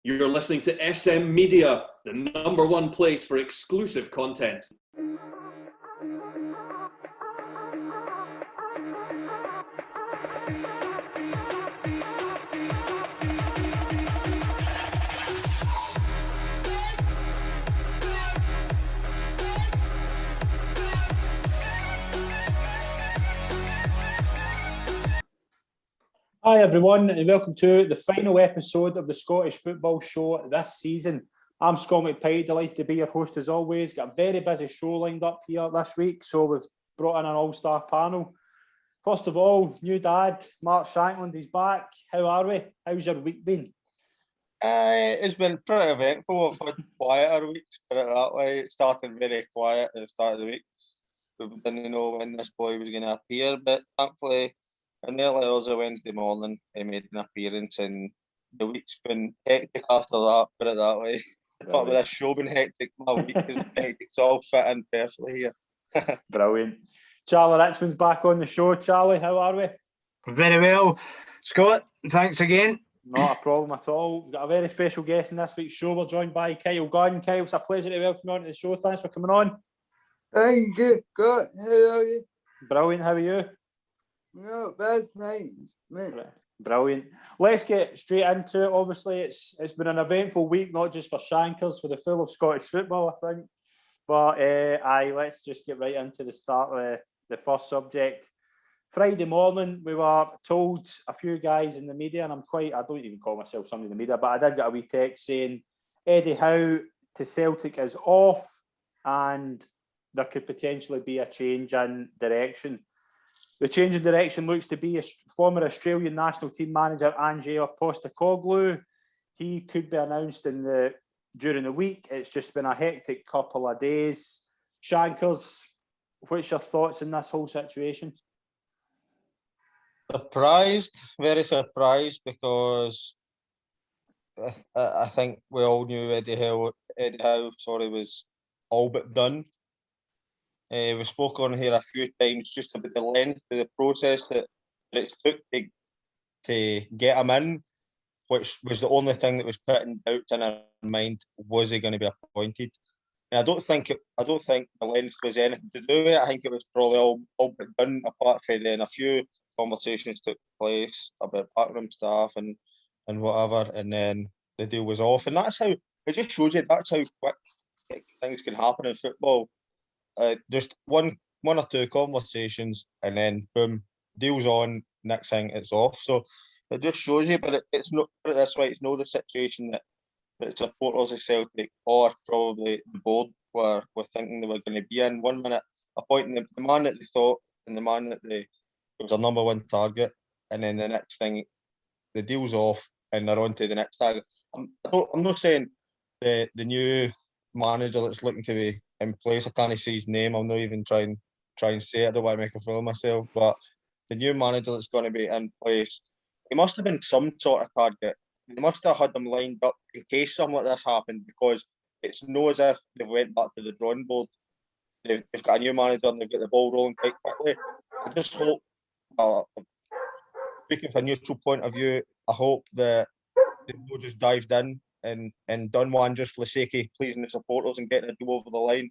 You're listening to SM Media, the #1 place for exclusive content. Hi everyone, and welcome to the final episode of the Scottish Football Show this season. I'm Scott McPike, delighted to be your host as always. Got a very busy show lined up here this week, so we've brought in an all-star panel. First of all, new dad, Mark Shankland, is back. How are we? How's your week been? It's been pretty eventful. I've had quieter weeks, put it that way. It started very quiet at the start of the week. We didn't know when this boy was going to appear, but thankfully, in the early hours of Wednesday morning, he made an appearance, and the week's been hectic after that, put it that way. I thought about this show being hectic, my week has been hectic, so I'll fit in perfectly here. Brilliant. Charlie Richmond's back on the show. Charlie, how are we? Very well. Scott, thanks again. Not a problem at all. We've got a very special guest in this week's show. We're joined by Kyle Gunn. Kyle, it's a pleasure to welcome you on to the show. Thanks for coming on. Thank you, Scott. How are you? Brilliant. How are you? Not bad, thanks, mate. Brilliant. Let's get straight into it. Obviously, it's been an eventful week, not just for Shankers, for the full of Scottish football, I think. But let's just get right into the start of the first subject. Friday morning, we were told, a few guys in the media, and I don't even call myself somebody in the media, but I did get a wee text saying Eddie Howe to Celtic is off and there could potentially be a change in direction. The change in direction looks to be former Australian national team manager Ange Postegoclou. He could be announced during the week. It's just been a hectic couple of days. Shankers, what's your thoughts on this whole situation? Surprised, very surprised, because I think we all knew Eddie Howe was all but done. We've spoken on here a few times just about the length of the process that it took to get him in, which was the only thing that was putting doubts in our mind. Was he going to be appointed? And I don't think the length was anything to do with it. I think it was probably all but done, apart from then a few conversations took place about backroom staff and whatever, and then the deal was off. And that's how it just shows you that's how quick things can happen in football. Just one or two conversations, and then boom, deal's on. Next thing, it's off. So it just shows you. But it's not, put it this way, it's not the situation that supporters of Celtic or probably the board were thinking they were going to be in. 1 minute appointing the man that they thought, and the man that was their #1 target, and then the next thing, the deal's off and they're on to the next target. I'm not saying the new manager that's looking to be in place, I can't see his name, I'll not even try and say it, I don't want to make a fool of myself, but the new manager that's going to be in place, he must have been some sort of target. They must have had them lined up in case something like this happened, because it's not as if they've went back to the drawing board. They've got a new manager and they've got the ball rolling quite quickly. I just hope, speaking from a neutral point of view, I hope that the board just dived in and done one just for the sake of pleasing the supporters and getting a deal over the line.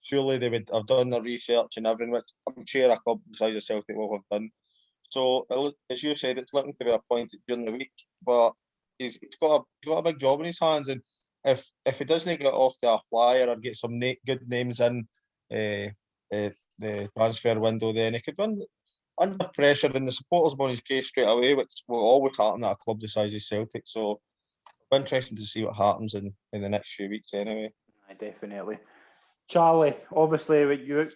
Surely they would have done their research and everything, which I'm sure a club the size of Celtic will have done. So, as you said, it's looking to be appointed during the week, but he's got a big job in his hands, and if he doesn't get off to a flyer or get some good names in the transfer window, then he could run under pressure, and the supporters were on his case straight away, which will always happen at a club the size of Celtic. So interesting to see what happens in the next few weeks anyway. Definitely. Charlie, obviously you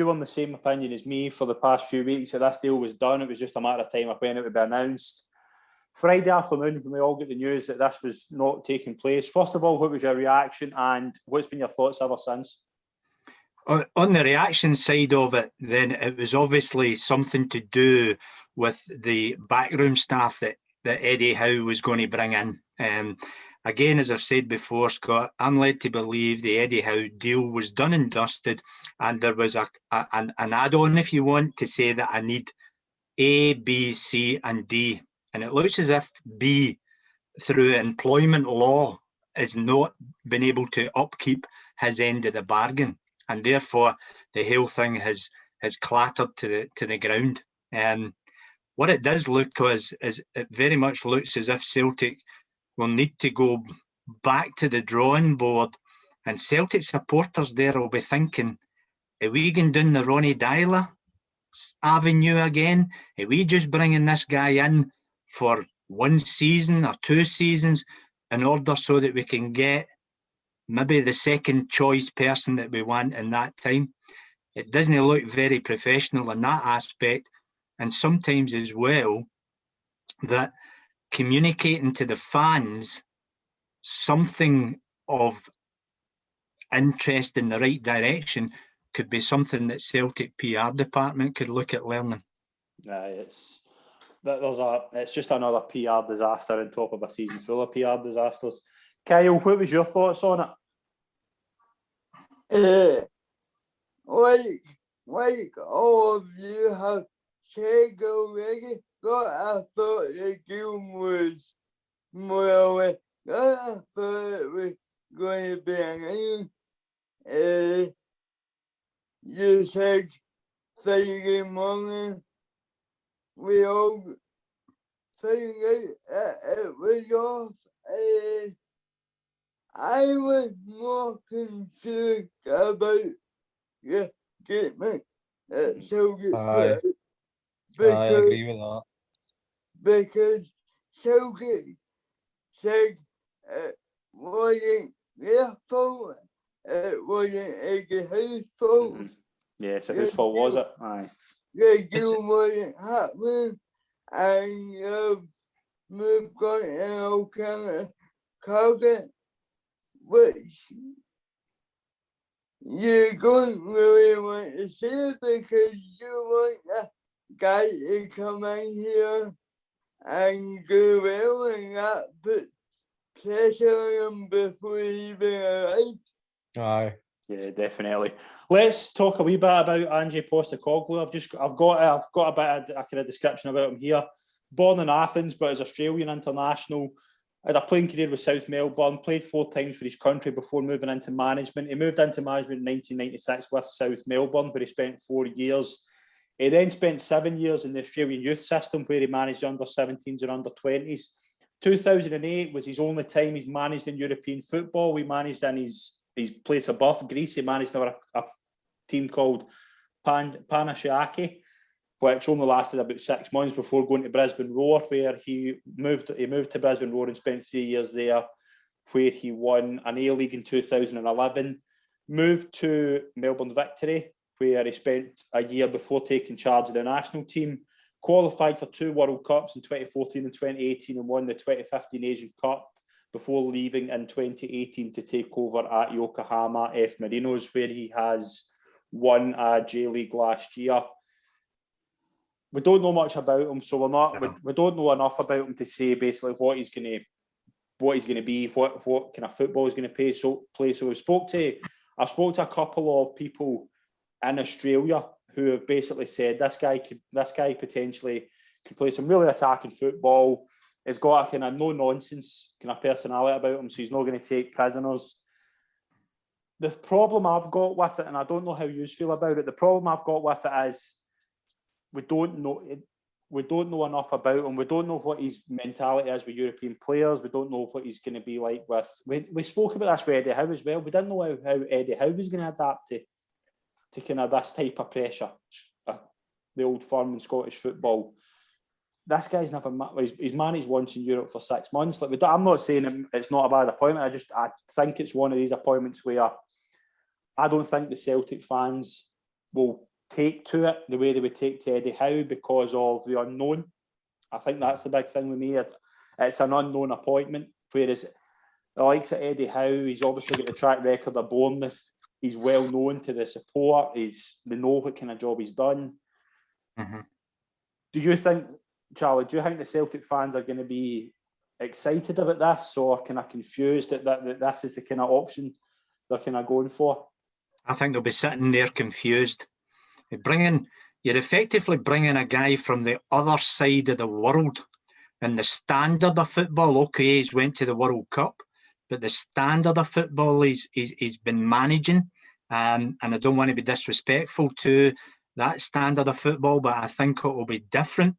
were in the same opinion as me for the past few weeks that this deal was done. It was just a matter of time of when it would be announced. Friday afternoon, when we all get the news that this was not taking place, first of all, what was your reaction and what's been your thoughts ever since? On the reaction side of it, then it was obviously something to do with the backroom staff that Eddie Howe was going to bring in. Again, as I've said before, Scott, I'm led to believe the Eddie Howe deal was done and dusted, and there was an add-on, if you want, to say that I need A, B, C and D. And it looks as if B through employment law, has not been able to upkeep his end of the bargain, and therefore the whole thing has clattered to the ground. What it does look is it very much looks as if Celtic will need to go back to the drawing board, and Celtic supporters there will be thinking, are we going down the Ronnie Dyler avenue again? Are we just bringing this guy in for 1 season or 2 seasons in order so that we can get maybe the second choice person that we want in that time? It doesn't look very professional in that aspect. And sometimes as well, that communicating to the fans something of interest in the right direction could be something that Celtic PR department could look at learning. It's just another PR disaster on top of a season full of PR disasters. Kyle, what was your thoughts on it? Like all of you have said already, I thought the game was more or less good. I thought it was going to be an you said Friday morning, we all figured it was off. I was more confused about the statement that Celtic Aye. put out I agree with that. because Celtic said it wasn't their fault. It wasn't Eddie Howe's fault. Yes, it was fault, was it? Aye. The game wasn't happening, and we've got an alternative target, which you don't really want to see because you want a guy to come in here and do well, and that put pressure on him before he even arrives. Aye. Yeah, definitely. Let's talk a wee bit about Ange Postegoclou. I've got a bit of a kind of description about him here. Born in Athens, but is Australian international. Had a playing career with South Melbourne. Played 4 times for his country before moving into management. He moved into management in 1996 with South Melbourne, where he spent 4 years. He then spent 7 years in the Australian youth system, where he managed under 17s and under 20s. 2008 was his only time he's managed in European football. We managed in his place of birth, Greece. He managed a team called Panelist, which only lasted about 6 months before going to Brisbane Roar, where he moved to Brisbane Roar and spent 3 years there, where he won an A-League in 2011. Moved to Melbourne Victory, where he spent a year before taking charge of the national team. Qualified for 2 World Cups in 2014 and 2018 and won the 2015 Asian Cup before leaving in 2018 to take over at Yokohama F Marinos, where he has won a J-League last year. We don't know much about him, so we don't know enough about him to say basically what he's going to be, what kind of football he's going to play. So I've spoke to a couple of people in Australia who have basically said this guy potentially can play some really attacking football. He's got a kind of no-nonsense kind of personality about him, so he's not going to take prisoners. The problem I've got with it, and I don't know how you feel about it, the problem I've got with it is we don't know enough about him. We don't know what his mentality is with European players. We don't know what he's going to be like with... We spoke about this with Eddie Howe as well. We didn't know how Eddie Howe was going to adapt to kind of this type of pressure, the old firm in Scottish football. This guy's he's managed once in Europe for 6 months. I'm not saying it's not a bad appointment. I think it's one of these appointments where I don't think the Celtic fans will take to it the way they would take to Eddie Howe because of the unknown. I think that's the big thing with me. It's an unknown appointment, whereas the likes of Eddie Howe, he's obviously got the track record of Bournemouth. He's well known to the support. They know what kind of job he's done. Mm-hmm. Do you think, Charlie, the Celtic fans are going to be excited about this or kind of confused that this is the kind of option they're kind of going for? I think they'll be sitting there confused. You're effectively bringing a guy from the other side of the world And the standard of football, okay, he's went to the World Cup, but the standard of football he's been managing, and I don't want to be disrespectful to that standard of football, but I think it will be different.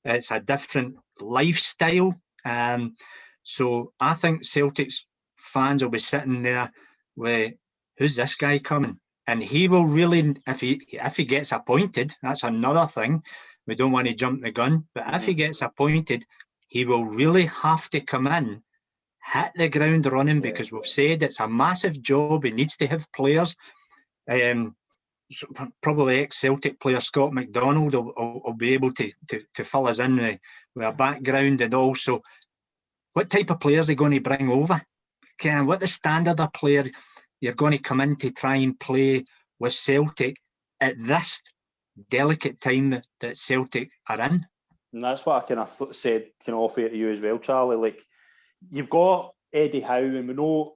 It's a different lifestyle. So I think Celtic's fans will be sitting there with, who's this guy coming? And he will really, if he gets appointed, that's another thing. We don't want to jump the gun, but if he gets appointed, he will really have to come in, hit the ground running, because we've said it's a massive job. He needs to have players. So probably ex-Celtic player Scott McDonald will be able to fill us in with a background, and also what type of players are going to bring over? What the standard of player you're going to come in to try and play with Celtic at this delicate time that Celtic are in? And that's what I kind of said, kind of offer to you as well, Charlie. Like, you've got Eddie Howe, and we know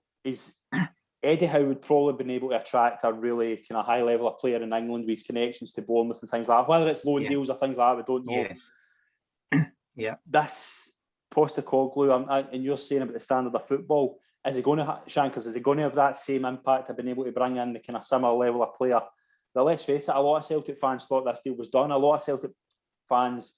Eddie Howe would probably been able to attract a really kind of high level of player in England with his connections to Bournemouth and things like that. Whether it's loan deals or things like that, we don't know. Yes. Yeah. This Postegoclou, and you're saying about the standard of football, is he going to, Shankers, is he going to have that same impact of being able to bring in the kind of similar level of player? But let's face it, a lot of Celtic fans thought this deal was done. A lot of Celtic fans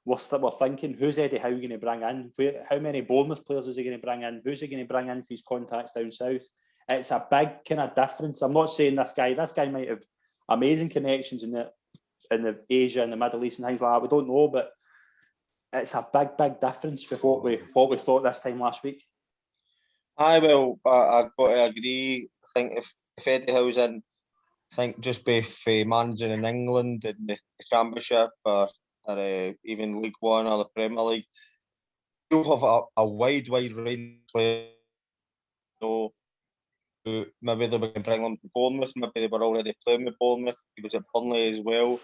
were thinking, who's Eddie Howe going to bring in? How many Bournemouth players is he going to bring in? Who's he going to bring in for his contacts down south? It's a big kind of difference. I'm not saying this guy might have amazing connections in the Asia and the Middle East and things like that. We don't know, but it's a big difference for what we thought this time last week. I've got to agree. I think if Eddie Howe's in, I think just both managing in England and the Championship or even League One or the Premier League, you'll have a wide range of players. So maybe they can bring them to Bournemouth. Maybe they were already playing with Bournemouth. He was at Burnley as well.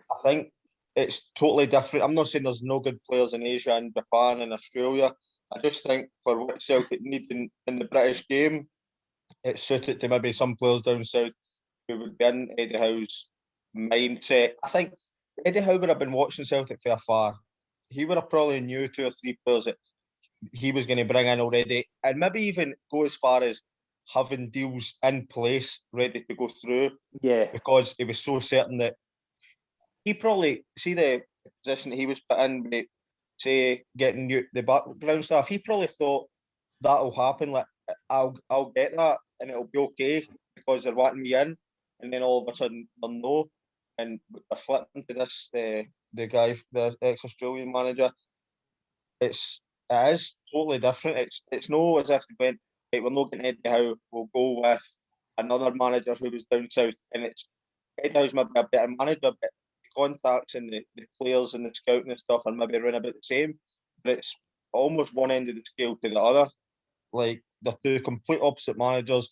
I think it's totally different. I'm not saying there's no good players in Asia and Japan and Australia. I just think for what Celtic need in the British game, it's suited to maybe some players down south who would be in Eddie Howe's mindset. I think Eddie Howe would have been watching Celtic for afar. He would have probably knew 2 or 3 players that he was going to bring in already, and maybe even go as far as having deals in place ready to go through. Yeah. Because he was so certain that he probably, see the position that he was put in with, say, getting the background stuff, he probably thought that'll happen. Like, I'll get that and it'll be okay because they're wanting me in, and then all of a sudden they're no, and they're flipping to this the guy, the ex-Australian manager. It is totally different. It's no as if they went, right, we're not getting Eddie Howe, we'll go with another manager who was down south, and it's Eddie Howe's maybe a better manager, but the contacts and the players and the scouting and stuff are maybe around about the same, but it's almost one end of the scale to the other. Like, they're 2 complete opposite managers,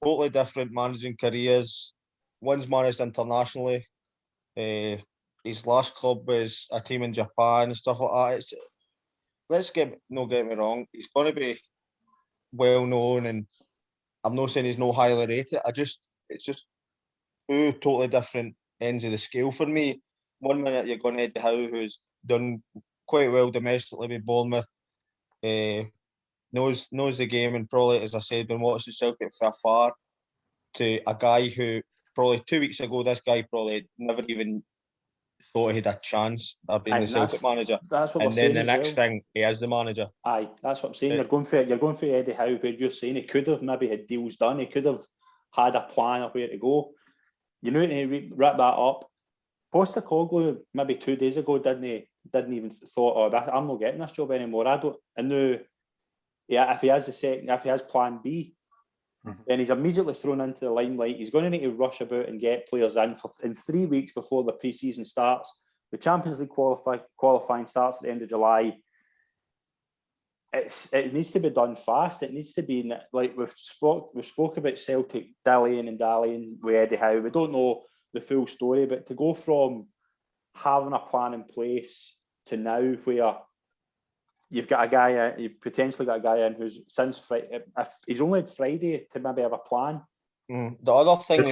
totally different managing careers. One's managed internationally. His last club was a team in Japan and stuff like that. Let's get me wrong, he's going to be well known, and I'm not saying he's no highly rated. It's just 2 totally different ends of the scale for me. One minute you're going Eddie Howe, who's done quite well domestically with Bournemouth, knows the game, and probably, as I said, been watching Celtic from afar, to a guy who probably 2 weeks ago, this guy probably never even thought he had a chance of being the Celtic manager. That's what and we're then the next thing, he is the manager. Aye, that's what I'm saying. You're going for Eddie Howe, where you're saying he could have maybe had deals done. He could have had a plan of where to go. You know, to wrap that up. Postegoclou maybe 2 days ago didn't even thought, I'm not getting this job anymore. I knew, yeah, if he has plan B, then he's immediately thrown into the limelight. He's going to need to rush about and get players in 3 weeks before the pre-season starts. The Champions League qualifying starts at the end of July. It needs to be done fast. It needs to be, like we've spoke about Celtic dallying with Eddie Howe. We don't know the full story, but to go from having a plan in place to now where you've potentially got a guy in who's since Friday, he's only had Friday to maybe have a plan. The other thing,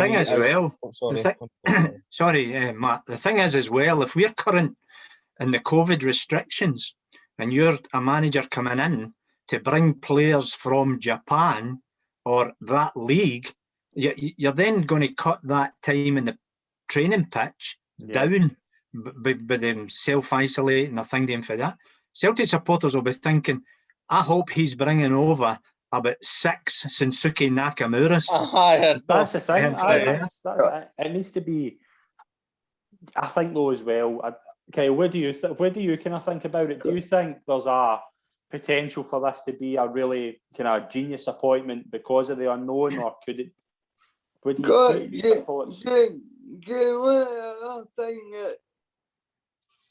Matt, the thing is as well, if we're current in the COVID restrictions, and you're a manager coming in to bring players from Japan or that league, you're then going to cut that time in the training pitch down by them self-isolating or thinking for that. Celtic supporters will be thinking, I hope he's bringing over about 6 Shinsuke Nakamuras. That's the thing. It needs to be. I think though as well. Kyle, what do you kind of think about it? Do you think there's a potential for this to be a really kind of genius appointment because of the unknown, or could it? What do you think?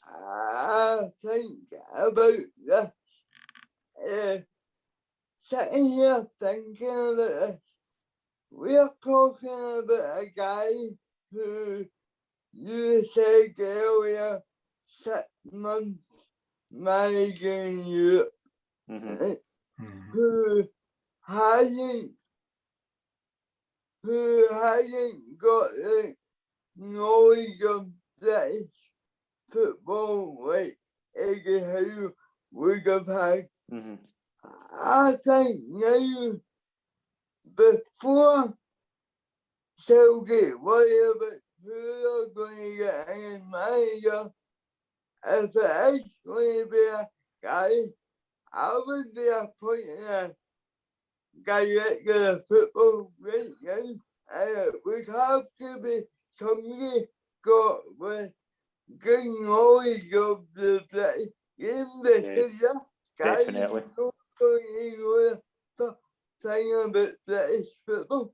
I think about this. Sitting here thinking about this, we're talking about a guy who you said earlier 6 months managing Europe, who hasn't got the knowledge of British football like Eddie Howe would have had. I think now, before Celtic worry about who they're going to get in manager, if it is going to be a guy, I would be appointing a director of football right now. And it would have to be somebody got with good knowledge of the British game, because definitely. About British football.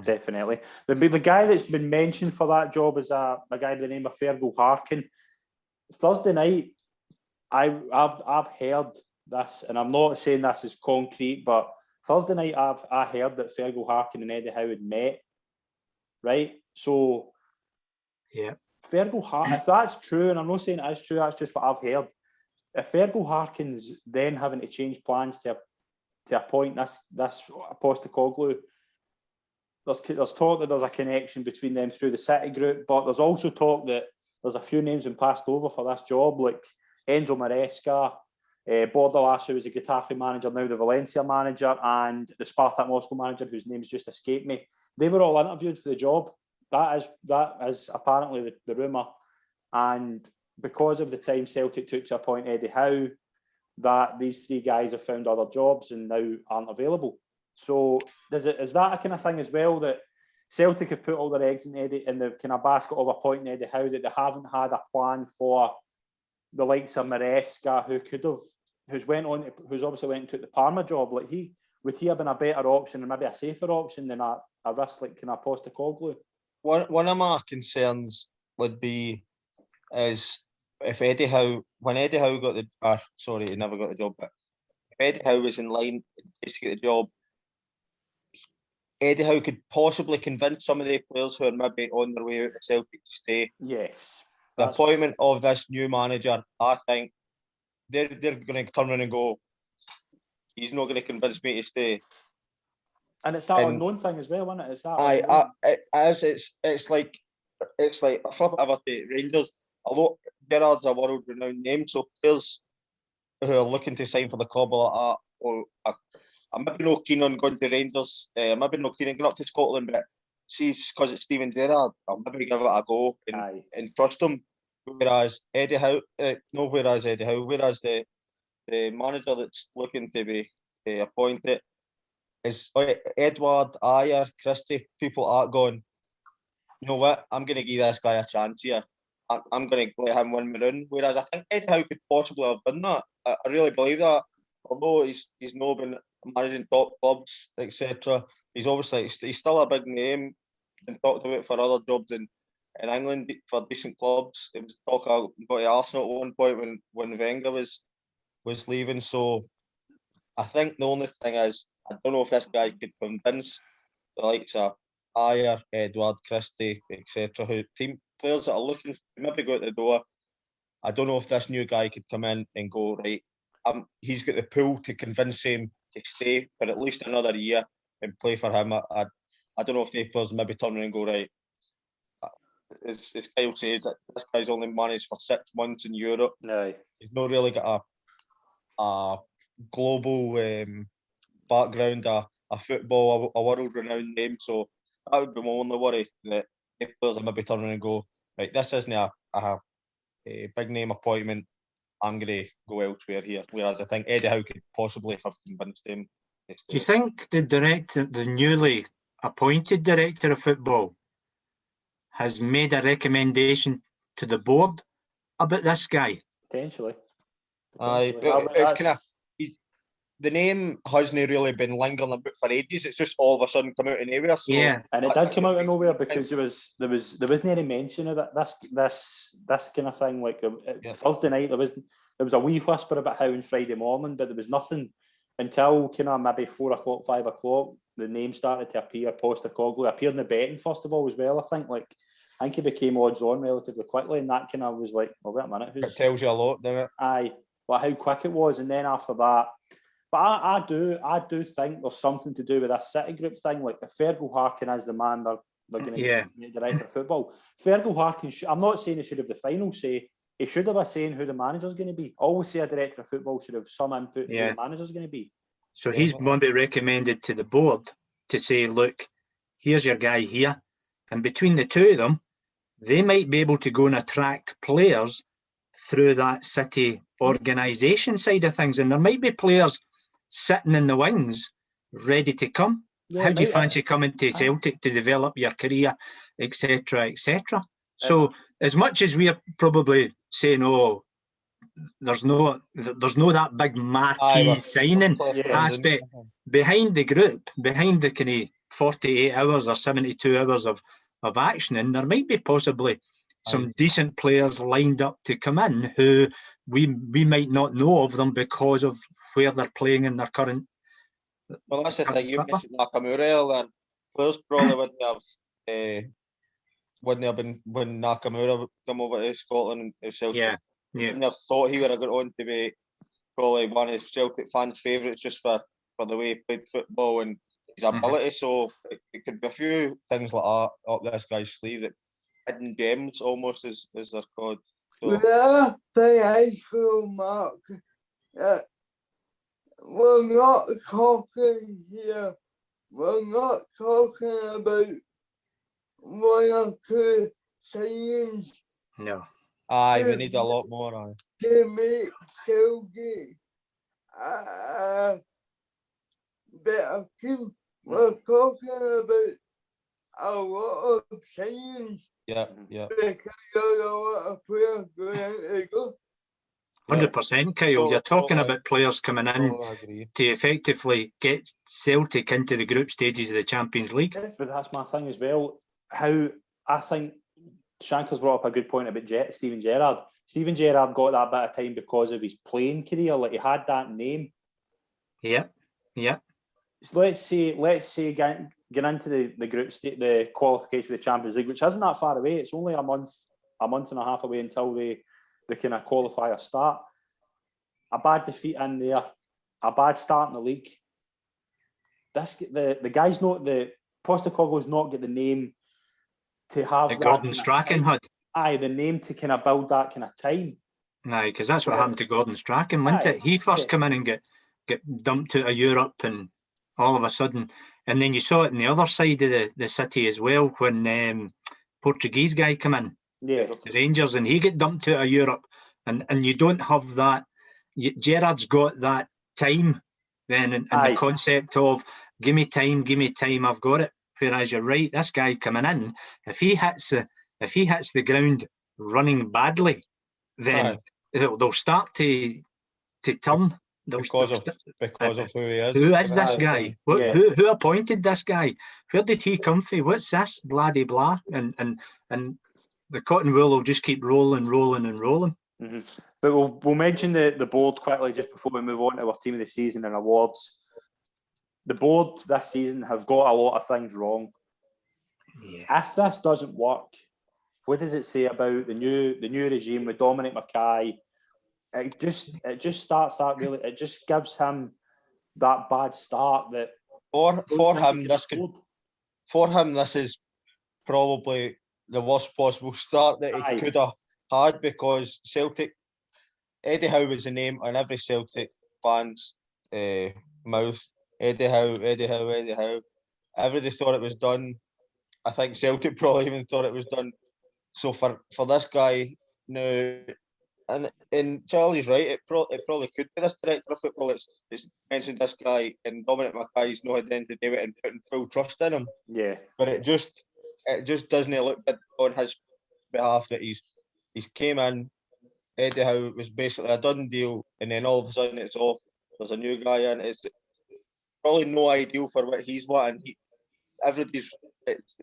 Definitely. The guy that's been mentioned for that job is a guy by the name of Fergal Harkin. Thursday night, I've heard this, and I'm not saying this is concrete, but Thursday night I heard that Fergal Harkin and Eddie Howe had met. Right? So Fergal Harkin, if that's true, and I'm not saying it is true, that's just what I've heard. If Fergal Harkin's then having to change plans to appoint this Postegoclou, there's talk that there's a connection between them through the City group, but there's also talk that there's a few names been passed over for this job, like Enzo Maresca, Bordalas, who is a Getafe manager, now the Valencia manager, and the Spartak Moscow manager, whose name's just escaped me. They were all interviewed for the job. That is apparently the rumour. And because of the time Celtic took to appoint Eddie Howe, that these 3 guys have found other jobs and now aren't available. So is that a kind of thing as well, that Celtic have put all their eggs in the kind of basket of appointing Eddie Howe, that they haven't had a plan for the likes of Maresca, who's obviously went and took the Parma job? Like would he have been a better option and maybe a safer option than a risk like kind of Postegoclou? One of my concerns would be is if Eddie Howe, when Eddie Howe got he never got the job, but if Eddie Howe was in line to get the job, Eddie Howe could possibly convince some of the players who are maybe on their way out to Celtic to stay. Yes. The appointment of this new manager, I think they're going to turn around and go, he's not going to convince me to stay. And it's that unknown thing as well, isn't it? It's that it's like a flip it over to Rangers. Although Gerrard's a world-renowned name, so players who are looking to sign for the club are like that, I'm maybe not keen on going to Rangers. I'm maybe not keen on going up to Scotland, but see, because it's Steven Gerrard, I'll maybe give it a go and trust him. Whereas Eddie Howe, whereas the manager that's looking to be appointed is Edward, Ayer, Christie. People are going, you know what, I'm going to give this guy a chance here. I'm going to let him win me round. Whereas I think Eddie Howe could possibly have done that. I really believe that. Although he's not been managing top clubs, etc., he's still a big name and talked about for other jobs in England for decent clubs. It was talk about to Arsenal at one point when Wenger was leaving. So I think the only thing is, I don't know if this guy could convince the likes of Ayer, Edward, Christie, etc., who team players that are looking to maybe go out the door. I don't know if this new guy could come in and go, right, he's got the pull to convince him to stay for at least another year and play for him. I don't know if the players maybe turn around and go, right, as Kyle says, that this guy's only managed for 6 months in Europe. No. He's not really got a global background, a football, a world-renowned name. So that would be my only worry, that if players are maybe turning and go, right, this isn't a big name appointment, I'm going to go elsewhere here. Whereas I think Eddie Howe could possibly have convinced him. Do you think the newly appointed director of football has made a recommendation to the board about this guy? Potentially. It's kind of, the name hasn't really been lingering about for ages. It's just all of a sudden come out of nowhere. So yeah, and it did come out of nowhere because there wasn't any mention of it. This kind of thing. Like Thursday night, there was a wee whisper about how on Friday morning, but there was nothing until kind of maybe 4 o'clock, 5 o'clock. The name started to appear. Postegoclou appeared in the betting first of all as well. I think he became odds on relatively quickly, and that kind of was like, well, wait a minute, it tells you a lot, doesn't it? Aye, well, how quick it was, and then after that. But I do think there's something to do with that City Group thing. Like if Fergal Harkin is the man they're going to get director of football. Fergal Harkin, I'm not saying he should have the final say. He should have a say in who the manager's going to be. Always say a director of football should have some input in who the manager's going to be. So he's going to be recommended to the board to say, look, here's your guy here. And between the two of them, they might be able to go and attract players through that City organisation side of things. And there might be players sitting in the wings, ready to come. How do you fancy coming to Celtic to develop your career, etc., etc.? So as much as we're probably saying, oh, there's no that big marquee signing aspect behind the group, behind the kind of 48 hours or 72 hours of action, and there might be possibly some decent players lined up to come in who we might not know of them because of where they're playing in their current. Well, that's the thing. You mentioned Nakamura earlier. Players probably wouldn't have been when Nakamura come over to Scotland. Celtic, wouldn't have thought he would have got on to be probably one of Celtic fans' favourites just for the way he played football and his ability. So it could be a few things like that up this guy's sleeve, that hidden gems almost as they're called. So. Yeah, they feel, Mark. We're not talking here. We're not talking about 1 or 2 signings. No. Aye, we need a lot more. To make Celtic better team. We're talking about a lot of signings. Yeah. Because there's a lot of players going to go. 100%, Kyle. You're talking about players coming in to effectively get Celtic into the group stages of the Champions League. But that's my thing as well. How I think Shankland's brought up a good point about Steven Gerrard. Steven Gerrard got that bit of time because of his playing career. Like he had that name. Yeah. So let's say getting into the group state, the qualification for the Champions League, which isn't that far away. It's only a month and a half away until the kind of qualifier start. A bad defeat in there, a bad start in the league. The guy's not the Postecoglou's not get the name to have that Gordon Strachan had. Aye, the name to kind of build that kind of time. Aye, because that's what happened to Gordon Strachan, wasn't it? He first come in and get dumped out of Europe, and all of a sudden, and then you saw it on the other side of the city as well when Portuguese guy come in, the Rangers, and he get dumped out of Europe, and you don't have that. Gerrard's got that time then, and the concept of give me time, I've got it. Whereas you're right, this guy coming in, if he hits the ground running badly, then they'll start to turn. Because of who he is. Who is this guy? Who appointed this guy? Where did he come from? What's this? Blah de blah. And the cotton wool will just keep rolling. Mm-hmm. But we'll mention the board quickly just before we move on to our team of the season and awards. The board this season have got a lot of things wrong. Yeah. If this doesn't work, what does it say about the new regime with Dominic McPike? It just starts that really. It just gives him that bad start that for him this is probably the worst possible start that he could have had, because Celtic, Eddie Howe is a name on every Celtic fans' mouth. Eddie Howe, Eddie Howe, Eddie Howe. Everybody thought it was done. I think Celtic probably even thought it was done. So for this guy now, and Charlie's right, it probably could be this director of football. It's mentioned this guy, and Dominic McKay's not had anything to do with it and putting full trust in him. Yeah. But it just doesn't look good on his behalf that he's came in. Eddie Howe was basically a done deal, and then all of a sudden it's off. There's a new guy in. It's probably no ideal for what he's wanting. Everybody's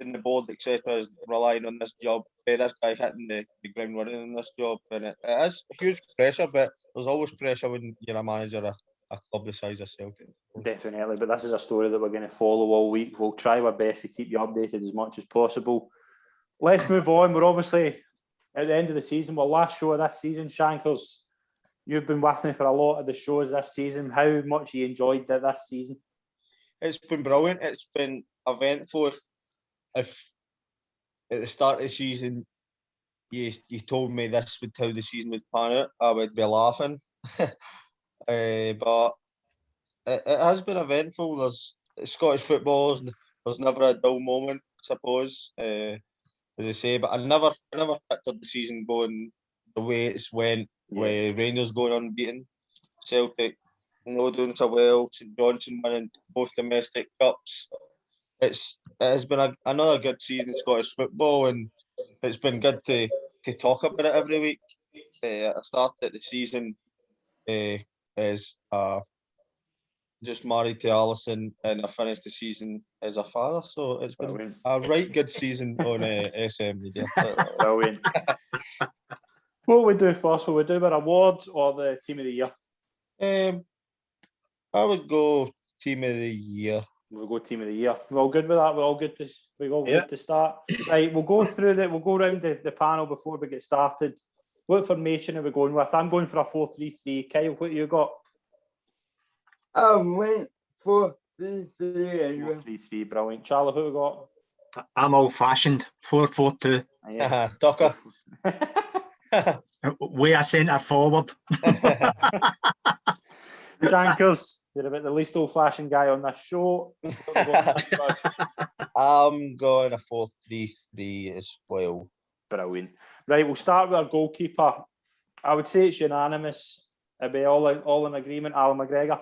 in the board, etc., is relying on this job. This guy hitting the ground running in this job, and it is huge pressure. But there's always pressure when you're a manager of a club the size of Celtic. Definitely, but this is a story that we're going to follow all week. We'll try our best to keep you updated as much as possible. Let's move on. We're obviously at the end of the season. Well, last show of this season, Shankers. You've been with me for a lot of the shows this season. How much you enjoyed it this season? It's been brilliant. It's been eventful. If at the start of the season you told me this would how the season would pan out, I would be laughing. But it has been eventful. There's Scottish football. There's never a dull moment, I suppose. As I say, but I never pictured the season going the way it's went. With Rangers going unbeaten, Celtic not doing so well, St Johnstone winning both domestic cups. It has been another good season in Scottish football, and it's been good to talk about it every week. I started the season as just married to Alison, and I finished the season as a father. So it's been a right good season on SM Media. Brilliant. What we do first? Will we do our awards or the team of the year? I would go team of the year. We'll go team of the year. We're all good with that. We're all good to start. Right, we'll go through that. We'll go around the panel before we get started. What formation are we going with? I'm going for a 4-3-3. Kyle, what you got? I went 4-3-3. 4-3-3, brilliant. Charlie, what we got? I'm old-fashioned. 4-4-2. Yeah. Tucker. Way a centre forward. Shankers, you're about the least old-fashioned guy on this show. I'm going a 4-3-3 as well. Brilliant. Right, we'll start with our goalkeeper. I would say it's unanimous. It'd be all in agreement. Alan McGregor.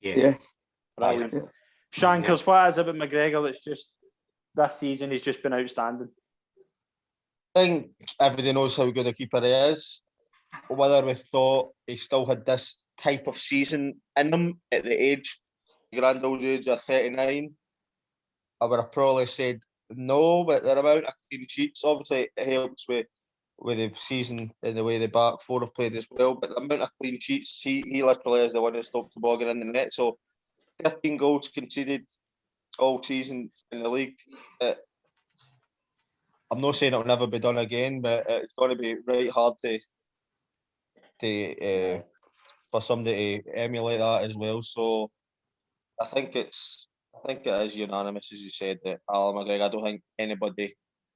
Yeah. Brilliant. Shankers, what is it about McGregor that's just this season he's just been outstanding? I think everybody knows how good a keeper he is. Whether we thought he still had this type of season in him at the grand old age of 39, I would have probably said no, but the amount of clean sheets, obviously it helps with the season and the way the back four have played as well, but the amount of clean sheets, he literally is the one who stopped the ball in the net. So 13 goals conceded all season in the league. I'm not saying it'll never be done again, but it's going to be right hard for somebody to emulate that as well. So I think it is unanimous, as you said, that Alan McGregor. I don't think anybody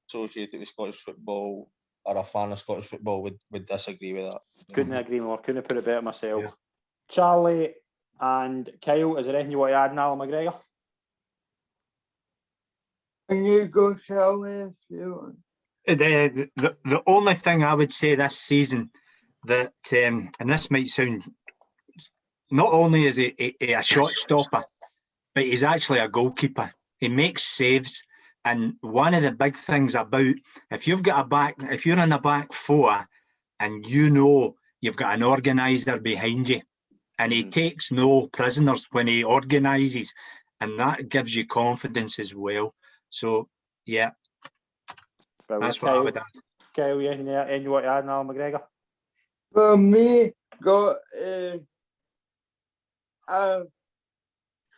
associated with Scottish football or a fan of Scottish football would disagree with that. Couldn't agree more. Couldn't put it better myself. Yeah. Charlie and Kyle, is there anything you want to add on Alan McGregor? Can you go, Charlie, if you want? The only thing I would say this season that, and this might sound, not only is he a shot stopper, but he's actually a goalkeeper. He makes saves, and one of the big things about if you're in the back four, and you know you've got an organiser behind you, and he takes no prisoners when he organises, and that gives you confidence as well. So, yeah, that's what I would add. Kyle, anything you want to add, Alan McGregor? For me, got a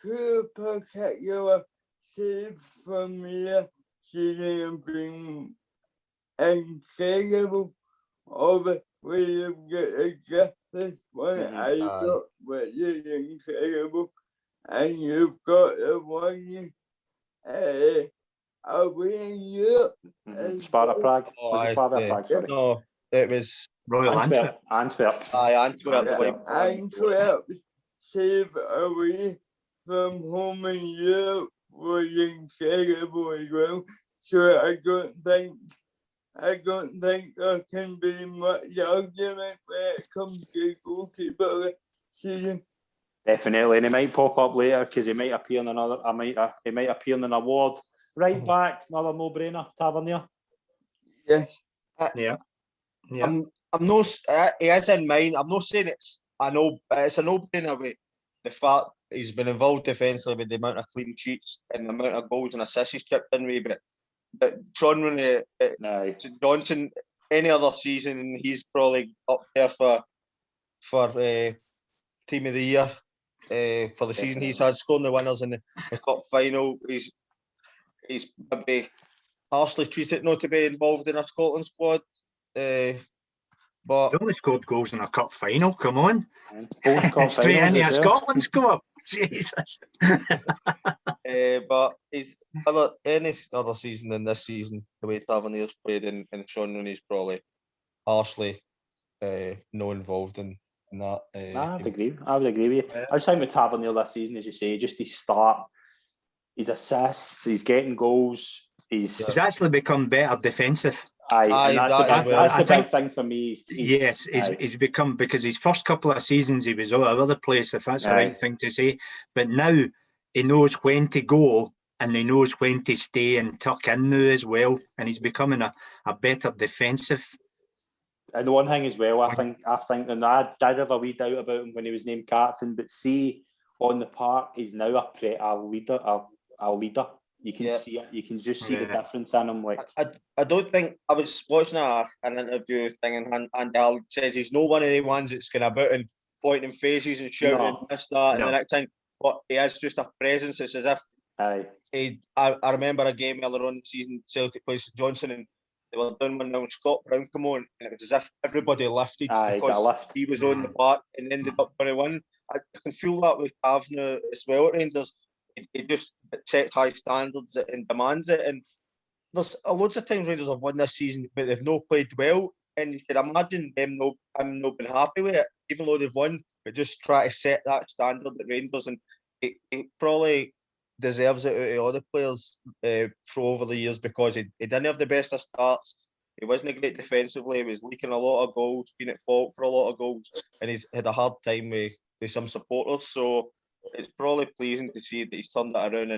two particular saves from me season have been incredible. Obviously, you've got a gift one I thought was incredible, and you've got the one away in Europe. Sparta Prague. Was it Sparta Prague? Sorry. No, it was Royal Antwerp. Antwerp. Antwerp. save away from home in Europe was incredible as well. So I don't think there can be much argument when it comes to goalkeeper this season. Definitely, and he might pop up later because he might appear in he might appear in an award. Right back, another no-brainer, Tavernier. Yes. Yeah. I'm not. He is in mine. I'm not saying it's a no-brainer with the fact he's been involved defensively with the amount of clean sheets and the amount of goals and assists he's chipped in with. But Sean Rooney, Johnson, any other season, he's probably up there for team of the year for the season he's had, scoring the winners in the cup final. He's maybe harshly treated not to be involved in a Scotland squad. But He's only scored goals in a cup final. Come on, both cup straight finals into a as well. Scotland squad. Jesus. but he's any other season than this season, the way Tavernier's played, and Sean Rooney's probably harshly not involved in that. I would agree with you. I just think with Tavernier this season, as you say, just his start, his assists, he's getting goals. He's actually become better defensive. And that's the big thing for me. He's become, because his first couple of seasons he was all over the place, if that's the right thing to say. But now he knows when to go and he knows when to stay and tuck in now as well. And he's becoming a better defensive. And the one thing as well, I think, and I did have a wee doubt about him when he was named captain, but see on the park, he's now a leader. You can see it. You can just see the difference in him. Like, I don't think, I was watching an interview thing, and Al says he's no one of the ones that's going about and pointing faces and shouting this, that, and the next thing. But he has just a presence. It's as if I remember a game earlier on in the season, Celtic played St Johnstone, and they were doing 1-0. Scott Brown come on, and it was as if everybody lifted because he was on the park and ended up going to win. I can feel that with Tav now as well at Rangers. He just sets high standards and demands it. And there's loads of times Rangers have won this season, but they've not played well. And you can imagine them not been happy with it, even though they've won, but just try to set that standard at Rangers. And he probably deserves it out of all the players for over the years, because he didn't have the best of starts. He wasn't great defensively. He was leaking a lot of goals, been at fault for a lot of goals, and he's had a hard time with some supporters. So it's probably pleasing to see that he's turned that around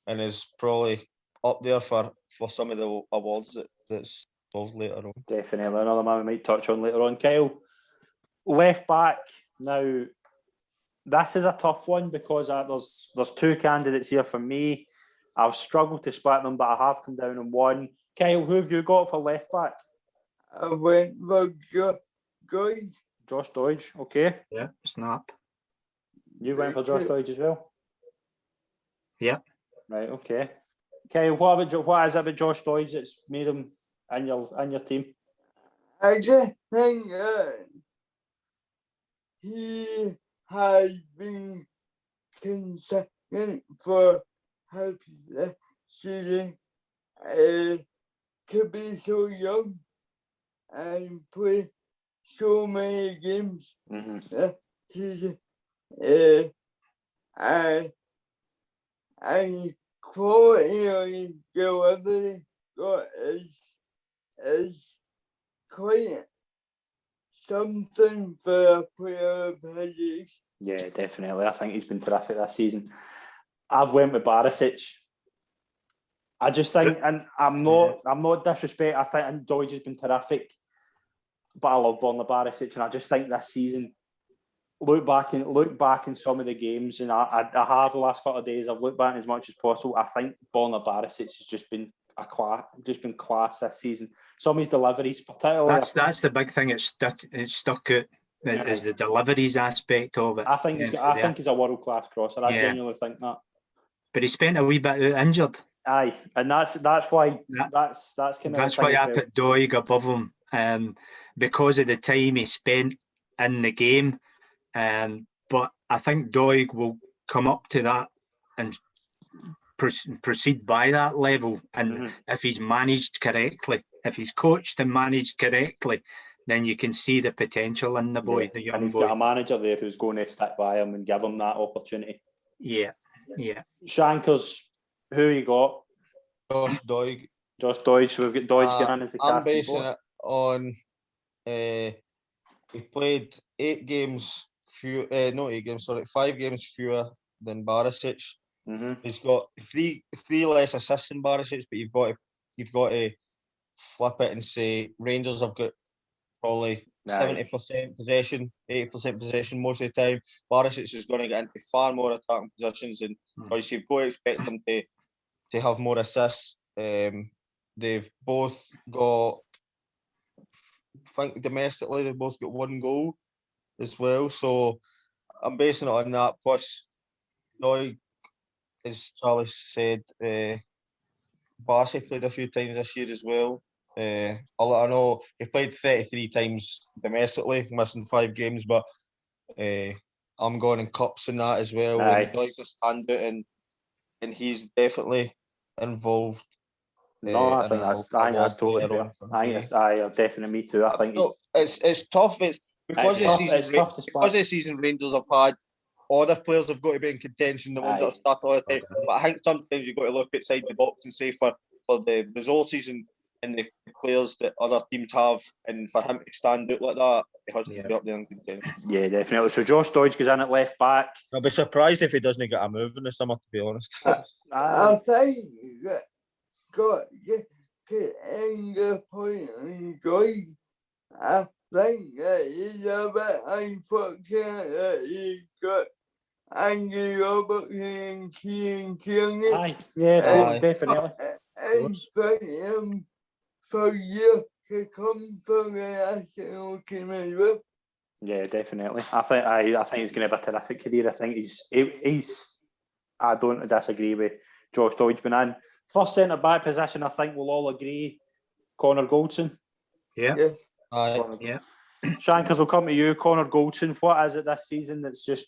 and is probably up there for some of the awards that's involved later on. Definitely another man we might touch on later on. Kyle, left back. Now, this is a tough one because there's two candidates here for me. I've struggled to split them, but I have come down on one. Kyle, who have you got for left back? I went for Doig. Josh Doig, okay. Yeah, snap. You went for Josh Doig as well? Yeah. Right, okay. Kyle, what is it about Josh Doig that's made him in your team? I just think he has been consistent for half the season. To be so young and play so many games this season. And quality of delivery is quite something for a player of his age. Yeah, definitely. I think he's been terrific this season. I've went with Barisic. I just think, and I'm not disrespect. I think Doig has been terrific, but I love Borna Barisic, and I just think this season, look back in some of the games, and I have the last couple of days. I've looked back as much as possible. I think Borna Barisic has just been class this season. Some of his deliveries, particularly. That's the big thing. It's stuck out. Is the deliveries aspect of it. I think he's a world class crosser. I genuinely think that. But he spent a wee bit out injured. Aye, and that's why that's kind of. That's why I put Doig above him, because of the time he spent in the game. But I think Doig will come up to that and proceed by that level. And if he's managed correctly, if he's coached and managed correctly, then you can see the potential in the boy, the young and he's boy. got a manager there who's going to stick by him and give him that opportunity. Yeah. Shankers, who you got? Josh Doig. Josh Doig. So we've got Doig going in as the I'm captain. basing it on he played 5 games fewer than Barisic. Mm-hmm. He's got three less assists than Barisic, but you've got to flip it and say Rangers have got probably 70% possession, 80% possession most of the time. Barisic is going to get into far more attacking positions, and because you've got to expect them to have more assists. They've both got, I think domestically, they've both got 1 goal as well. So I'm basing it on that. Plus, Doig, as Charlie said, Barcy played a few times this year as well. I know he played 33 times domestically, missing 5 games, but I'm going in cups and that as well. And Doig's a standout, and he's definitely involved. No, I think that's totally fair. Definitely me too. I think it's tough. It's because of the season Rangers have had. Other players have got to be in contention. The ones that have started all the time. But I think sometimes you've got to look outside the box and say for the resources and the players that other teams have, and for him to stand out like that, he has to be up there in contention. Yeah, definitely. So Josh Doig goes in at left back. I'll be surprised if he doesn't get a move in the summer, to be honest. I think got to end the point on Doig. I think that he's a bit unfortunate that he got Andy Robertson and Kieran Kearney. Definitely. And for him for years to come for the national team as well. Yeah, definitely. I think he's going to have a terrific career. I think he's. I don't disagree with Josh Doig being in. First centre back position, I think we'll all agree, Connor Goldson. Yeah. Yes. Yeah. Shankers, will come to you. Connor Goldson, what is it this season that's just...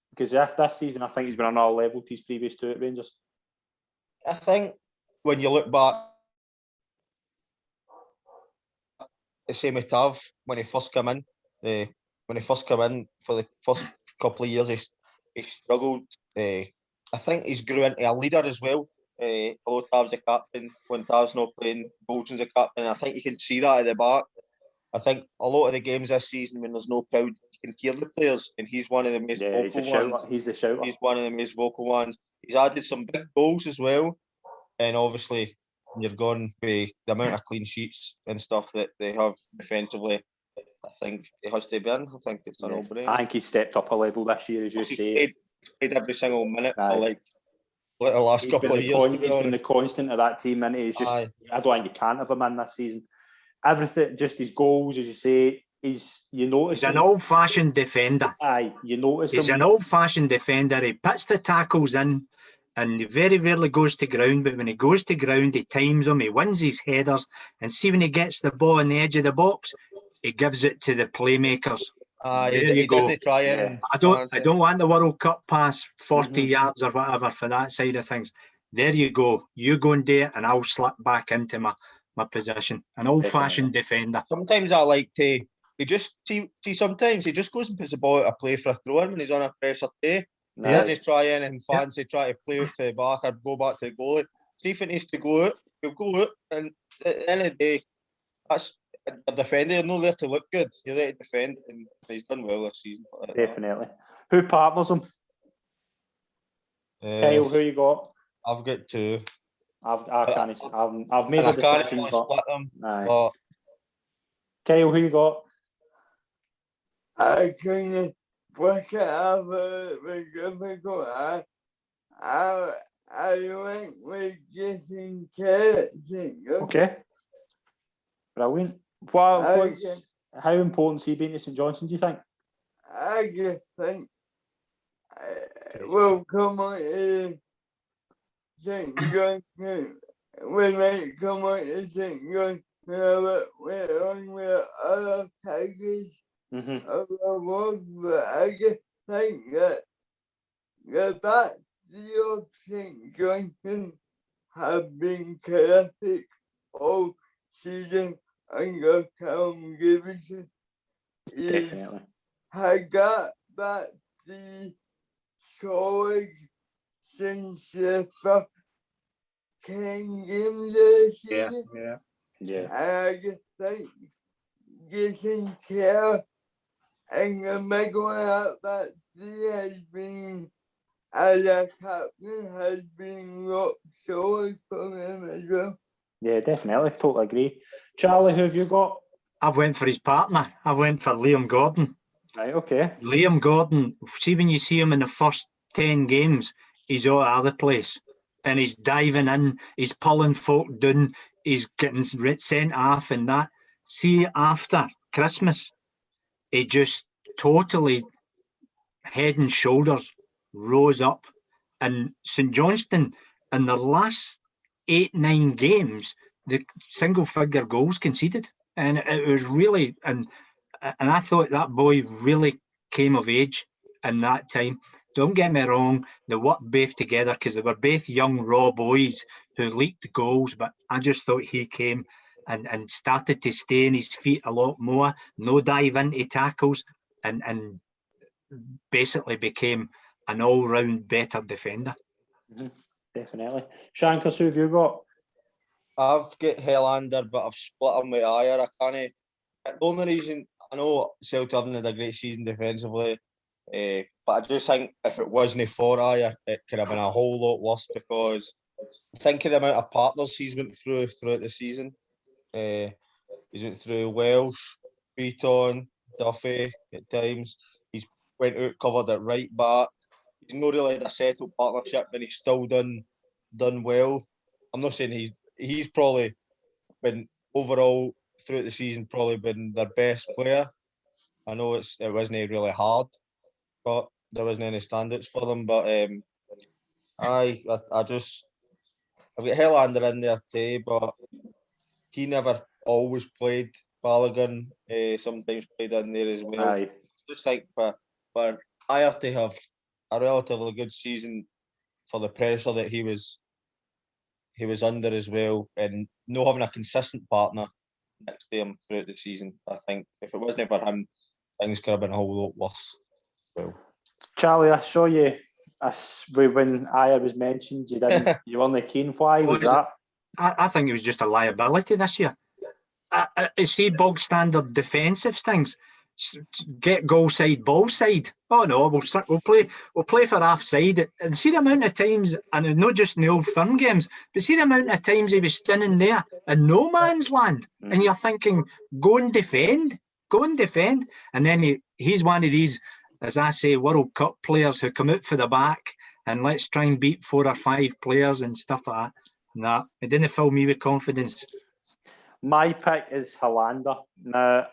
Because this season, I think he's been on another level to his previous 2 at Rangers. I think when you look back, the same with Tav, when he first came in. When he first came in for the first couple of years, he struggled. I think he's grew into a leader as well. Although Tav's the captain, when Tav's not playing, Bolton's the captain. I think you can see that at the back. I think a lot of the games this season, when there's no crowd, you can hear the players, and he's one of the most vocal ones. He's the shouter. He's one of the most vocal ones. He's added some big goals as well, and obviously, when you're gone with the amount of clean sheets and stuff that they have defensively, I think it has to be in. I think it's a no-brainer. I think he stepped up a level this year, as you say. Played every single minute for like the last couple of years. He's been the constant of that team, and he's just. I don't think you can't have him in this season. Everything, just his goals, as you say, you notice. He's an old-fashioned defender. You notice he's an old-fashioned defender. He puts the tackles in, and he very rarely goes to ground. But when he goes to ground, he times them. He wins his headers, and see when he gets the ball on the edge of the box, he gives it to the playmakers. He doesn't try it. I don't want the World Cup pass 40 yards or whatever for that side of things. There you go. You go and do it, and I'll slip back into my position. An old-fashioned defender. Sometimes I like to. He just see. Sometimes he just goes and puts the ball out of play for a throw-in when he's on a pressure day. He doesn't try anything fancy. Try to play out to the back or go back to the goalie. See if it needs to go out, he'll go out. And at the end of the day, that's a defender. You're not there to look good. You're there to defend, and he's done well this season. Definitely. Who partners him? Kyle, who you got? I've got 2. I've made a decision, but Kyle, who you got? I can work it out with difficult. I went with Jason Carrot. Okay. Brilliant. How important is he been to St Johnstone, do you think? I just think we'll come on to St Johnstone. We might come on to St Johnstone, but we're on with other packages of the world. But I just think that the back of St Johnstone have been terrific all season. under Callum Gibson. He Definitely. had got back the solid since the first 10 games this season. Yeah. And I just think Jason Kerr and the middle of that has been, as a captain, has been rock solid for him as well. Yeah, definitely. Totally agree. Charlie, who have you got? I've went for his partner. I went for Liam Gordon. Right, okay. Liam Gordon, see when you see him in the first 10 games, he's all over the place. And he's diving in, he's pulling folk down, he's getting sent off and that. See, after Christmas, he just totally head and shoulders rose up. And St Johnstone, in their last 8-9 games, the single figure goals conceded. And it was really, and I thought that boy really came of age in that time. Don't get me wrong, they worked both together because they were both young, raw boys who leaked the goals, but I just thought he came and started to stay on his feet a lot more, no dive into tackles, and basically became an all-round better defender. Mm-hmm. Definitely. Shankers, who have you got? I've got Helander, but I've split him with Ayer. I can't. The only reason, I know Celtic haven't had a great season defensively, but I just think if it wasn't for Ayer, it could have been a whole lot worse, because think of the amount of partners he's went through throughout the season. He's went through Welsh, Beaton, Duffy at times. He's went out covered at right back. He's not really had a settled partnership, and he's still done well. I'm not saying he's probably been overall throughout the season probably been their best player. I know it wasn't really hard, but there wasn't any standouts for them. But I've got Helander in there too, but he never always played. Balogun sometimes played in there as well. Aye. Just think for Ayer to have a relatively good season for the pressure that he was under as well, and not having a consistent partner next to him throughout the season. I think if it wasn't for him, things could have been a whole lot worse. Well, Charlie, I saw you when Ayer was mentioned. You weren't keen. Why was that? I think it was just a liability this year. I see bog standard defensive things. Get goal side, ball side. Oh no, we'll play for half side. And see the amount of times, and not just in the Old Firm games, but see the amount of times he was standing there in no man's land, and you're thinking, go and defend. And then he's one of these, as I say, World Cup players who come out for the back and let's try and beat 4 or 5 players and stuff like that. Nah, it didn't fill me with confidence. My pick is Helander. Now,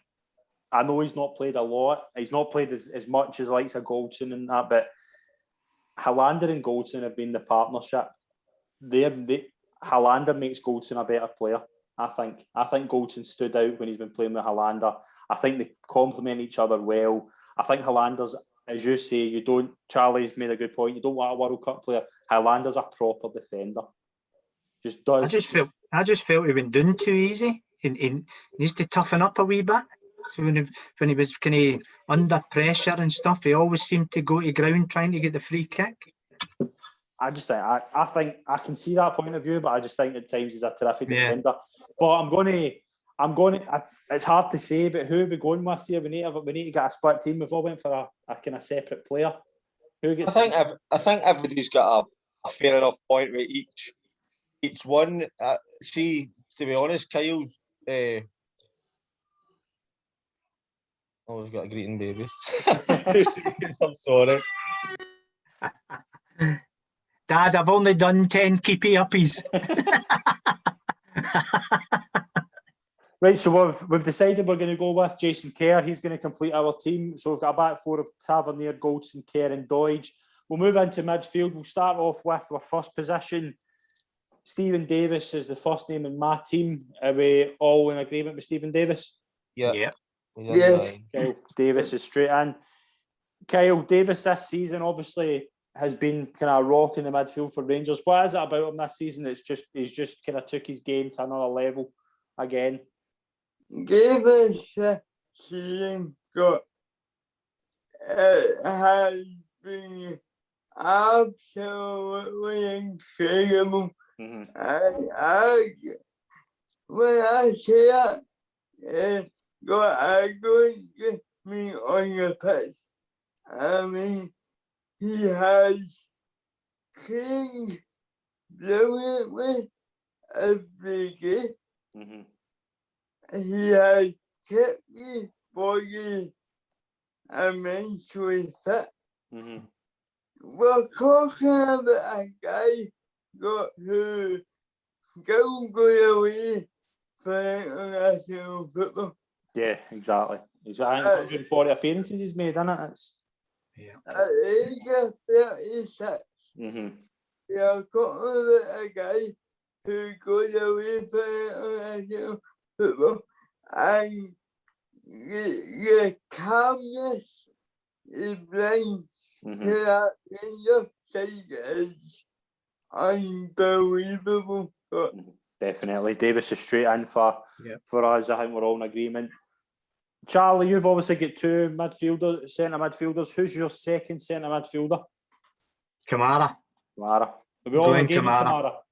I know he's not played a lot. He's not played as much as likes of Goldson and that, but Helander and Goldson have been the partnership. Helander makes Goldson a better player, I think. I think Goldson stood out when he's been playing with Helander. I think they complement each other well. I think Helander's, as you say, Charlie's made a good point, you don't want a World Cup player. Helander's a proper defender. Just does. I just felt he went down too easy. He needs to toughen up a wee bit. So when he was kind of under pressure and stuff, he always seemed to go to ground trying to get the free kick. I just think I can see that point of view, but I just think at times he's a terrific defender. But I'm going to. It's hard to say, but who are we going with here? We need to get a split team. We've all went for a kind of separate player. I think everybody's got a fair enough point with each one. See, to be honest, Kyle. We've got a greeting baby. I'm sorry. Dad, I've only done 10 keepy uppies. Right, so we've decided we're going to go with Jason Kerr. He's going to complete our team. So we've got a back four of Tavernier, Goldson, Kerr and Doidge. We'll move into midfield. We'll start off with our first position. Stephen Davis is the first name in my team. Are we all in agreement with Stephen Davis? Yeah. Kyle Davis is straight in. Kyle Davis this season obviously has been kind of rocking the midfield for Rangers. What is it about him this season? He's just kind of took his game to another level again. Davis season has been absolutely incredible. When I say that, I don't get me on the pitch. I mean, he has cleaned brilliantly every game. He has kept his body immensely fit. We're talking about a guy who still going away for international football. Yeah, exactly. He's got 140 appearances he's made, isn't it? At the age of 36, we are talking about a guy who goes away for international football, and the calmness he brings to that Rangers side is unbelievable. Definitely. Davis is straight in for us. I think we're all in agreement. Charlie, you've obviously got two midfielders, centre midfielders. Who's your second centre midfielder? Kamara. Are we all agreeing Kamara?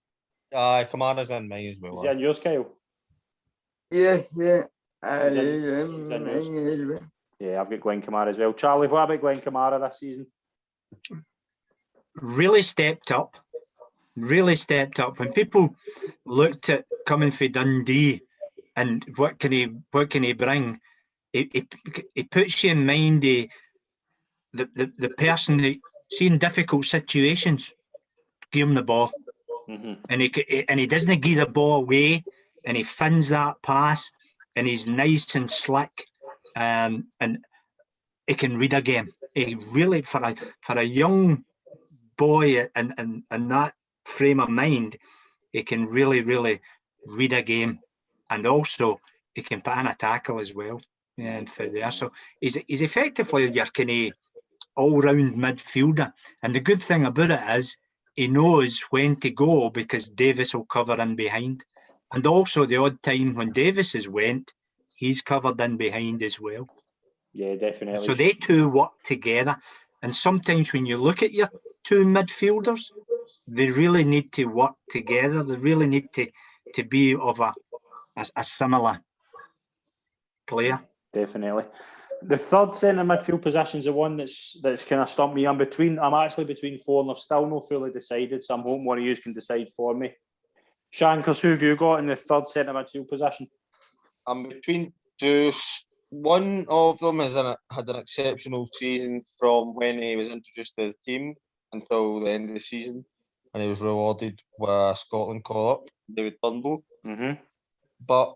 Kamara's in mine as well. Is he in yours, Kyle? Yeah. Yeah, I've got Glenn Kamara as well. Charlie, what about Glenn Kamara this season? Really stepped up. When people looked at coming for Dundee and what can he bring, it puts you in mind the person that seeing difficult situations, give him the ball, and he doesn't give the ball away, and he fins that pass, and he's nice and slick, and he can read a game. He really, for a young boy and that frame of mind, he can really read a game, and also he can put in a tackle as well. And for there, so he's effectively your kind of all-round midfielder. And the good thing about it is he knows when to go because Davis will cover in behind, and also the odd time when Davis has went, he's covered in behind as well. Yeah, definitely. So they two work together, and sometimes when you look at your two midfielders, they really need to work together. They really need to be of a similar player. Definitely. The third centre midfield position is the one that's kind of stumped me. I'm actually between four, and I've still not fully decided, so I'm hoping one of you can decide for me. Shankers, who have you got in the third centre midfield position? I'm between two. One of them had an exceptional season from when he was introduced to the team until the end of the season, and he was rewarded with a Scotland call-up, David Turnbull. But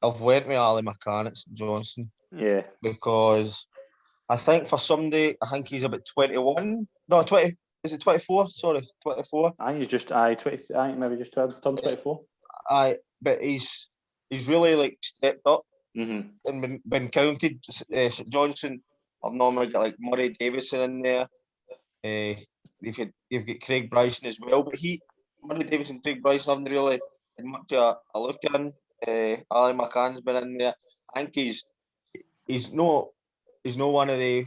I've went with Ali McCann at St Johnstone. Yeah. Because I think for somebody, I think he's about 21. No, 20. Is it 24? Sorry, 24. I think he's just 20. I think maybe just turned 24. But he's really like stepped up. Mm-hmm. And been counted. St Johnstone have normally got like Murray Davison in there. They've got Craig Bryson as well, but Murray Davison, Craig Bryson haven't really had much a look in. Ali McCann's been in there. I think he's no one of the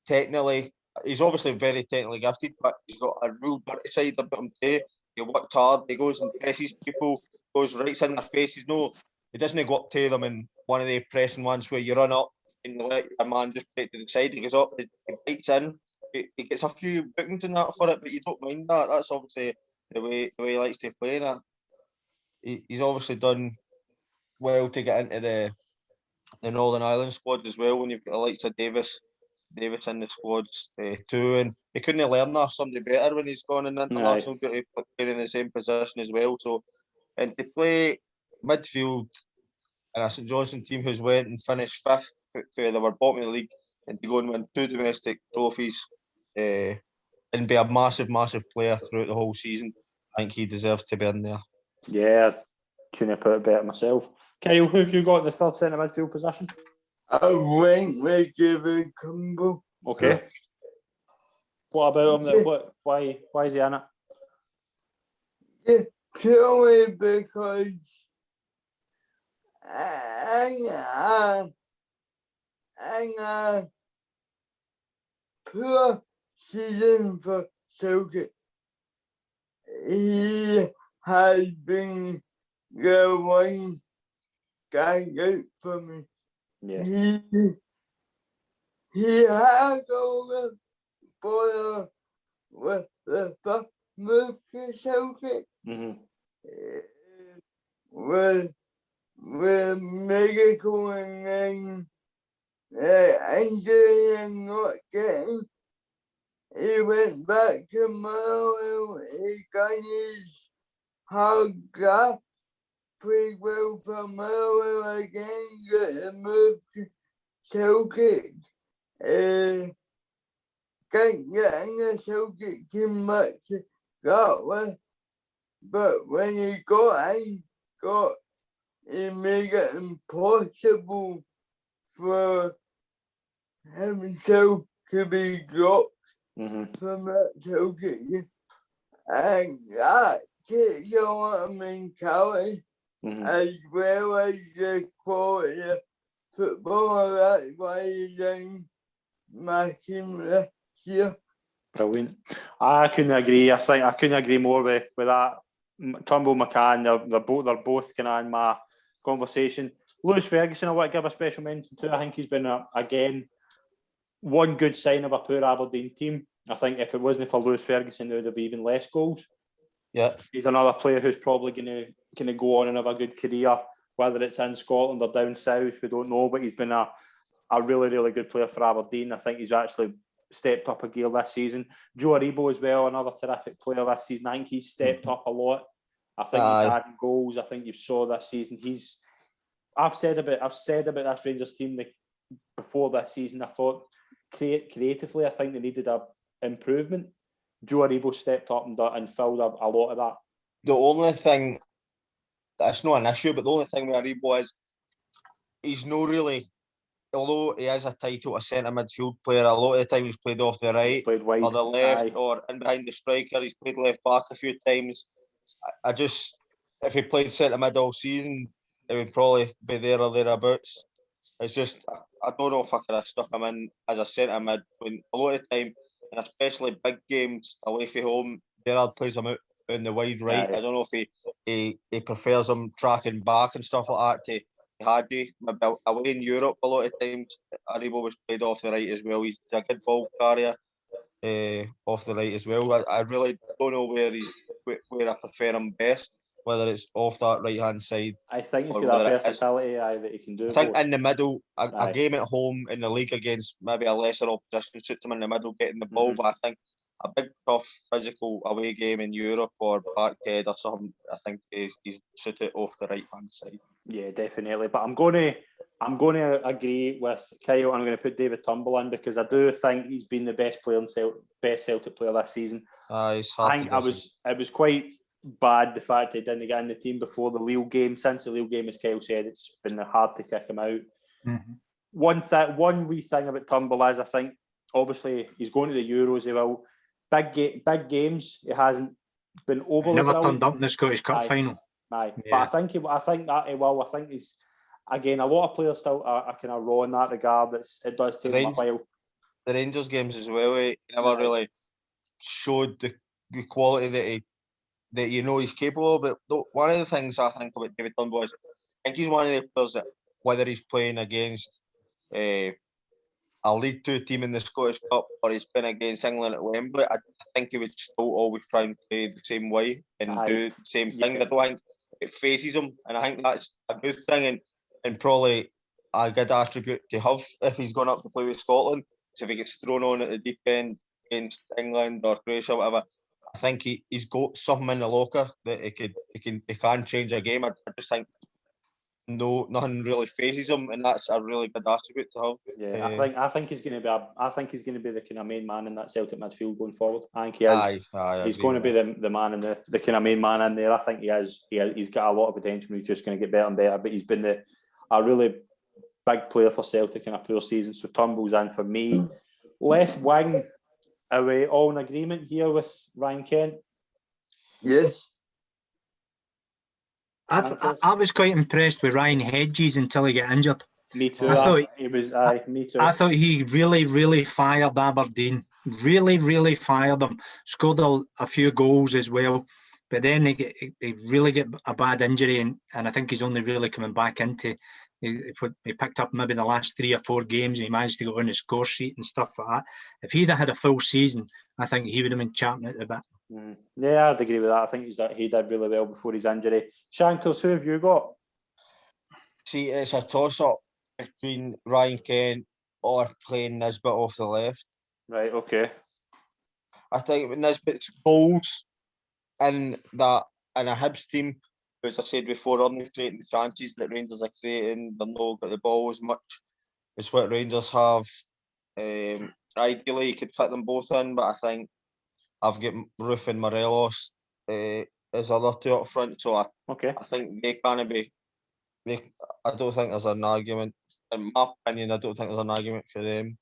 technically. He's obviously very technically gifted, but he's got a real dirty side about him too. He worked hard. He goes and presses people, goes right in their faces. He doesn't go up to them in one of the pressing ones where you run up and let a man just take to the side. He goes up, he bites in. He gets a few bookings in that for it, but you don't mind that. That's obviously the way he likes to play that. He's obviously done well to get into the Northern Ireland squad as well when you've got the likes of Davis in the squads too, and he couldn't learn off somebody better when he's gone in the international duty, playing in the same position as well. So, and to play midfield in a St Johnstone team who's went and finished fifth, they were bottom of the league, and to go and win 2 domestic trophies and be a massive player throughout the whole season, I think he deserves to be in there. Yeah, couldn't have put it better myself. Kyle, who have you got in the third centre midfield position? I went with David Campbell. Okay. What about him? Why is he in it? Yeah, purely because and poor season for Celtic. He has been the one guy out for me. Yeah. He had over for with the first move to Celtic. With medical and then injury and not getting. He went back to Motherwell. He got his hard graft, played well for Motherwell again, got a move to Celtic. Can't get in the Celtic team much that way, but when he got in, it made it impossible for himself to be dropped from that Celtic. And that takes a lot of mentality as well as the quality of footballer. That's why he's in my team this year. Brilliant. I couldn't agree. I think I couldn't agree more with that. Turnbull, McCann, they're both kind of in my conversation. Lewis Ferguson, I want to give a special mention to. I think he's been again one good sign of a poor Aberdeen team. I think if it wasn't for Lewis Ferguson, there would have even less goals. Yeah, he's another player who's probably going to go on and have a good career, whether it's in Scotland or down south. We don't know, but he's been a really, really good player for Aberdeen. I think he's actually stepped up a gear this season. Joe Aribo as well, another terrific player this season. I think he's stepped up a lot. I think he's adding goals. I think you saw this season. I've said about this Rangers team before this season. I thought creatively, I think they needed a improvement. Joe Aribo stepped up and filled up a lot of that. The only thing that's not an issue, but the only thing with Aribo is he's not really. Although he is a title, a centre midfield player, a lot of the time he's played off the right wide, or the left or in behind the striker. He's played left back a few times. If he played centre mid all season, it would probably be there or thereabouts. It's just, I don't know if I could have stuck him in as a centre mid when a lot of the time, and especially big games away from home, Gerrard plays him out on the wide right. I don't know if he prefers him tracking back and stuff like that to Hadji. Maybe away in Europe a lot of times Aribo was played off the right as well. He's a good ball carrier off the right as well. I really don't know where I prefer him best, whether it's off that right hand side. I think he's got that versatility that he can do. I think in the middle, a game at home in the league against maybe a lesser opposition suits him in the middle getting the ball, but I think a big, tough, physical away game in Europe or Parkhead or something, I think he's suited off the right-hand side. Yeah, definitely. But I'm going to agree with Kyle. I'm going to put David Turnbull in because I do think he's been the best Celtic player this season. I think it was quite bad the fact he didn't get in the team before the Lille game. Since the Lille game, as Kyle said, it's been hard to kick him out. One wee thing about Turnbull is I think obviously he's going to the Euros. He will. Big games, he hasn't been overly. Never turned up in the Scottish Cup final. Yeah. But I think that he will. I think he's again. A lot of players still are kind of raw in that regard. It does take him a while. The Rangers games as well. He never really showed the quality that he's capable of. But one of the things I think about David Turnbull is I think he's one of the players that whether he's playing against a League Two team in the Scottish Cup or he's been against England at Wembley, I think he would still always try and play the same way and do the same thing. I don't think it faces him, and I think that's a good thing and probably a good attribute to have if he's gone up to play with Scotland. So if he gets thrown on at the deep end against England or Croatia or whatever, I think he's got something in the locker that he can change a game. I just think nothing really phases him, and that's a really good attribute to have. Yeah, I think he's going to be the kind of main man in that Celtic midfield going forward. I think he is. He's going to be the man and the kind of main man in there. I think he is. He's got a lot of potential. He's just going to get better and better. But he's been a really big player for Celtic in a poor season. So Turnbull's in for me. Left wing. Are we all in agreement here with Ryan Kent? Yes. I was quite impressed with Ryan Hedges until he got injured. Me too. I thought he was. Me too. I thought he really fired Aberdeen. Really fired them. Scored a few goals as well. But then he really get a bad injury, and I think he's only really coming back into. He picked up maybe the last 3 or 4 games, and he managed to go on the score sheet and stuff like that. If he'd have had a full season, I think he would have been champing it a bit. Yeah, I'd agree with that. I think he did really well before his injury. Shankles, who have you got? See, it's a toss-up between Ryan Kent or playing Nisbet off the left. Right, okay. I think with Nisbet's goals in a Hibs team, as I said before, aren't creating the chances that Rangers are creating. They're not got the ball as much as what Rangers have. Ideally, you could fit them both in, but I think I've got Roof and Morelos as other two up front, so I think they can't be. I don't think there's an argument. In my opinion, I don't think there's an argument for them.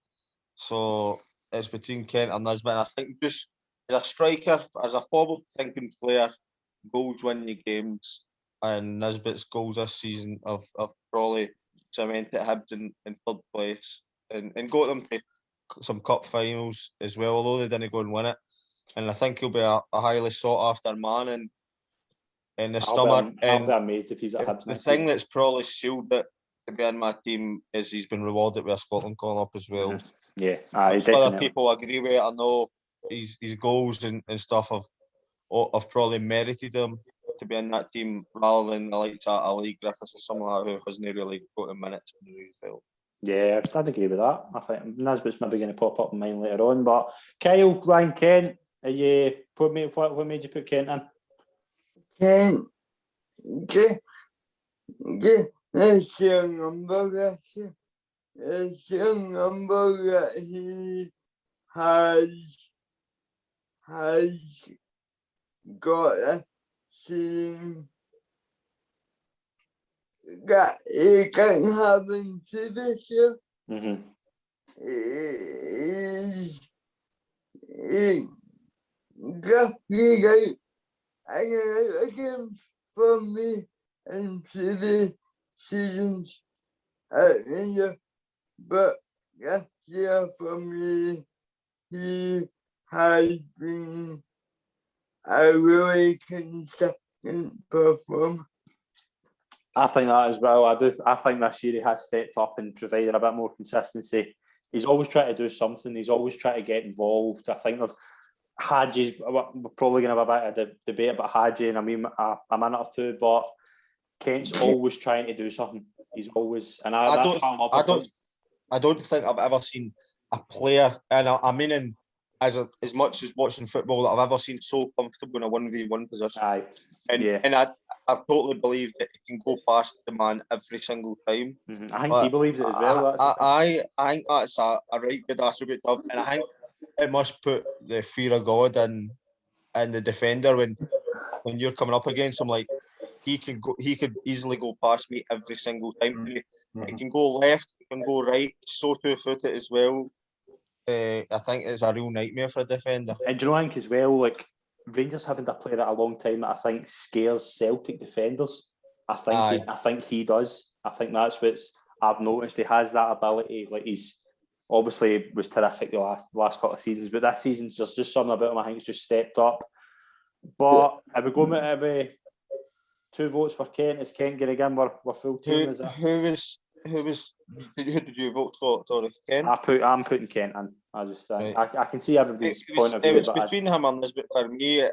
So it's between Kent and Nisbet. And I think just as a striker, as a forward-thinking player, goals win you games. And Nisbet's goals this season have probably cemented Hibs in third place and got them to some cup finals as well, although they didn't go and win it. And I think he'll be a highly sought-after man in the summer. I'll be amazed if he's at Hibs. The thing that's probably sealed it to be in my team is he's been rewarded with a Scotland call-up as well. Yeah, other people agree with it. I know his goals and stuff have probably merited him to be in that team rather than the likes of Ali Griffiths or someone like that who hasn't really got the minutes in the UFL. Yeah, I'd agree with that. I think Nisbet's maybe going to pop up in mine later on. But Kyle, Ryan Kent, what made you put Kent in? Kent, it's your number, it's your number that he has got a team that he can have into this year. He got again for me into the seasons at the year, but last year for me, he has been a really consistent performer. I think that as well. I think this year he has stepped up and provided a bit more consistency. He's always trying to do something. He's always trying to get involved. I think there's Hadji's. We're probably going to have a bit of a debate about Hadji in a minute or two, but Kent's always trying to do something. He's always, and I don't think I've ever seen a player, and I mean as much as watching football, that I've ever seen so comfortable in a 1v1 position. And I totally believe that he can go past the man every single time. I think he believes it as well. I think that's a right good attribute of, and I think it must put the fear of God in the defender when you're coming up against him. Like he could easily go past me every single time. He can go left, he can go right, so two-footed as well. I think it's a real nightmare for a defender. And do you know, I think as well, like Rangers haven't a player at a long time that I think scares Celtic defenders. I think he does. I think that's what's I've noticed. He has that ability. Like he's obviously was terrific the last couple of seasons, but this season's just something about him. I think he's just stepped up. But if we go with 2 votes for Kent, is Kent going again? We're full team. Who did you vote for? Sorry, Kent. I'm putting Kent in. I just right. I can see everybody's point of view. It was between him and Nisbet for me. I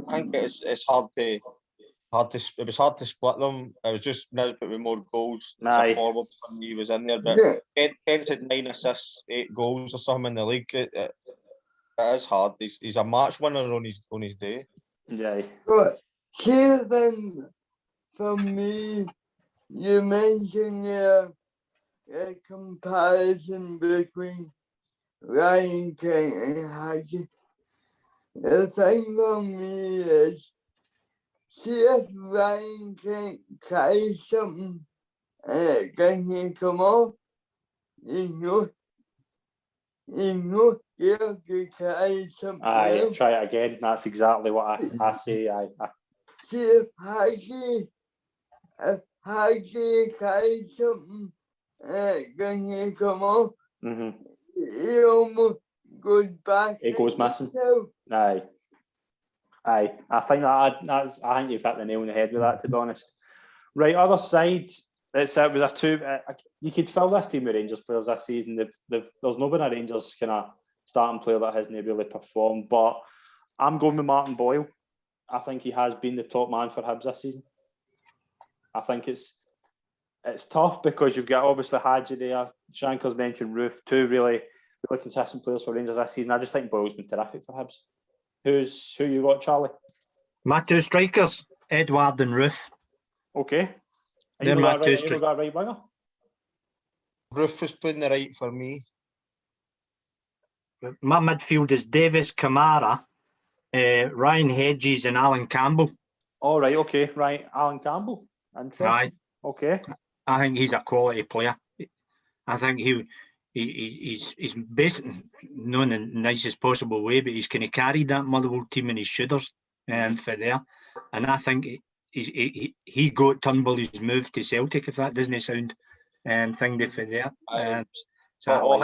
think it's hard to. It was hard to split them. It was just Nisbet with more goals. Forward for me was in there, but Kent had 9 assists, 8 goals or something in the league. It is hard. He's a match winner on his day. Yeah. But here then, for me, you mentioned a comparison between Ryan Kent and Hadji. The thing for me is, see if Ryan Kent tries something and it doesn't come off, he's not scared to try something else. Try it again. That's exactly what I say. See if Hadji Hagi tried something when he come off. He almost goes back. It goes missing. himself. Aye. I think I think you've hit the nail on the head with that, to be honest. Right, other side, it was a two. You could fill this team with Rangers players this season. There's no been a Rangers kind of starting player that hasn't really performed, but I'm going with Martin Boyle. I think he has been the top man for Hibs this season. I think it's tough because you've got obviously Hadji there. Shanker's mentioned Roof, two really consistent players for Rangers this season. I just think Boyle's been terrific for Hibs. Who you got, Charlie? My two strikers, Edward and Roof. Okay. They're my two You got a right winger? Roof was playing the right for me. My midfield is Davis Kamara, Ryan Hedges and Alan Campbell. Oh, right, okay. Right, Alan Campbell. Interesting. Right. Okay. I think he's a quality player. I think he's basically known in the nicest possible way, but he's kind of carried that Motherwell team in his shoulders for there. And I think he got Turnbull's move to Celtic, if that doesn't sound thing for there. All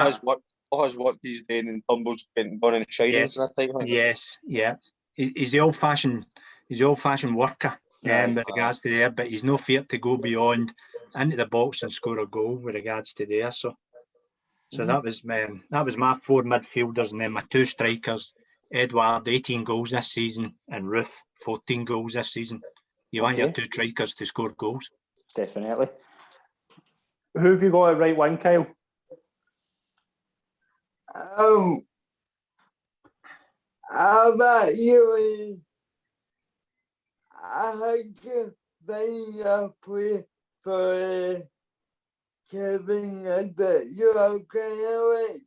his work he's doing in Turnbull's been gone and shining. Yes. I think. Yes, yeah. He's the old-fashioned worker with regards to there, but he's no fear to go beyond into the box and score a goal with regards to there. So that was my four midfielders, and then my two strikers, Edward 18 goals this season and Roof 14 goals this season. You want your two strikers to score goals. Definitely. Who have you got at right wing, Kyle? How about you? I had to find a play for Kevin, but you're okay.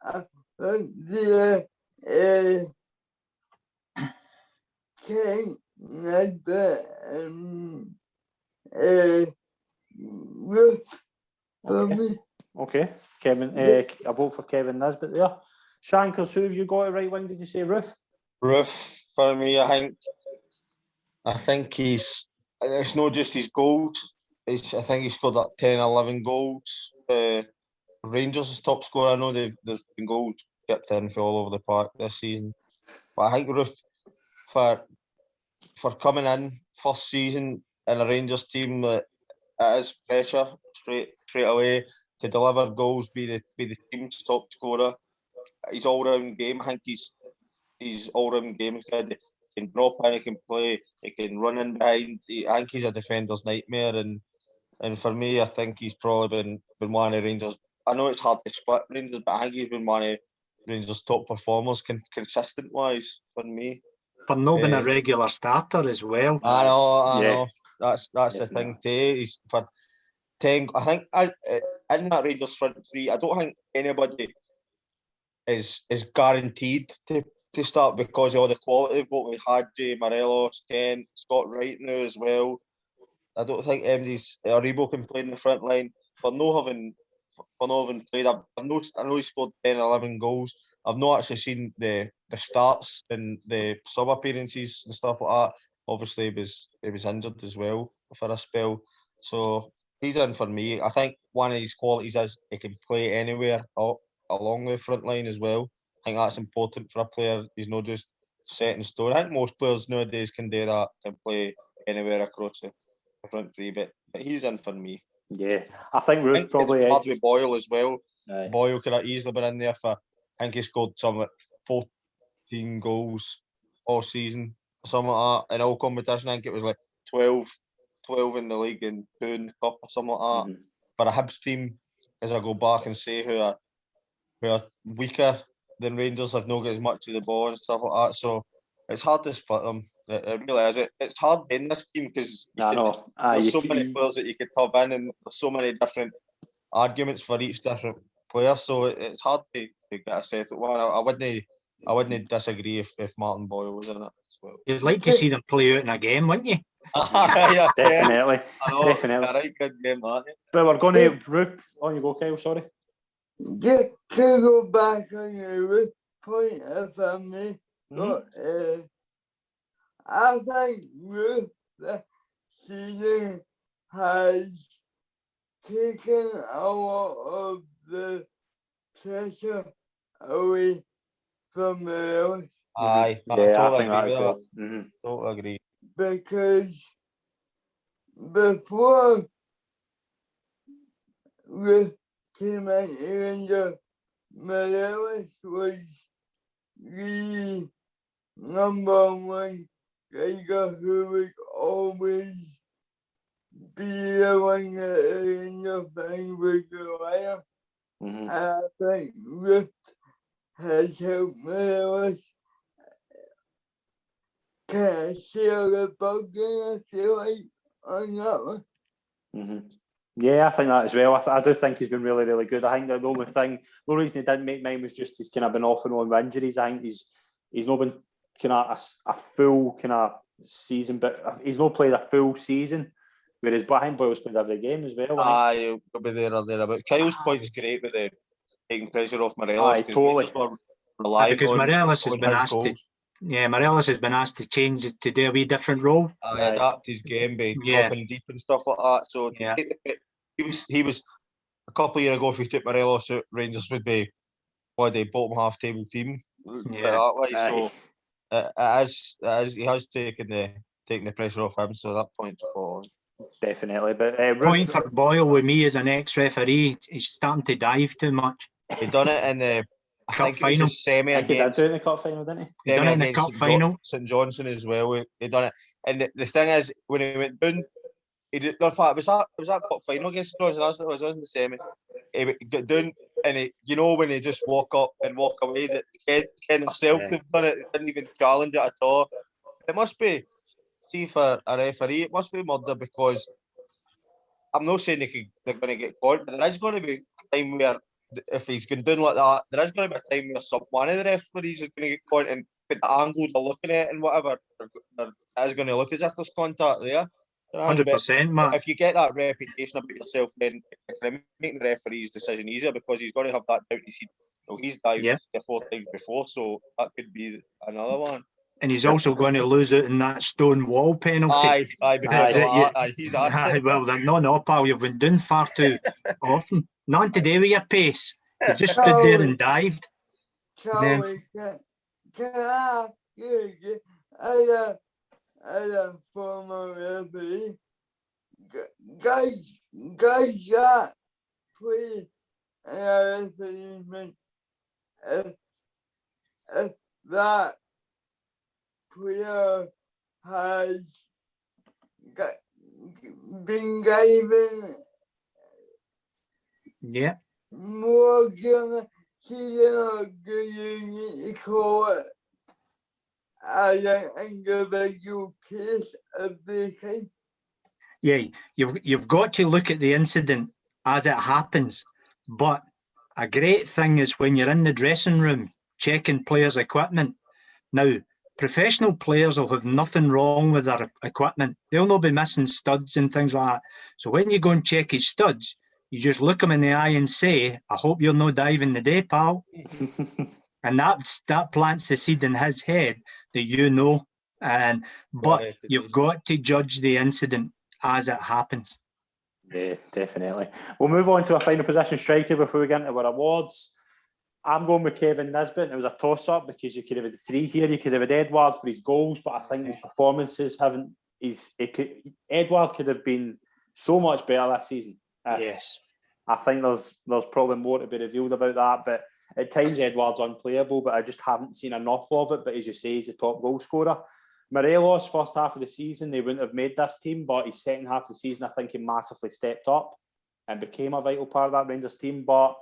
I think the King, but Roof for me. Okay, Kevin. I vote for Kevin Nisbet there. Shankers, who have you got at right wing? Did you say Roof? Roof for me, I think it's not just his goals. I think he scored like 10, 11 goals. Rangers is top scorer. I know there's been goals chipped in for all over the park this season, but I think Roof for coming in first season in a Rangers team that it is pressure straight away to deliver goals, be the team's top scorer. His all round game, I think his all round game is good. He can drop in, he can play, he can run in behind. I think he's a defender's nightmare, and for me, I think he's probably been one of the Rangers. I know it's hard to split Rangers, but I think he's been one of Rangers' top performers, consistent wise for me. For not being a regular starter as well. I know. That's the thing too. He's for 10. I think in that Rangers front three, I don't think anybody is guaranteed to start because of all the quality of what we had. Jay Morelos, Kent, Scott Wright now as well. I don't think MD's Aribo can play in the front line for not having played. I know he scored 10, 11 goals. I've not actually seen the starts and the sub appearances and stuff like that. Obviously, he was injured as well for a spell, so he's in for me. I think one of his qualities is he can play anywhere along the front line as well. I think that's important for a player. He's not just set in stone. I think most players nowadays can do that, can play anywhere across the front three, but he's in for me. Yeah, I think Roof probably it's hard with Boyle as well. Aye. Boyle could have easily been in there for. I think he scored something like 14 goals all season, something like that. In all competition, I think it was like 12 in the league and 2 in the cup or something like that. For a Hibs team, as I go back and say who are weaker than Rangers, have not got as much of the ball and stuff like that. So it's hard to split them. It really is. It's hard in this team because there's so many players that you could have in, and there's so many different arguments for each different player. So it's hard to get a settled one. I wouldn't disagree if Martin Boyle was in it as well. You'd like to see them play out in a game, wouldn't you? Yeah, definitely. Definitely. A right good game, that. But we're going to Roof. On you go, Kyle. Sorry. Yeah, to go back on your Roof point, if I may. But I think Roof this season has taken a lot of the pressure away from Morelos. Aye, I Yeah, I totally think that agree as with well. that. Totally agree. Because before we came into Rangers, Morelos was the number one striker who would always be the one that the Rangers fan would rely on. I think Ruth has helped Morelos kind of share the burden, I feel like, on that one. Yeah, I think that as well. I do think he's been really, really good. I think that the only reason he didn't make mine was just he's kind of been off and on with injuries. I think he's not been kind of a full kind of season, but he's not played a full season. Whereas, but I think Boyle's played every game as well. Aye, he'll be there or thereabouts. Kyle's point is great with the taking pressure off Morelos. Aye, totally. Because Morelos has been asked goals. Morelos has been asked to change it to do a wee different role. Adapt his game by dropping deep and stuff like that. So he was a couple of years ago. If we took Morelos out, Rangers would be the bottom half table team. Yeah. So it is. He has taken the pressure off him. So that point's on. Definitely, but point for Boyle with me as an ex-referee, he's starting to dive too much. He done it in the cup final. Semi I think against. He did do it in the cup final, didn't he? He done it in the cup final. St Johnson as well. He done it, and the thing is, when he went down, he did. In fact, was that cup final against St Johnson? It was in the semi. He got down, and when they just walk up and walk away, that Ken themselves have done it. They didn't even challenge it at all. It must be. See, for a referee, it must be murder, because I'm not saying they're going to get caught, but there is going to be a time where, if he's going down like that, there is going to be a time where one of the referees is going to get caught, and the angle they're looking at and whatever, it is going to look as if there's contact there. 100%, Mark. If you get that reputation about yourself, then it can make the referee's decision easier, because he's going to have that doubt. He's dived 4 times before, so that could be another one. And he's also going to lose out in that stone wall penalty. He's at well, then, no, pal, you've been doing far too often. Nothing to do with your pace. You just stood there and dived. Charlie, can I as a former referee, guys that play in a referee, if that player has been given more given season, you need to call it as an individual case of the thing. Yeah, you've got to look at the incident as it happens. But a great thing is when you're in the dressing room checking players' equipment. Now, professional players will have nothing wrong with their equipment. They'll not be missing studs and things like that. So when you go and check his studs, you just look him in the eye and say, I hope you're not diving today, pal. And that plants the seed in his head that you know. But you've got to judge the incident as it happens. Yeah, definitely. We'll move on to a final position striker before we get into our awards. I'm going with Kevin Nisbet. It was a toss-up because you could have had 3 here. You could have had Edouard for his goals, but I think his performances haven't. Edouard could have been so much better this season. Yes. I think there's probably more to be revealed about that, but at times Edouard's unplayable, but I just haven't seen enough of it. But as you say, he's a top goal scorer. Morelos, first half of the season, they wouldn't have made this team, but his second half of the season, I think he massively stepped up and became a vital part of that Rangers team. But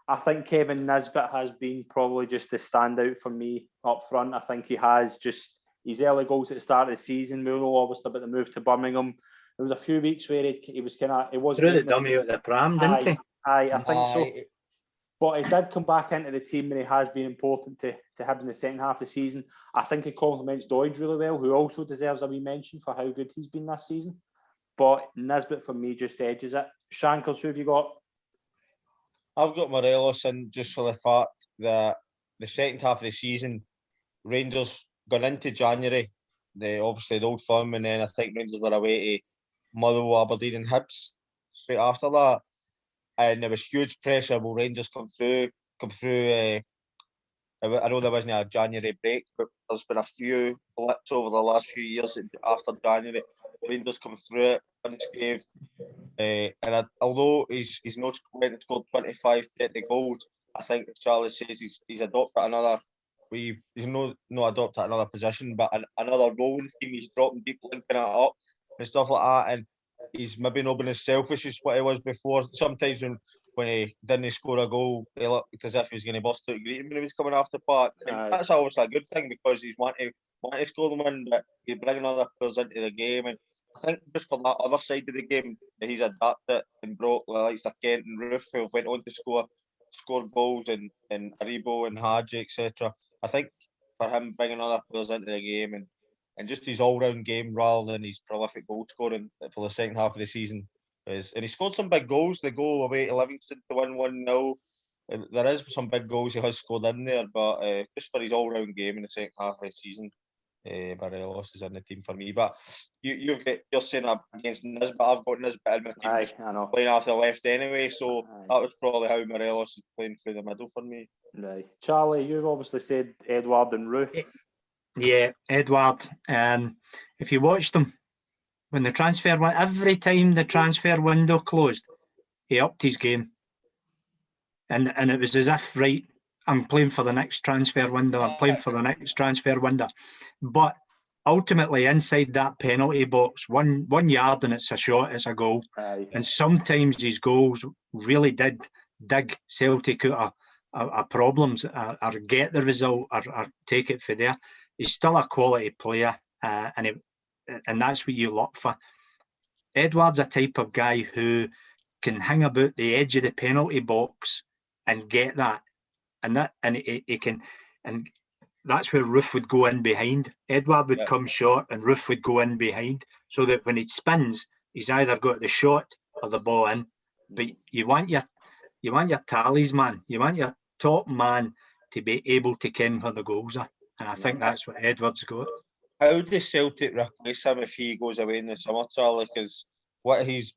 I think Kevin Nisbet has been probably just the standout for me up front. I think he has just his early goals at the start of the season. We know obviously about the move to Birmingham. There was a few weeks where he was kind of... It wasn't threw the dummy out the pram, didn't he? I think so. But he did come back into the team, and he has been important to Hibs in the second half of the season. I think he complements Doidge really well, who also deserves a wee mention for how good he's been this season. But Nisbet, for me, just edges it. Shankles, who have you got? I've got Morelos in just for the fact that the second half of the season, Rangers gone into January, obviously the Old Firm, and then I think Rangers were away Motherwell, Aberdeen and Hibs straight after that. And there was huge pressure. Will Rangers come through? I know there wasn't a January break, but there's been a few blips over the last few years after January. Rangers come through it unscathed. Although he's not went and scored 25, 30 goals, I think Charlie says he's adopted another. He's not adopted another position, but another role in the team. He's dropping deep, linking it up and stuff like that. And he's maybe not been as selfish as what he was before. Sometimes when he didn't score a goal, he looked as if he was going to bust out greeting when he was coming off the park. And that's always a good thing because he's wanting to score them in, but he's bringing other players into the game. And I think just for that other side of the game, he's adapted and brought like Kent and Roof, who went on to score goals, and Aribo and Hadji, etc. I think for him bringing other players into the game and just his all-round game rather than his prolific goal scoring for the second half of the season and he scored some big goals. The goal away to Livingston to win 1-0. There is some big goals he has scored in there, but just for his all-round game in the second half of the season, Morelos is in the team for me. But you're saying against Nisbet, I've got Nisbet in my team playing off the left anyway, so that was probably how Morelos is playing through the middle for me. Right. Charlie, you've obviously said Edouard and Roof. Yeah, Edouard. If you watched him, when the transfer went, every time the transfer window closed, he upped his game. And it was as if, right, I'm playing for the next transfer window, I'm playing for the next transfer window. But ultimately, inside that penalty box, one yard and it's a shot, it's a goal. And sometimes his goals really did dig Celtic out of problems, or get the result, or take it for there. He's still a quality player, and that's what you look for. Edouard's a type of guy who can hang about the edge of the penalty box and get that, and he can, and that's where Roof would go in behind. Edouard would come short, and Roof would go in behind, so that when he spins, he's either got the shot or the ball in. But you want your talisman, you want your top man to be able to ken where the goals are, and I think that's what Edouard's got. How does Celtic replace him if he goes away in the summer, Charlie? Because what he's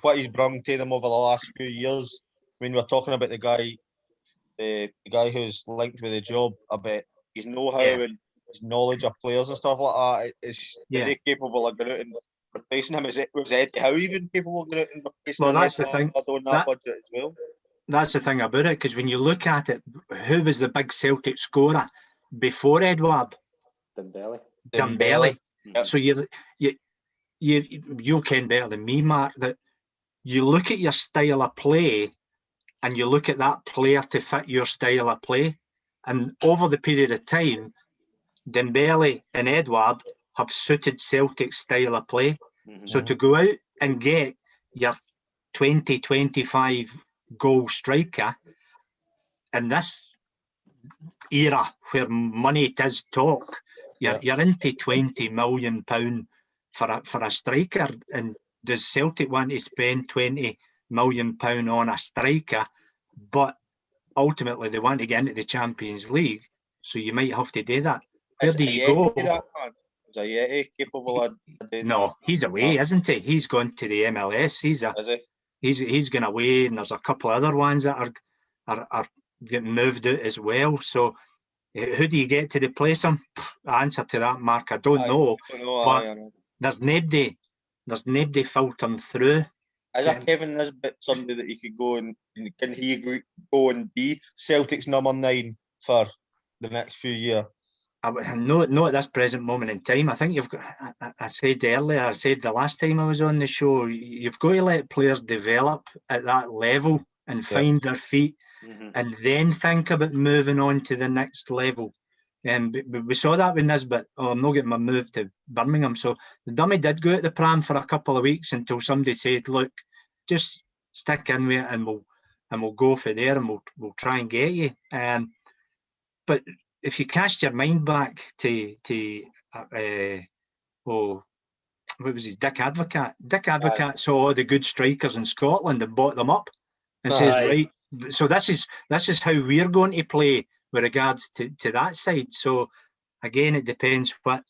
brought to them over the last few years. I mean, we're talking about the guy who's linked with the job, about his know-how and his knowledge of players and stuff like that. Is they capable of going out and replacing him? Was Eddie Howe even capable of going out and replacing him? Well, that's the thing. On that budget as well. That's the thing about it, because when you look at it, who was the big Celtic scorer before Edouard? Dembele. Yep. So you'll ken better than me, Mark, that you look at your style of play and you look at that player to fit your style of play. And over the period of time, Dembele and Edouard have suited Celtic's style of play. Mm-hmm. So to go out and get your 20, 25 goal striker in this era where money does talk, you're into £20 million for a striker. And does Celtic want to spend £20 million on a striker? But ultimately, they want to get into the Champions League, so you might have to do that. Where do you go? Is Ayeti capable of doing No, that? he's away, isn't he? He's gone to the MLS. He's going away, and there's a couple of other ones that are getting moved out as well. So, who do you get to replace him? The answer to that, Mark, I don't know. But there's nobody filtering through. Is a Kevin Nisbet somebody that he could go and can he go and be Celtic's number 9 for the next few years? No, at this present moment in time. I think you've got. I said the last time I was on the show, you've got to let players develop at that level and find their feet, and then think about moving on to the next level. And we saw that with Nisbet. I'm not getting my move to Birmingham. So the dummy did go at the pram for a couple of weeks until somebody said, "Look, just stick in with it, and we'll go for there, and we'll try and get you." But if you cast your mind back to what was his Dick Advocaat? Dick Advocaat saw all the good strikers in Scotland and bought them up, and says, "Right, so this is how we're going to play with regards to that side." So again, it depends what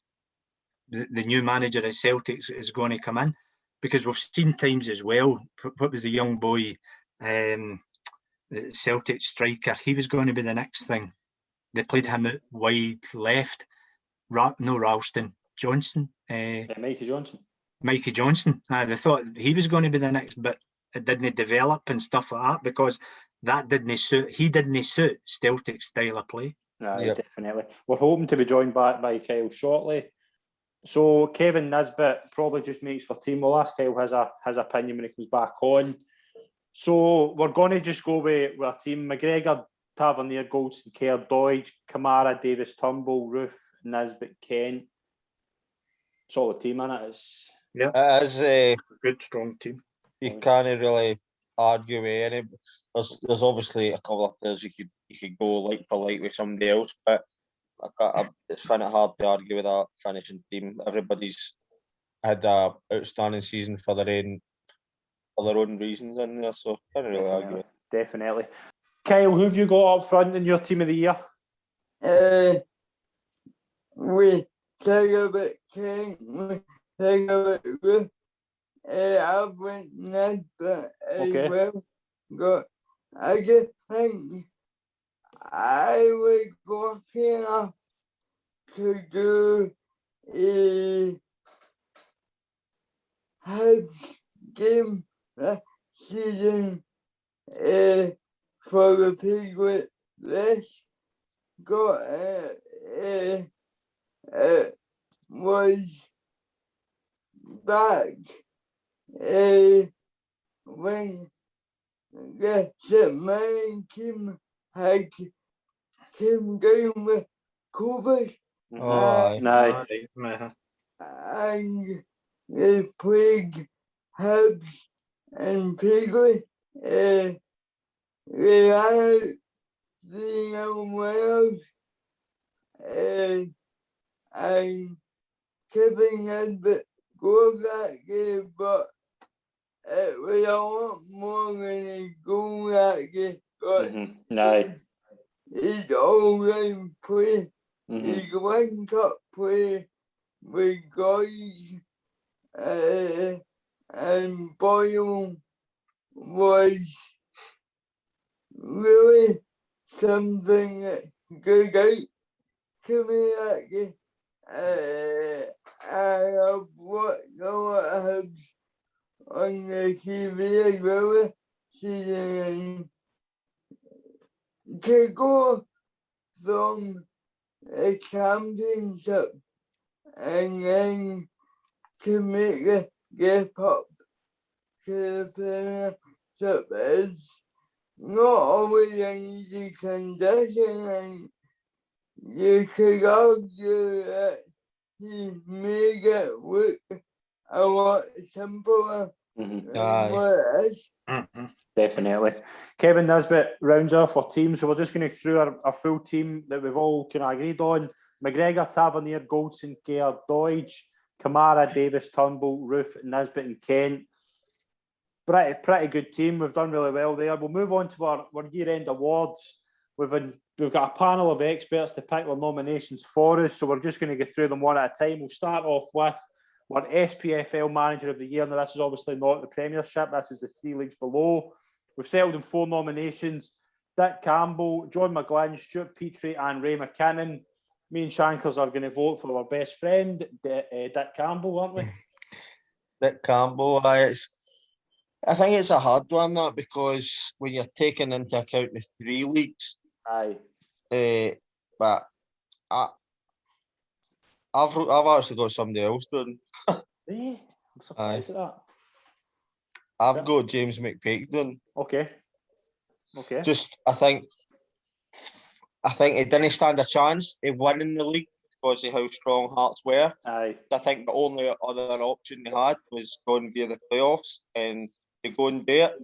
the new manager at Celtic is going to come in. because we've seen times as well. What was the young boy, the Celtic striker? He was going to be the next thing. They played him out wide left. No, Ralston Johnson. Mikey Johnson. Mikey Johnson. They thought he was going to be the next, but it didn't develop and stuff like that because that didn't suit. He didn't suit Celtic's style of play. Right, definitely. We're hoping to be joined back by Kyle shortly. So Kevin Nisbet probably just makes for team. We'll ask Kyle his opinion when he comes back on. So we're going to just go with our team: McGregor, Tavernier, Goldson, Kerr, Doidge, Kamara, Davis, Turnbull, Roof, Nisbet, Kent. Solid team, innit? It is a good, strong team. You can't really argue with any. There's obviously a couple of players you could go like for like with somebody else, but it's find it hard to argue with that finishing team. Everybody's had a outstanding season for their own reasons in there, so can't really argue it. Definitely. Kyle, who have you got up front in your team of the year? We talk about King, we talk about Ruth. I've went Nisbet as well. I just think I was lucky enough to do a Hibs game last season for the Piglet list. It was back when the main team had came down with COVID. And they played Hibs and Piglet. They had the young Wales and Kevin Nisbet goal that game, but it was a lot more than a goal that game. He's all-round play. He's one cup play with guys, and Boyle was really something that stood out to me that game. I have watched a lot of Hibs on the TV as well this season, and to go from the championship and then to make a gap up to the Premiership is not always an easy transition, and you could argue that he made it look a lot simpler than what it is. Definitely. Kevin Nisbet rounds off our team, so we're just going to go through our full team that we've all kind of agreed on. McGregor, Tavernier, Goldson, Kerr, Doidge, Kamara, Davis, Turnbull, Roof, Nisbet and Kent. Pretty good team. We've done really well there. We'll move on to our year-end awards. We've got a panel of experts to pick our nominations for us, so we're just going to go through them one at a time. We'll start off with our SPFL Manager of the Year. Now, this is obviously not the Premiership. This is the 3 leagues below. We've settled on 4 nominations. Dick Campbell, John McGlynn, Stuart Petrie and Ray McKinnon. Me and Shankers are going to vote for our best friend, Dick Campbell, aren't we? Dick Campbell, I think it's a hard one, that, because when you're taking into account the 3 leagues, but I've actually got somebody else doing. I'm surprised at that. I've got James McPike doing. Okay. Just I think he didn't stand a chance of winning the league because of how strong Hearts were. I think the only other option they had was going via the playoffs, and to go and do it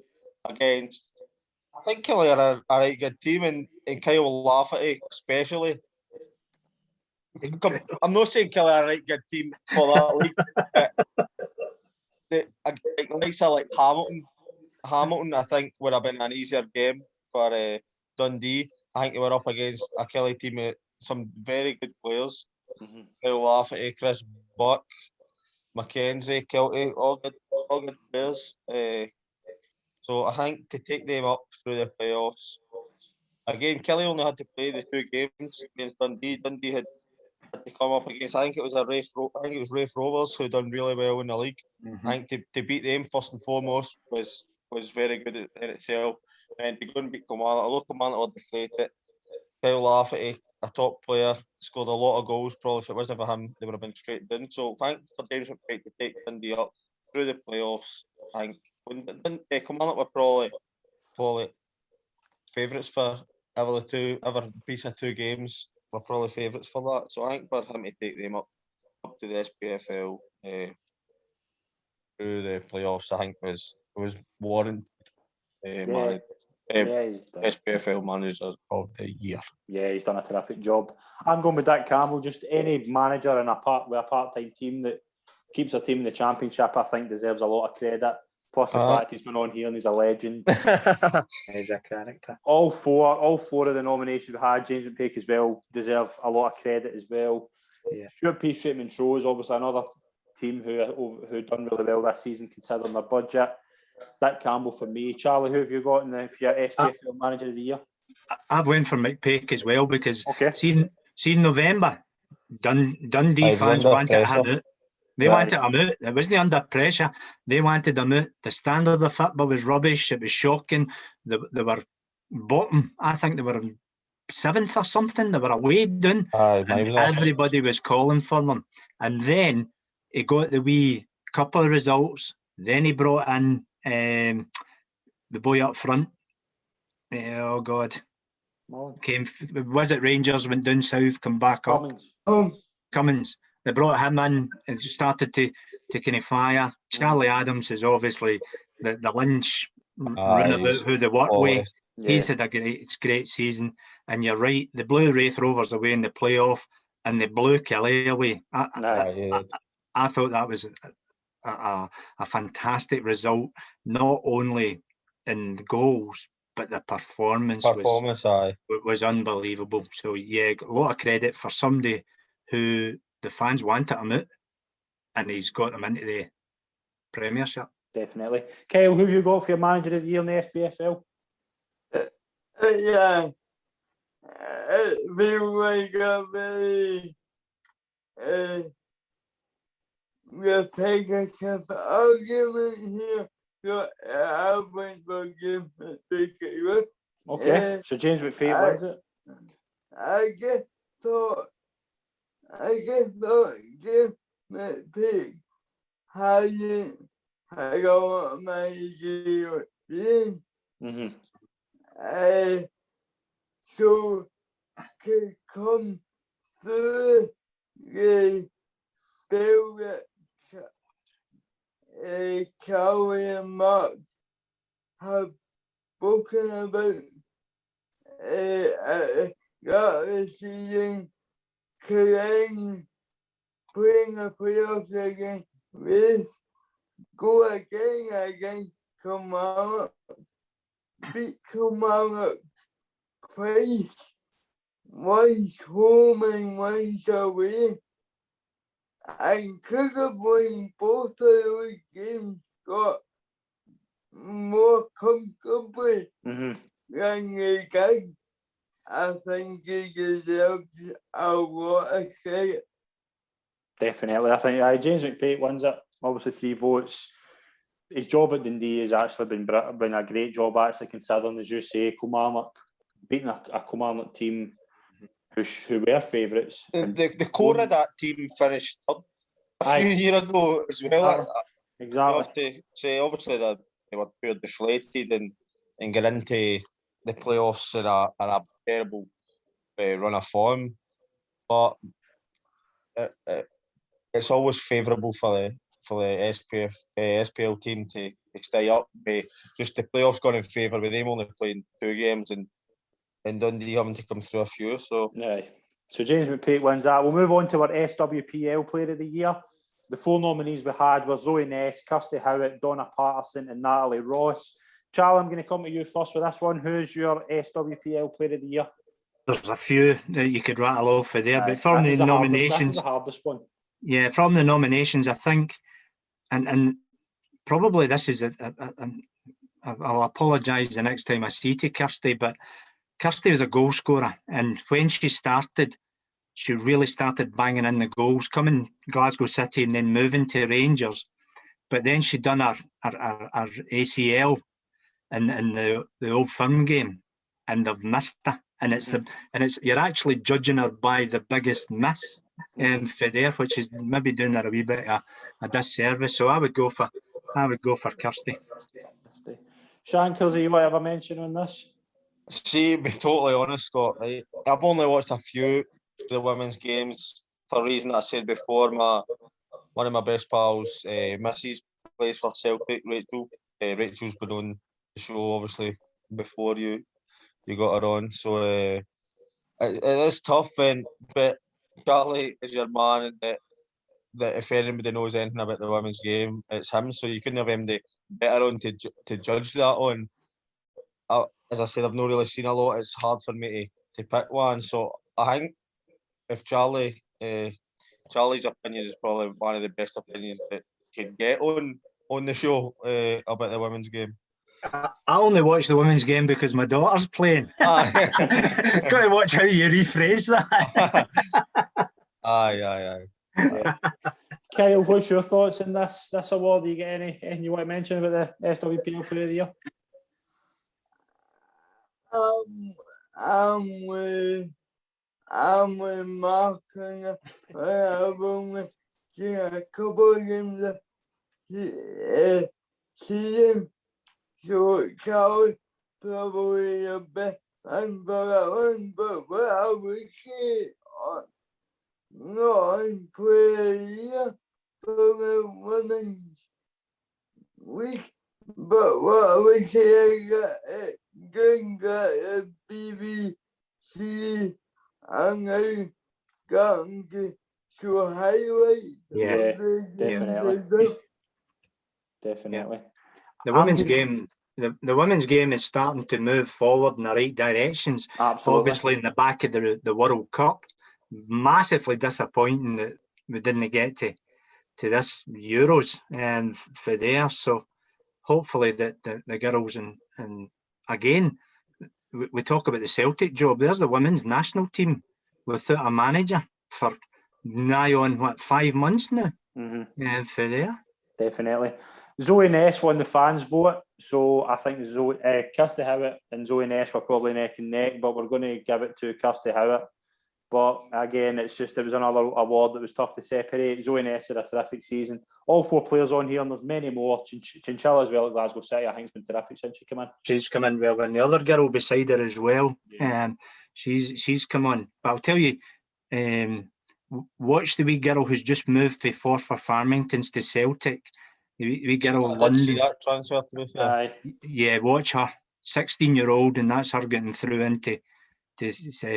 against, I think Kelly are a right good team, and Kyle will laugh at it, especially. I'm not saying Kelly are a right good team for that league. Like Hamilton, I think would have been an easier game for Dundee. I think they were up against a Kelly team with some very good players. Kyle laugh at it, Chris Buck, Mackenzie, Kelty, all good players. So I think to take them up through the playoffs. Again, Kelly only had to play the 2 games against Dundee. Dundee had to come up against. I think it was Raith Rovers who done really well in the league. I think to beat them first and foremost was very good in itself. And to go and beat Kilmarnock, although Kilmarnock were deflated, Kyle Lafferty, a top player, scored a lot of goals. Probably if it wasn't for him, they would have been straight down. So thanks for James McPike to take Dundee up through the playoffs. I think Kilmarnock were probably favourites for every piece of 2 games. Were probably favourites for that. So I think for him to take them up to the SPFL through the playoffs, I think was warranted. SPFL Manager of the Year. Yeah, he's done a terrific job. I'm going with Dick Campbell. Just any manager with a part-time team that keeps a team in the Championship, I think deserves a lot of credit. Plus the fact he's been on here and he's a legend. He's a character. All four of the nominations we had, James McPake as well, deserve a lot of credit as well. Yeah. Stuart Pearce Straight Montrose, obviously another team who done really well this season considering their budget. Dick Campbell for me. Charlie, who have you got for your SPFL Manager of the Year? I've went for McPake as well because see November, Dundee fans wanted him out. They wanted him out. It wasn't under pressure. They wanted him out. The standard of the football was rubbish. It was shocking. They were bottom. I think they were 7th or something. They were away down. And everybody was calling for them. And then he got the wee couple of results. Then he brought in the boy up front. Oh God. Was it Rangers, went down south, come back up? Cummins. They brought him in and started to kind of fire. Charlie Adams is obviously the Lynch runabout who they work with. He's had a great season. And you're right, the Blue Raith Rovers away in the playoff and they blew Kelly away. I thought that was a fantastic result, not only in the goals, but the performance was unbelievable. So yeah, a lot of credit for somebody who the fans wanted him out, and he's got them into the Premiership. Definitely. Kyle, who have you got for your Manager of the Year in the SPFL? Yeah, it's been like a very we'll take a tough argument here. So I went for James McPake. Okay, so James McPake wins it. I just thought James McPake hadn't got my deal. So to come through the spell that Charlie and Mark have spoken about that season, playing a playoffs again with go again against Kilmarnock, beat Kilmarnock twice, once home and once away. And critically, both of those games got more comfortably than they did. I think he deserves a lot of credit. Definitely. I think James McPake wins it. Obviously 3 votes. His job at Dundee has actually been a great job, actually, considering, as you say, Kilmarnock, beating a Kilmarnock team who were favourites. The core of that team finished up a few years ago as well. Exactly. To say, obviously, they were pure deflated and get into the playoffs in a terrible run of form. But it's always favourable for the SPL team to stay up. Just the playoffs gone in favour with them only playing 2 games and Dundee having to come through a few. So James McPake wins that. We'll move on to our SWPL Player of the Year. The 4 nominees we had were Zoe Ness, Kirsty Howitt, Donna Patterson and Natalie Ross. Charlie, I'm going to come to you first with this one. Who's your SWPL Player of the Year? There's a few that you could rattle off of there, but from the nominations... This is the hardest one. Yeah, from the nominations, I think and probably this is I'll apologise the next time I see to Kirsty, but Kirsty was a goal scorer, and when she started, she really started banging in the goals, coming Glasgow City and then moving to Rangers. But then she done her ACL in the Old Firm game, and they've missed her. And it's you're actually judging her by the biggest miss for there, which is maybe doing her a wee bit of a disservice. So I would go for Kirsty. Shankers, are you want to have a mention on this? See, to be totally honest, Scott, right? I've only watched a few of the women's games for a reason I said before. One of my best pals, Mrs. plays for Celtic, Rachel. Rachel's been on the show obviously before you got her on, so it is tough. But Charlie is your man, and that if anybody knows anything about the women's game, it's him. So you couldn't have anybody better on to judge that on. As I said, I've not really seen a lot. It's hard for me to pick one. So I think if Charlie's opinion is probably one of the best opinions that you can get on the show about the women's game. I only watch the women's game because my daughter's playing. Got to watch how you rephrase that. Aye. Kyle, what's your thoughts on this award? Do you get anything you want to mention about the SWPL Player of the Year? I'm with Mark, and I've only seen a couple of games this season, so Carl probably a bit and for that one, but what I would say not on Player of the Year for the women's week, but what I would say I got the BBC and now gotten to show highlights. Yeah, definitely. Yeah. The women's game. The women's game is starting to move forward in the right directions. Absolutely. Obviously, in the back of the World Cup, massively disappointing that we didn't get to this Euros for there. So hopefully that the girls and again, we talk about the Celtic job. There's the women's national team without a manager for nigh on 5 months now. Mm-hmm. For there. Definitely. Zoe Ness won the fans' vote, so I think Kirsty Howard and Zoe Ness were probably neck and neck, but we're going to give it to Kirsty Howard. But again, it was another award that was tough to separate. Zoe Ness had a terrific season. All 4 players on here, and there's many more. Chinchilla as well at Glasgow City, I think it's been terrific since she came in. She's come in well, and the other girl beside her as well. Yeah. She's come on. But I'll tell you, watch the wee girl who's just moved from Forth for Farmingtons to Celtic. The wee girl I did see that transfer to be fair. Yeah, watch her. 16-year-old, and that's her getting through into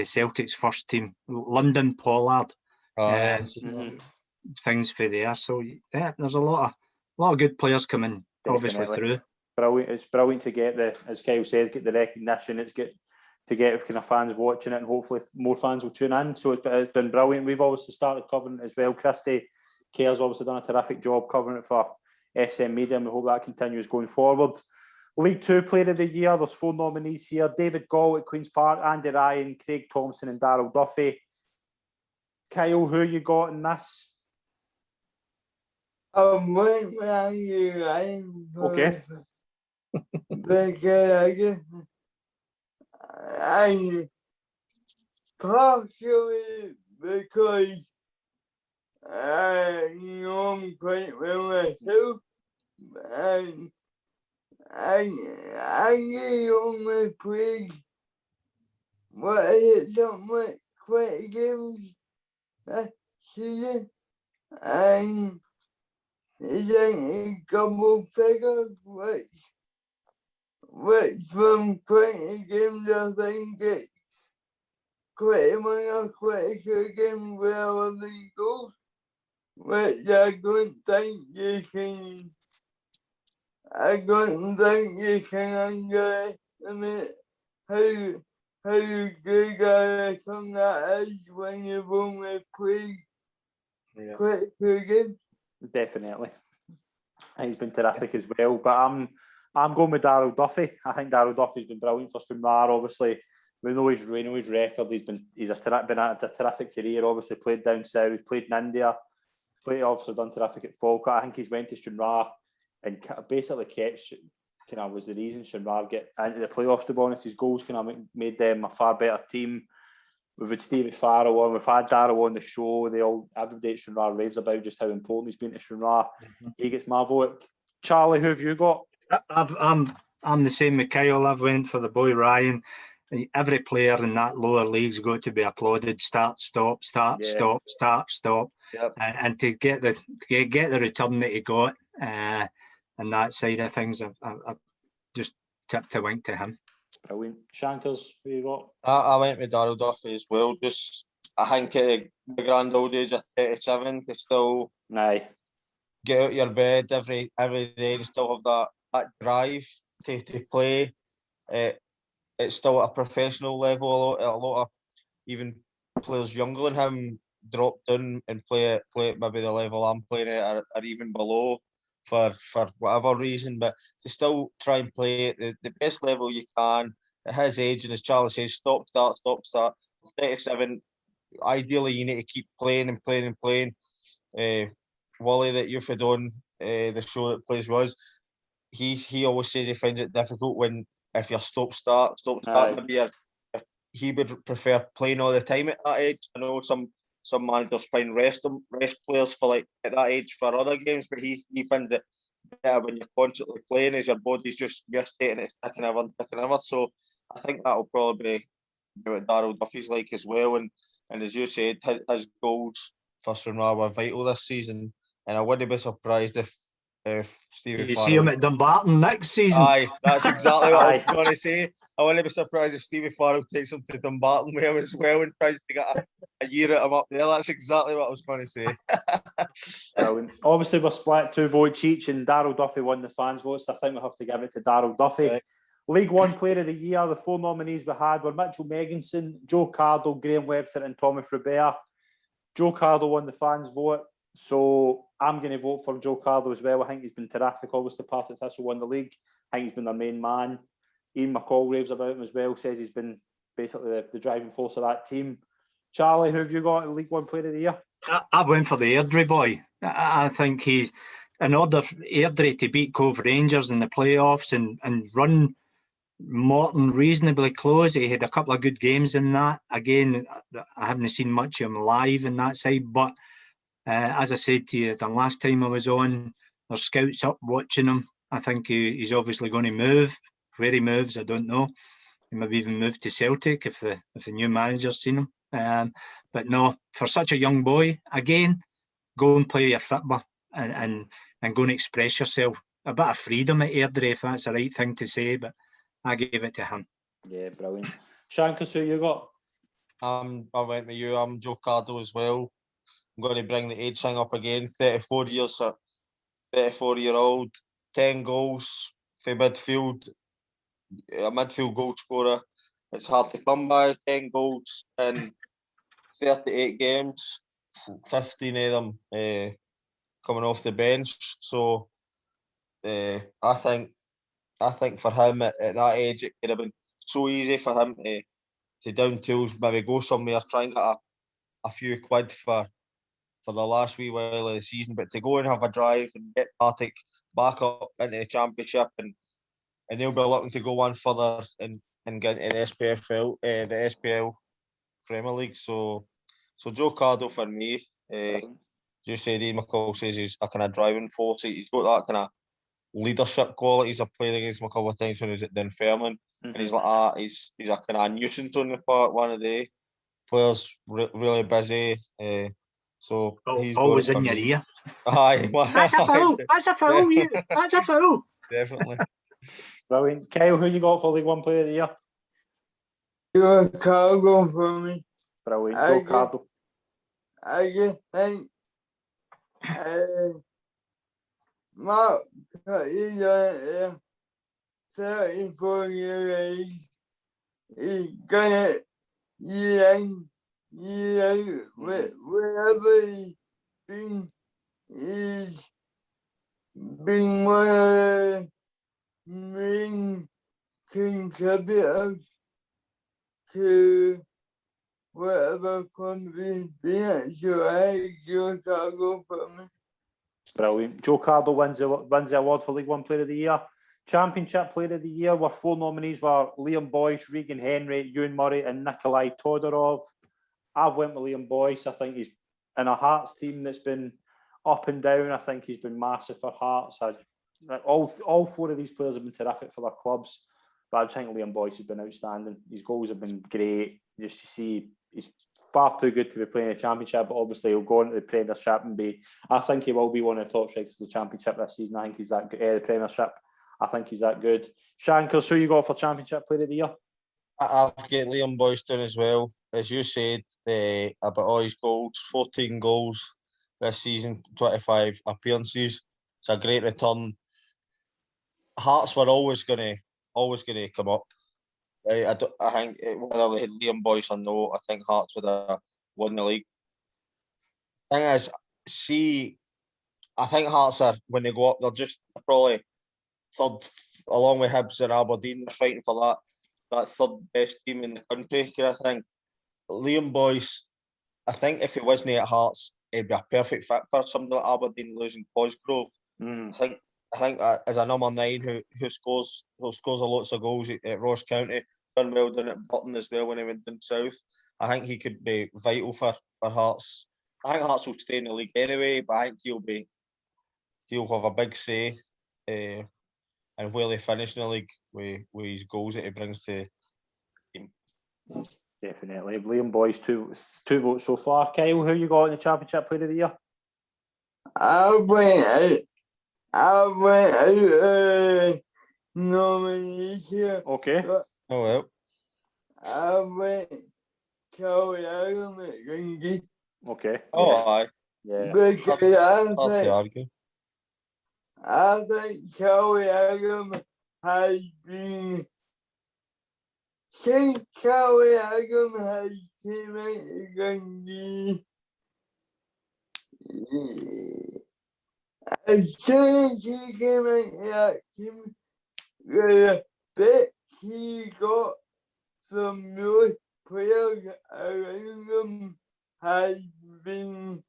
Celtic's first team. London Pollard. Things for there. So yeah, there's a lot of good players coming obviously through. Brilliant. It's brilliant to get as Kyle says, get the recognition. It's good to get kind of fans watching it, and hopefully more fans will tune in. So it's been brilliant. We've obviously started covering it as well. Christy Kerr's obviously done a terrific job covering it for SM Media, and we hope that continues going forward. League 2 Player of the Year, there's 4 nominees here. David Gall at Queen's Park, Andy Ryan, Craig Thompson and Darryl Duffy. Kyle, who you got in this? Went with Andy Ryan. Okay. Because I partially because I know him quite well myself, and I only played something like 20 games this season, and he's in a couple figures, which from 20 games I think it's 21 or 22 games with 11 goals, which I don't think you can underestimate how good a song that is when you've only played 22 games. Definitely. He's been terrific as well. But I'm going with Darryl Duffy. I think Darryl Duffy's been brilliant for Stranraer. Obviously, we know his record. He's been a terrific career. Obviously, played down south, played in India, obviously done terrific at Falkirk. I think he's went to Stranraer and basically was the reason Stranraer get into the playoffs. To be honest, his goals made them a far better team. We've had Stevie Farrell on, we've had Darryl on the show. Everybody at Stranraer raves about just how important he's been to Stranraer. He gets my vote. Charlie, who have you got? I'm the same with Kyle. I've went for the boy Ryan. Every player in that lower league's got to be applauded. Start, stop, start, stop, start, stop. Yep. And to get the return that he got, and that side of things, I've just tipped a wink to him. Brilliant. Shankers, who you got? I went with Darryl Duffy as well. Just, I think at the grand old age of 37, to still get out of your bed every day and still have that drive to play. It's still at a professional level. A lot of even players younger than him drop down and play at maybe the level I'm playing at, or even below for whatever reason. But to still try and play at the best level you can at his age, and as Charlie says, stop, start, stop, start. 37, ideally you need to keep playing and playing and playing. Wally that you've had on the show that plays with us, he always says he finds it difficult if you're stop start. Maybe he would prefer playing all the time at that age. I know some managers try and rest players for like at that age for other games, but he finds it better when you're constantly playing, as your body's just stating it's ticking over. So I think that'll probably be what Darryl Duffy's like as well. And as you said, his goals for Stranraer were vital this season, and I wouldn't be surprised if Stevie You Farrell... see him at Dumbarton next season. Aye, that's exactly what I was going to say. I wouldn't be surprised if Stevie Farrell takes him to Dumbarton with him as well and tries to get a year at him up there. That's exactly what I was going to say. Obviously, we're split 2 votes each, and Darryl Duffy won the fans' votes. I think we have to give it to Darryl Duffy. Right. League One Player of the Year, the 4 nominees we had were Mitchell Megginson, Joe Cardle, Graham Webster and Thomas Robert. Joe Cardle won the fans' vote, so I'm going to vote for Joe Cardle as well. I think he's been terrific. Obviously, Partick Thistle won the league. I think he's been their main man. Ian McCall raves about him as well, says he's been basically the driving force of that team. Charlie, who have you got in League One Player of the Year? I've went for the Airdrie boy. I think he's, in order for Airdrie to beat Cove Rangers in the playoffs and run Morton reasonably close, he had a couple of good games in that. Again, I haven't seen much of him live in that side, but as I said to you the last time I was on, there's scouts up watching him. I think he's obviously going to move. Where he moves, I don't know. He maybe even move to Celtic if the new manager's seen him. But no, for such a young boy, again, go and play your football and go and express yourself. A bit of freedom at Airdrie, if that's the right thing to say, but I gave it to him. Yeah, brilliant. Shankers, who you got? I went with you. I'm Joe Cardle as well. I'm going to bring the age thing up again. 34-year-old, 10 goals for midfield, a midfield goal scorer. It's hard to come by. 10 goals in 38 games, 15 of them coming off the bench. So I think for him at that age, it could have been so easy for him to down tools, maybe go somewhere, try and get a few quid for the last wee while of the season, but to go and have a drive and get Partick back up into the Championship, and they'll be looking to go one further and get into the SPL Premier League. So Joe Cardle for me. Just said Ian McCall says he's a kind of driving force. He's got that kind of leadership qualities. I've played against him a couple of times when he was at Dunfermline, and he's like that. He's a kind of nuisance on the park. One of the players really busy. So he's always in your ear. Aye, that's a foul. That's a foul. That's a foul. Definitely. Brilliant. Kyle, who you got for League One Player of the Year? Joe Cardle for me. Brilliant. Joe Cardle. I just think Mark, he's 34 years age. He's gonna year in, year out, wherever he's been, he's been one of the main contributors to whatever country being at. So I Joe Carlo for me. Brilliant. Joe Carlo wins the award for League One Player of the Year. Championship Player of the Year were 4 nominees were Liam Boyce, Regan Henry, Ewan Murray and Nikolai Todorov. I've went with Liam Boyce. I think he's in a Hearts team that's been up and down. I think he's been massive for Hearts. All 4 of these players have been terrific for their clubs. But I just think Liam Boyce has been outstanding. His goals have been great. Just to see, he's far too good to be playing a championship, but obviously he'll go into the Premiership and be. I think he will be one of the top strikers of the Championship this season. I think he's that good. The Premiership, I think he's that good. Shankers, who you got for Championship Player of the Year? I've got Liam Boyce down as well. As you said, about all his goals, 14 goals this season, 25 appearances. It's a great return. Hearts were always gonna come up. I think whether they had Liam Boyce or no, I think Hearts would have won the league. Thing is, I think Hearts are, when they go up, they're probably third, along with Hibs and Aberdeen. They're fighting for that third best team in the country kind of thing. Liam Boyce, I think if he wasn't at Hearts, he'd be a perfect fit for somebody like Aberdeen losing Postegoclou. I think as a number 9 who scores lots of goals at Ross County, done well down at Burton as well when he went down south. I think he could be vital for Hearts. I think Hearts will stay in the league anyway, but I think he'll have a big say and where they finish in the league with his goals that he brings to the team. Definitely. Liam Boyce, two votes so far. Kyle, who you got in the Championship Player of the Year? I went out nominees here. Okay. Oh well. I went Kelly Adam at Gungy. Okay. Oh aye. Yeah. Because Hard to argue. I think Kelly Adam has been, since Kelly Adam has came out of Gungy, as soon as he came out of that team, the bit he got from those players around him has been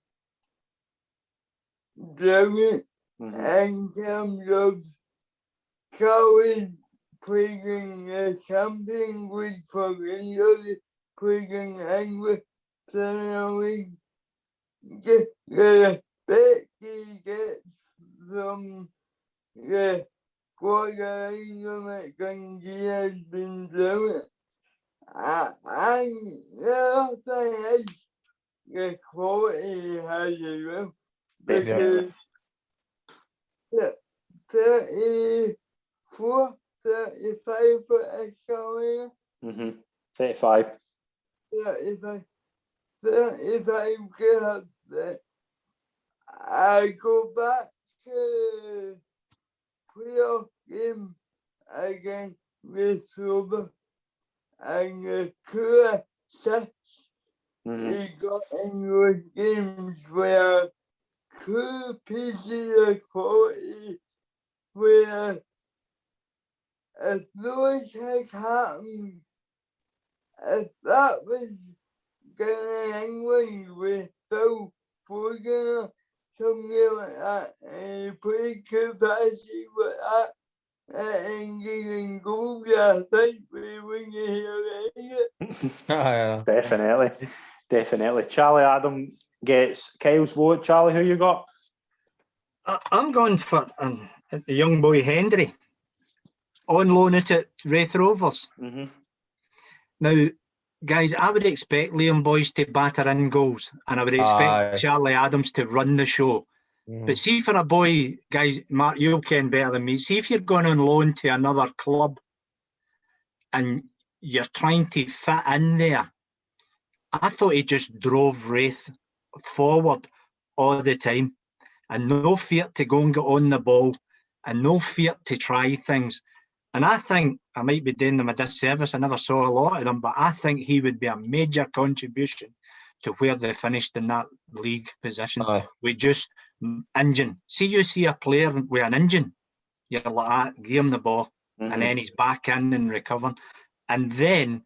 brilliant. In terms of Kelly playing the Champions League for Rangers, playing English Premier League, the bit he gets from the squad around him at Dundee has been brilliant. And the other thing is the quality he has as well. Because 34, 35 for Australia. 35. 35 good. I go back to playoff game against with Robert and the 2 assists he got in those games where 2 pieces of quality where if those had happened, if that was going to England with Phil Foden or something like that, and he played capacity with that engaging goals, I think we wouldn't hear it. Definitely. Charlie Adam gets Kyle's vote. Charlie, who you got? I'm going for the young boy Hendry, on loan at Raith Rovers. Now, guys, I would expect Liam Boyce to batter in goals, and I would expect Charlie Adams to run the show. But see, for a boy, guys, Mark, you'll ken better than me. See if you're going on loan to another club and you're trying to fit in there. I thought he just drove Raith forward all the time, and no fear to go and get on the ball, and no fear to try things. And I think I might be doing them a disservice. I never saw a lot of them, but I think he would be a major contribution to where they finished in that league position. engine. See, you see a player with an engine, you're like, give him the ball, and then he's back in and recovering, and then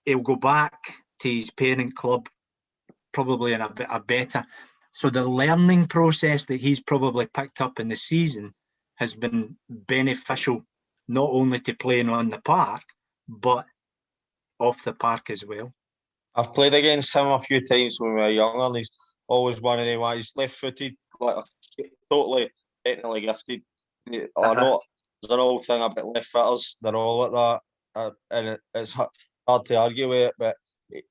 he'll go back to his parent club, probably in a better. So the learning process that he's probably picked up in the season has been beneficial, not only to playing on the park, but off the park as well. I've played against him a few times when we were younger, and he's always one of them. He's left-footed, like totally technically gifted. Not, there's an old thing about left footers; they're all like that, and it's hard to argue with it. But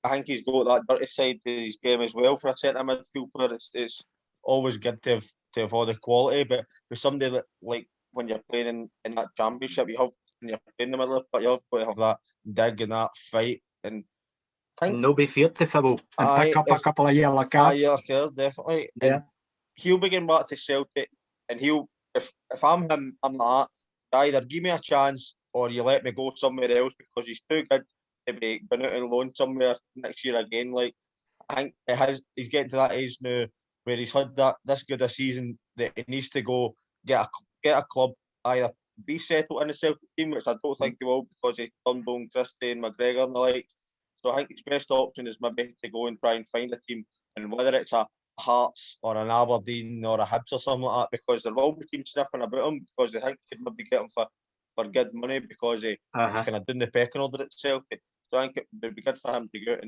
I think he's got that dirty side to his game as well for a centre midfield player. It's always good to have all the quality, but with somebody that, like when you're playing in that championship, you have when you're playing in the middle, but you have got to have that dig and that fight, and no be feared to fibble and pick up a couple of yellow cards. Yellow cards, definitely. Yeah. And he'll be getting back to Celtic, and he'll if I'm him, I'm that. Either give me a chance or you let me go somewhere else, because he's too good to be going out on loan somewhere next year again. Like, I think he's getting to that age now where he's had this good a season that he needs to go get a club, either be settled in the Celtic team, which I don't think he will, because he turned on Christie and McGregor and the like. So I think his best option is maybe to go and try and find a team, and whether it's a Hearts or an Aberdeen or a Hibs or something like that, because there will be teams sniffing about him, because they think they could maybe get him for good money, because he's kind of doing the pecking order at Celtic. So I think it would be good for him to go out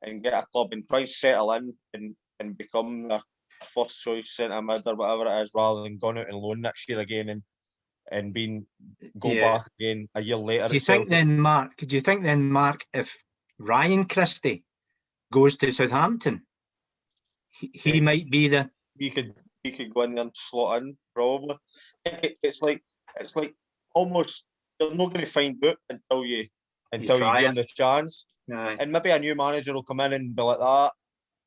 and get a club and try to settle in and become their first choice centre mid or whatever it is, rather than going out and loan next year again and go back again a year later. Do you think then, Mark, if Ryan Christie goes to Southampton, he might be he could go in there and slot in, probably. It's like almost you're not going to find out until you give him the chance. Aye. And maybe a new manager will come in and be like that.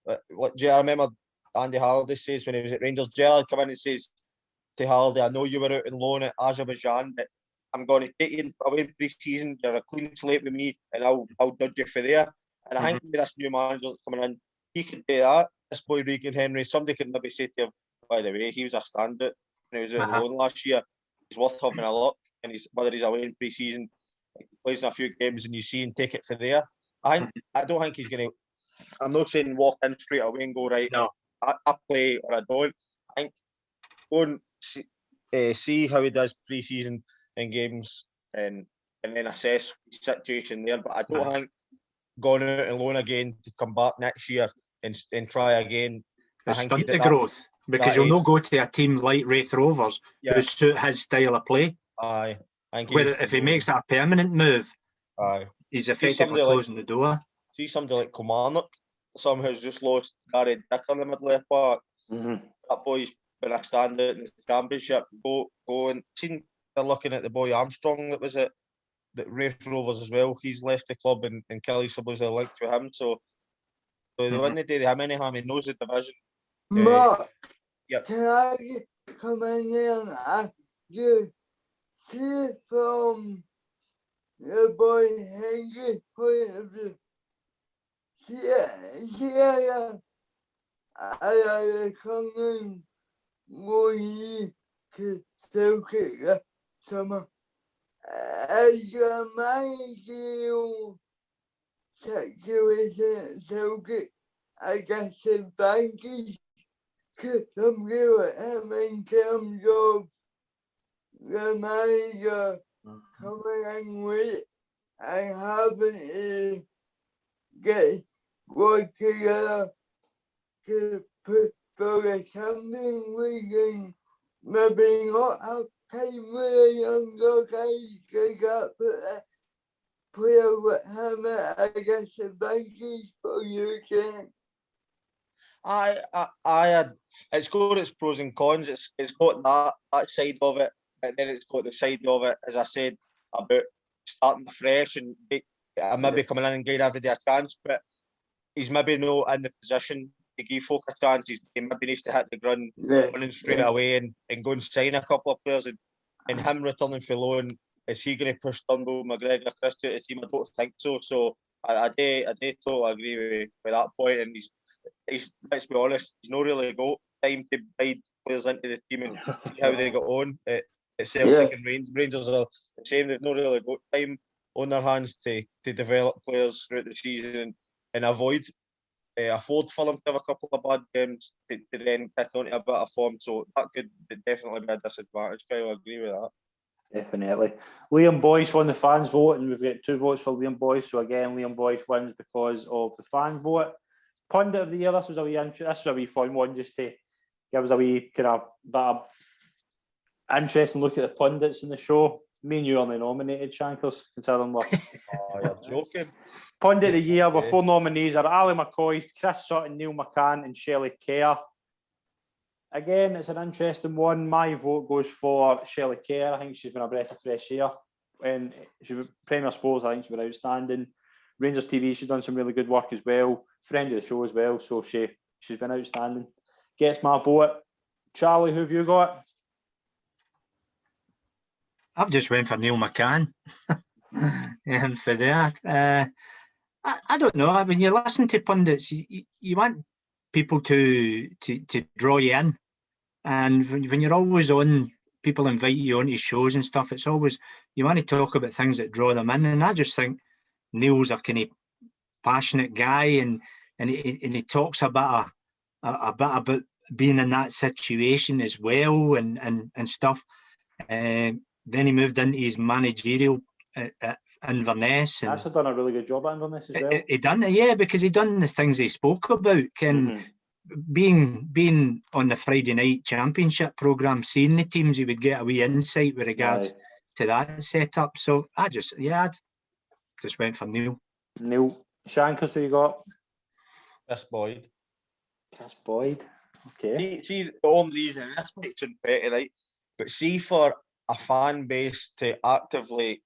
I remember Andy Halliday says when he was at Rangers, Gerrard come in and says to Halliday, I know you were out on loan at Azerbaijan, but I'm going to take you away in pre-season. You're a clean slate with me, and I'll judge you for there. And I think with this new manager that's coming in, he could do that. This boy Regan Henry, somebody could maybe say to him, by the way, he was a standout when he was out on loan last year. He's worth having a look, and whether he's away in pre-season, he plays in a few games, and you see and take it for there. I don't think he's going to. I'm not saying walk in straight away and go right. No, I play or I don't. I think go and see how he does pre-season in games, and then assess the situation there. But I don't think going out and loan again to come back next year and try again. I think stunt the growth, because you'll not go to a team like Wraith Rovers who suit his style of play. Aye. Where if he makes that a permanent move, he's effectively closing the door. See somebody like Kilmarnock, someone who's just lost Gary Dick in the middle of the park. That boy's been a standout in the championship. Go and see. They're looking at the boy Armstrong that was at Wraith Rovers as well. He's left the club, and Kelly supposedly linked with him. So they wouldn't do how many harm. He knows the division. Mark, can I come in here and ask you, see from the boy Henry's point of view, I come in more to Celtic summer. As your managerial situation at Celtic, I guess the advantage to come with him in terms of the manager coming in with and having to get work together to put for the Champions League, and maybe not have time with the younger guys to get player with him. I guess advantage for you, Ken. It's got its pros and cons. It's got that side of it, but then it's got the side of it, as I said, about starting afresh and maybe coming in and giving everybody a chance. But he's maybe not in the position to give folk a chance. He maybe needs to hit the ground running straight away and go and sign a couple of players. And him returning for loan, is he going to push Turnbull, McGregor, Christie out of the team? I don't think so. So I do totally agree with that point. And he's let's be honest, he's not really got time to bide players into the team and see how they got on at Celtic and Rangers are the same. They've not really got time on their hands to develop players throughout the season and afford for them to have a couple of bad games to then kick onto a bit of form. So that could definitely be a disadvantage. Kyle, I agree with that. Definitely. Liam Boyce won the fans vote, and we've got 2 votes for Liam Boyce. So again, Liam Boyce wins because of the fan vote. Pundit of the year. This was a wee fun one, just to give us a wee kind of bit of interesting look at the pundits in the show. Me and you only nominated, Shankers, considering we're... Oh, you're joking. Pundit of the year, with 4 nominees are Ali McCoy, Chris Sutton, Neil McCann and Shelley Kerr. Again, it's an interesting one. My vote goes for Shelley Kerr. I think she's been a breath of fresh air. When she was Premier Sports, I think she's been outstanding. Rangers TV, she's done some really good work as well. Friend of the show as well, so she's been outstanding. Gets my vote. Charlie, who have you got? I've just went for Neil McCann. And for that, I don't know. When you listen to pundits, you want people to draw you in. And when you're always on, people invite you onto shows and stuff, it's always, you want to talk about things that draw them in. And I just think Neil's a kind of passionate guy, and he talks a bit about being in that situation as well and stuff. Then he moved into his managerial at Inverness. And That's done a really good job at Inverness as well. He done it, yeah, because he done the things he spoke about. And being on the Friday night championship programme, seeing the teams, he would get a wee insight with regards to that setup. So I just went for Neil. Neil. Shankers, who you got? Chris Boyd. Chris Boyd. Okay. See, the only reason, this might sound petty, right? But see, for a fan base to actively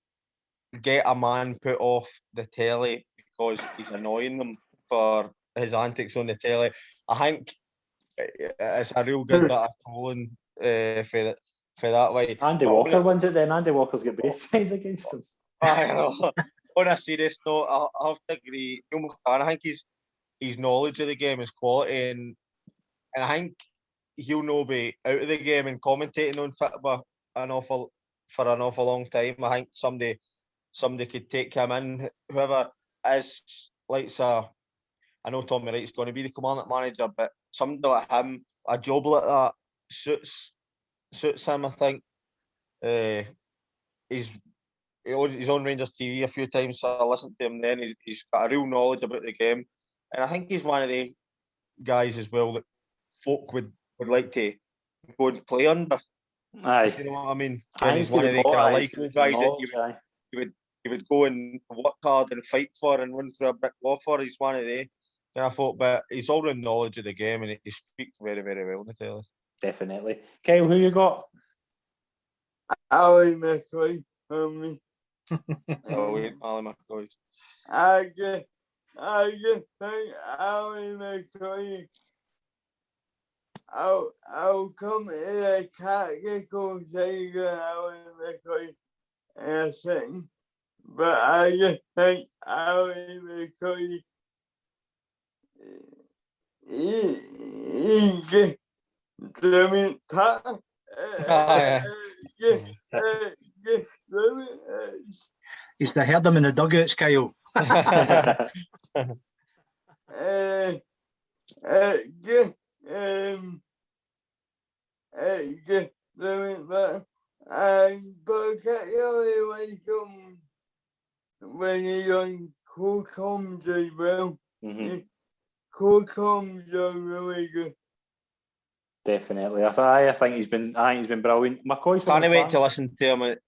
get a man put off the telly because he's annoying them for his antics on the telly, I think it's a real good bit of polling for that way. Andy Walker wins it then. Andy Walker's got both sides against him. I know. On a serious note, I have to agree. Neil McCann, I think his knowledge of the game is quality, and I think he'll not be out of the game and commentating on football for an awful long time. I think somebody could take him in. Whoever is I know Tommy Wright's going to be the commandant manager, but somebody like him, a job like that suits him. I think he's on Rangers TV a few times, so I listened to him then. He's got a real knowledge about the game, and I think he's one of the guys as well that folk would like to go and play under. Aye. You know what I mean? He's one of the kind of likable guys that you would go and work hard and fight for and run through a brick wall for. He's one of the kind of folk, but he's all in knowledge of the game and he speaks very, very well on the telly. Definitely. Kyle, who you got? Ali McCoy from me. Ali McCoy. I just think Ali McCoy. I'll come to the tactical side of Ali McCoy in a second, but I just think Ali McCoy he just brilliant tackle. He's to heard him in the dugouts, Kyle. Brilliant, but I particularly like him when he's on co-coms as well. Co-coms are really good. Definitely. I think he's been brilliant. McCoy's can't wait to listen to him in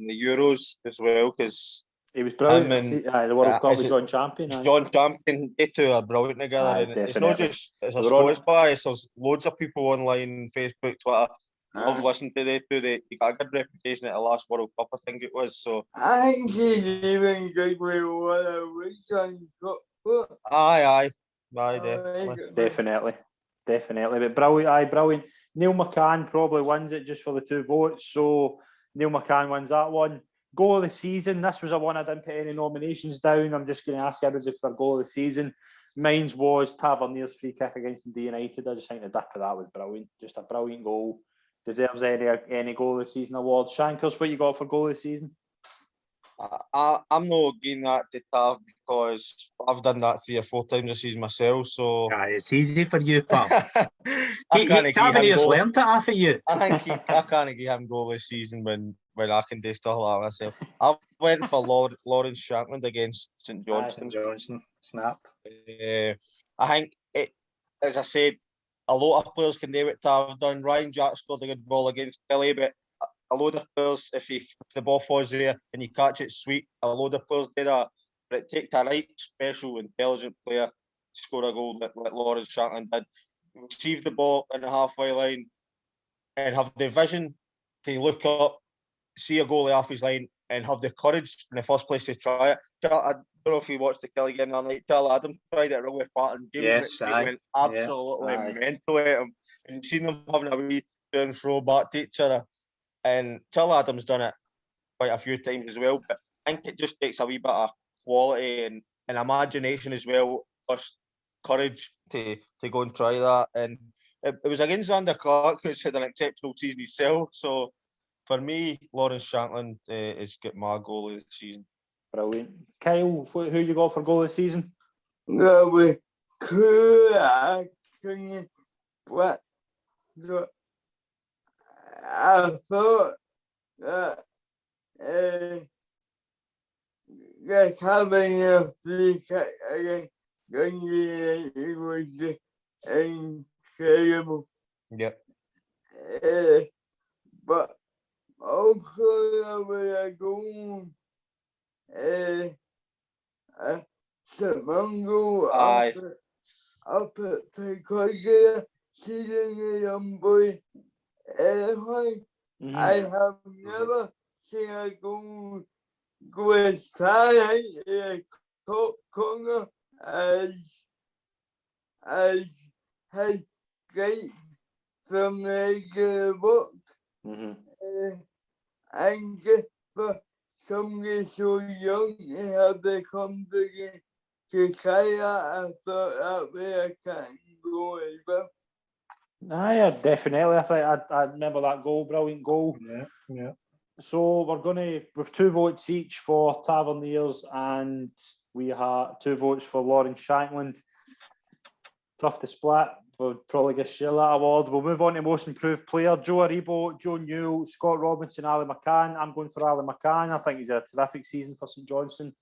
the Euros as well, because he was brilliant. The World Cup with John Champion. John Champion, they two are brilliant together. And it's not just a Scottish bias. There's loads of people online, Facebook, Twitter. I've listened to they two. They got a good reputation at the last World Cup, I think it was. So I think he's even good with what a weekend got. Aye, definitely. But brilliant. Neil McCann probably wins it just for the 2 votes. So Neil McCann wins that one. Goal of the season. This was a one I didn't put any nominations down. I'm just going to ask everybody for their goal of the season. Mine was Tavernier's free kick against Dundee United. I just think the dip of that was brilliant. Just a brilliant goal. Deserves any goal of the season award. Shankers, what you got for goal of the season? I'm not giving that to Tav because I've done that 3 or 4 times this season myself. So It's easy for you, pal. Tavernier's learned it off of you. I can't give him goal this season when I can do stuff like myself. I went for Lawrence Shankland against St Johnstone. Johnson, snap. I think it, as I said, a lot of players can do what Tav done. Ryan Jack scored a good ball against Kelly, but a load of players, if the ball falls there and you catch it sweet, a load of players do that. But it takes a right special, intelligent player to score a goal like Lawrence Shankland did. Receive the ball in the halfway line and have the vision to look up, see a goalie off his line and have the courage in the first place to try it. I don't know if you watched the Kelly game that night. Charlie Adams tried it really far and James McPike went absolutely mental at him. And you've seen them having a wee to and fro back to each other. And Charlie Adams done it quite a few times as well. But I think it just takes a wee bit of quality and imagination as well, plus courage to go and try that. And it was against Zander Clark, who's had an exceptional season himself. So for me, Lawrence Shankland is got my goal of the season. Brilliant. Kyle, who you got for goal of the season? No, we could what? I thought that having a free kick against Gunn was incredible. Yep. But also with a goal, St Mungo up at Postegoclou, seeing a young boy. I have never seen a goal go as far in the top corner as had great from the book. And for somebody so young to have the confidence to try that, I thought that was a can go as well. Yeah, definitely. I think I remember that goal, brilliant goal. Yeah. So we're with 2 votes each for Taverniers, and we have 2 votes for Lawrence Shankland. Tough to split. We'll probably get share that award. We'll move on to most improved player. Joe Aribo, Joe Newell, Scott Robinson, Ali McCann. I'm going for Ali McCann. I think he's a terrific season for St Johnstone.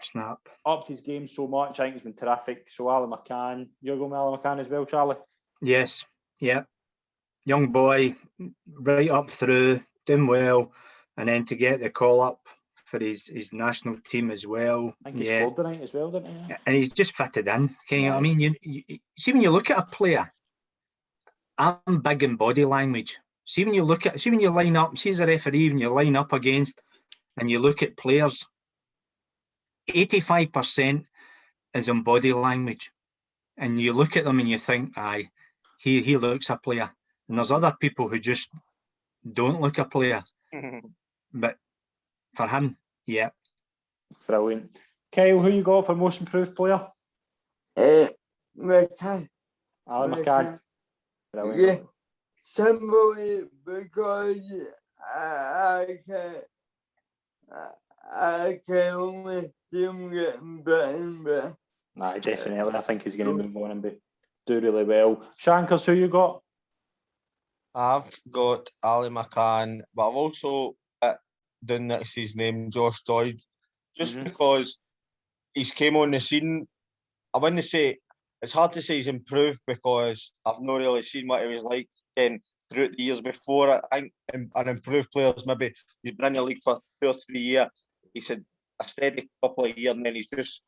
Snap. Upped his game so much. I think he's been terrific. So Ali McCann. You're going with Ali McCann as well, Charlie? Yes. Yeah. Young boy, right up through, doing well. And then to get the call up for his national team as well. I think he scored tonight as well, didn't he? And he's just fitted in. I mean, you see when you look at a player, I'm big in body language. See when you line up, see as a referee, when you line up against and you look at players, 85% is on body language. And you look at them and you think, aye, he looks a player. And there's other people who just don't look a player. But for him, yeah. Brilliant. Kyle, who you got for most improved player? McCann. Ali McCann. Brilliant. Yeah. Simply because I can only see him getting better and better. Nah, definitely. I think he's going to move on and do really well. Shankers, who you got? I've got Ali McCann, but I've also done next to his name, Josh Doyle, just because he's came on the scene. I wouldn't say it's hard to say he's improved because I've not really seen what he was like throughout the years before. I think an improved player is maybe he's been in the league for 2 or 3 years. He's had a steady couple of years and then he's just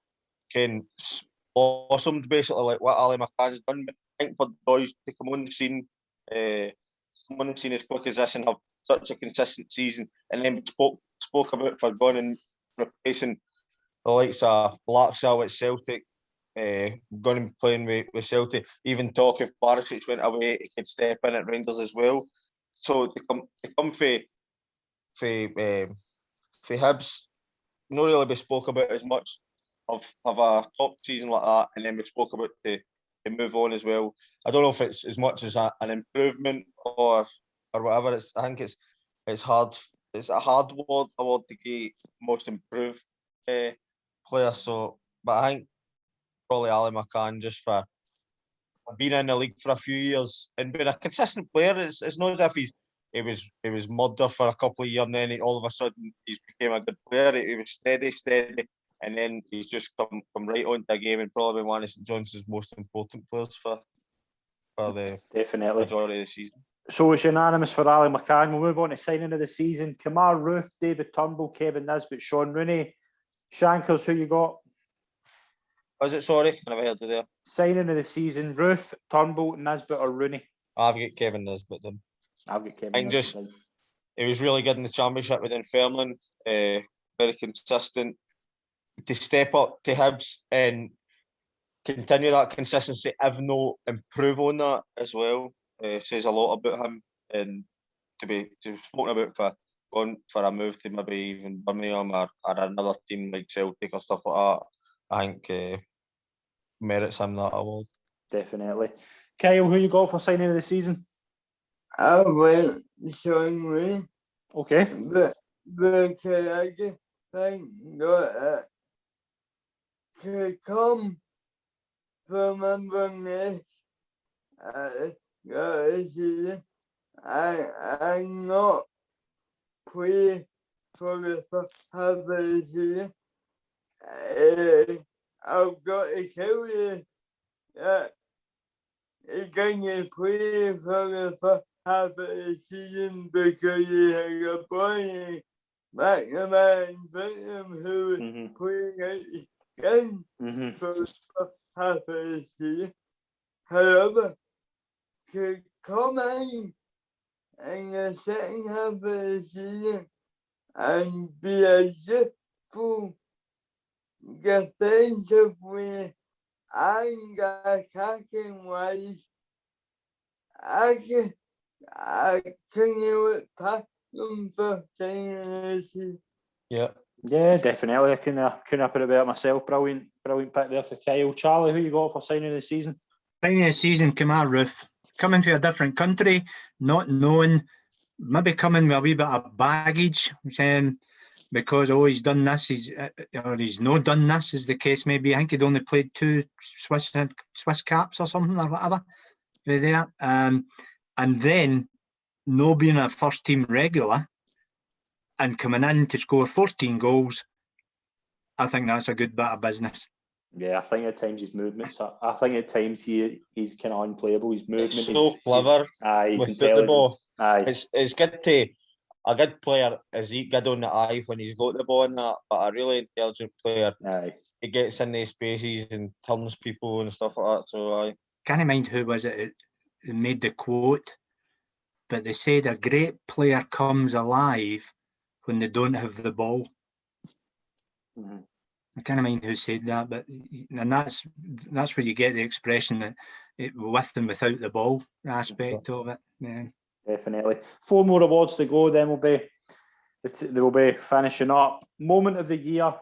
blossomed basically like what Ali McCann's done. But I think for Doyle to come on the scene as quick as this and have such a consistent season, and then spoke about for going and replacing the likes of Blackshaw at Celtic, going and playing with Celtic. Even talk if Barisic went away, he could step in at Rangers as well. So to come for Hibs, not really be spoke about as much. have a top season like that, and then we spoke about to move on as well. I don't know if it's as much as an improvement or whatever. I think it's hard. It's a hard award to get most improved player. So, but I think probably Ali McCann, just for being in the league for a few years and being a consistent player. It's not as if he was murder for a couple of years and then all of a sudden he's became a good player. He was steady, and then he's just come right onto the game and probably been one of St Johnstone's most important players for the Definitely majority of the season. So it's unanimous for Ali McCann. We'll move on to signing of the season. Kamar Roof, David Turnbull, Kevin Nisbet, Sean Rooney. Shankers, who you got? Was it, sorry? I never heard it there. Signing of the season, Roof, Turnbull, Nisbet or Rooney? I've got Kevin Nisbet then. I've got Kevin I think just he was really good in the championship with Dunfermline, very consistent. To step up to Hibs and continue that consistency, if not improve on that as well, says a lot about him. And to be spoken about for going for a move to maybe even Birmingham or another team like Celtic or stuff like that, I think merits him that award. Definitely. Kyle, who you got for signing of the season? I went Sean Rooney. Okay. But I just think that to come from Inverness season, I'm not play for the first half of the season. I've got to tell you that he can't play for the first half of the season because he had a boy McNamara in front of him who was playing again for the first half of the season. However, to come in the second half of the season and be a useful defensively and attacking wise, I can look past them for signing this season. Yeah, definitely. I couldn't put it better myself. Brilliant pick there for Kyle. Charlie, who you got for signing of the season? Signing of the season, Kamar Roof. Coming from a different country, not known, maybe coming with a wee bit of baggage, because he's done this, he's not done this, as the case may be. I think he'd only played 2 Swiss caps or something or whatever there, and then no being a first team regular and coming in to score 14 goals. I think that's a good bit of business. Yeah, I think at times his movements. I think at times he's kind of unplayable. His movement is so clever with the ball. It's good to a good player is he good on the eye when he's got the ball and that, but a really intelligent player. He gets in these spaces and turns people and stuff like that. So I can't mind who was it who made the quote, but they said a great player comes alive when they don't have the ball. I can't mind who said that, but and that's where you get the expression that with and without the ball aspect of it. Yeah. Definitely. 4 more awards to go, then they will be finishing up. Moment of the year.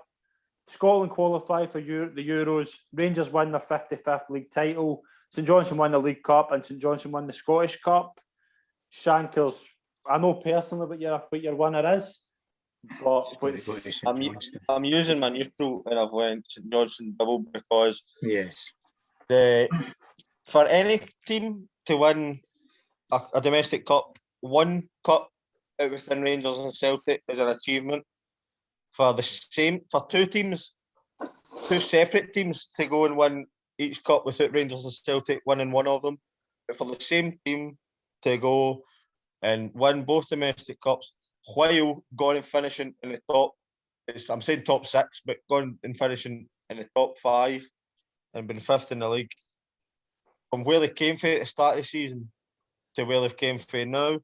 Scotland qualify for the Euros. Rangers win their 55th league title. St Johnstone won the League Cup and St Johnstone won the Scottish Cup. Shankers, I know personally what your winner is, but I'm using my neutral and I've went St Johnstone double because yes, for any team to win a domestic cup, 1 cup out within Rangers and Celtic is an achievement. For 2 teams, 2 separate teams to go and win each cup without Rangers and Celtic winning one of them, but for the same team to go and win both domestic cups while going and finishing in the top, I'm saying top 6, but going and finishing in the top 5 and being 5th in the league. From where they came from at the start of the season to where they've came from now,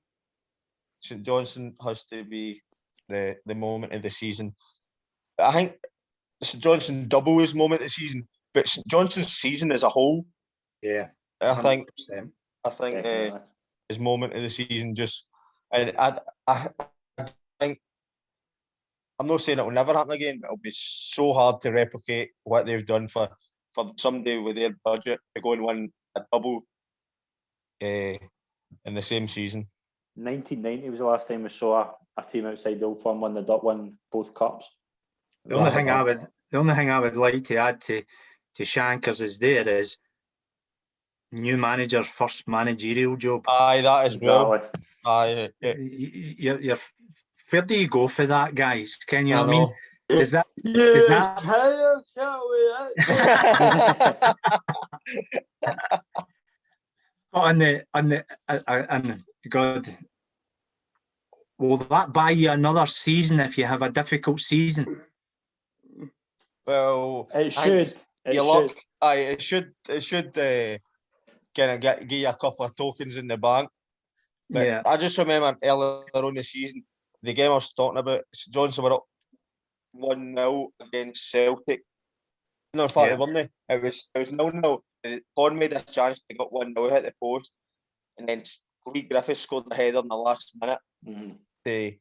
St Johnstone has to be the moment of the season. I think St Johnstone double is moment of the season, but St Johnstone's season as a whole, I think is moment of the season. Just and I think I'm not saying it will never happen again, but it'll be so hard to replicate what they've done for somebody with their budget to go and win a double in the same season. 1990 was the last time we saw a team outside the Old Firm win both cups. The only thing I would like to add to Shankers is new manager, first managerial job. Aye, that as well. Exactly. Aye, You're where do you go for that, guys? Can you know what I mean? Does that and God, will that buy you another season if you have a difficult season? Well, it should. It should kind of get you a couple of tokens in the bank. But yeah. I just remember earlier on the season, the game I was talking about, Johnson were up 1-0 against Celtic. No, in fact, they weren't. It was 0-0. Con made a chance to get 1-0, hit the post, and then Lee Griffiths scored the header in the last minute to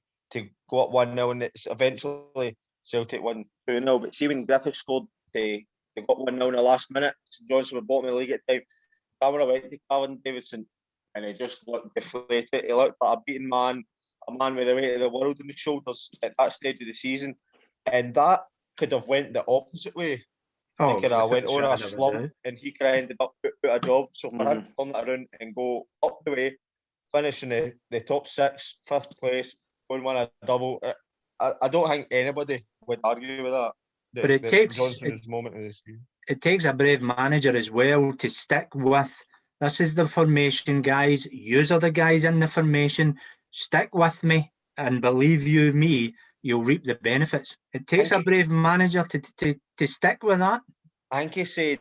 go up 1-0, and it's eventually Celtic won 2-0. But see, when Griffiths scored, they got 1-0 in the last minute. Johnson were bottom of the league at the time. Cameron went to Calvin Davidson, and he just looked deflated. He looked like a beaten man, a man with the weight of the world on his shoulders at that stage of the season. And that could have went the opposite way. He could have went on a slump, and he could have ended up out a job. So for him to turn it around and go up the way, finish in the top 6, 5th place, go and win a double, I don't think anybody would argue with that. But it takes Johnson's moment of the season. It takes a brave manager as well to stick with, this is the formation, guys. Yous are the guys in the formation. Stick with me, and believe you me, you'll reap the benefits. It takes a brave manager to stick with that. I think he said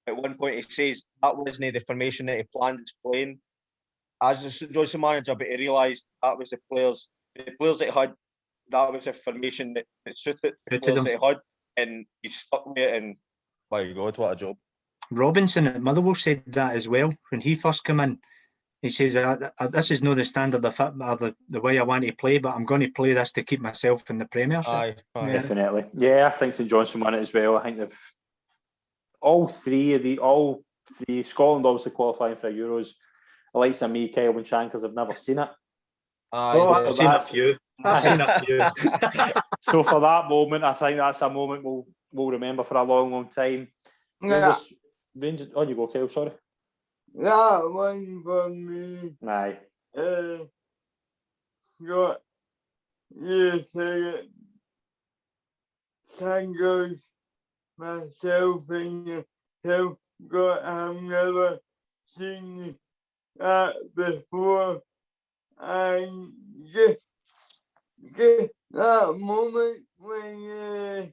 at one point, he says that wasn't the formation that he planned his playing as a Johnson manager, but he realised that was the players that he had, that was a formation that suited the players that he had, and he stuck with it, and my God, what a job. Robinson at Motherwell said that as well when he first came in. He says, this is not the standard of the way I want to play, but I'm going to play this to keep myself in the Premiership. Aye. Definitely. Yeah, I think St Johnstone won it as well. I think they've all three, Scotland obviously qualifying for Euros. The likes of me, Kyle and Shankers have never seen it. I've seen a few. So for that moment, I think that's a moment we'll remember for a long, long time. Yeah. Rangers, on you go, Kyle, sorry. That one for me. Aye. Got you say it. Shankers, myself, and yourself I've never seen that before. And just that moment when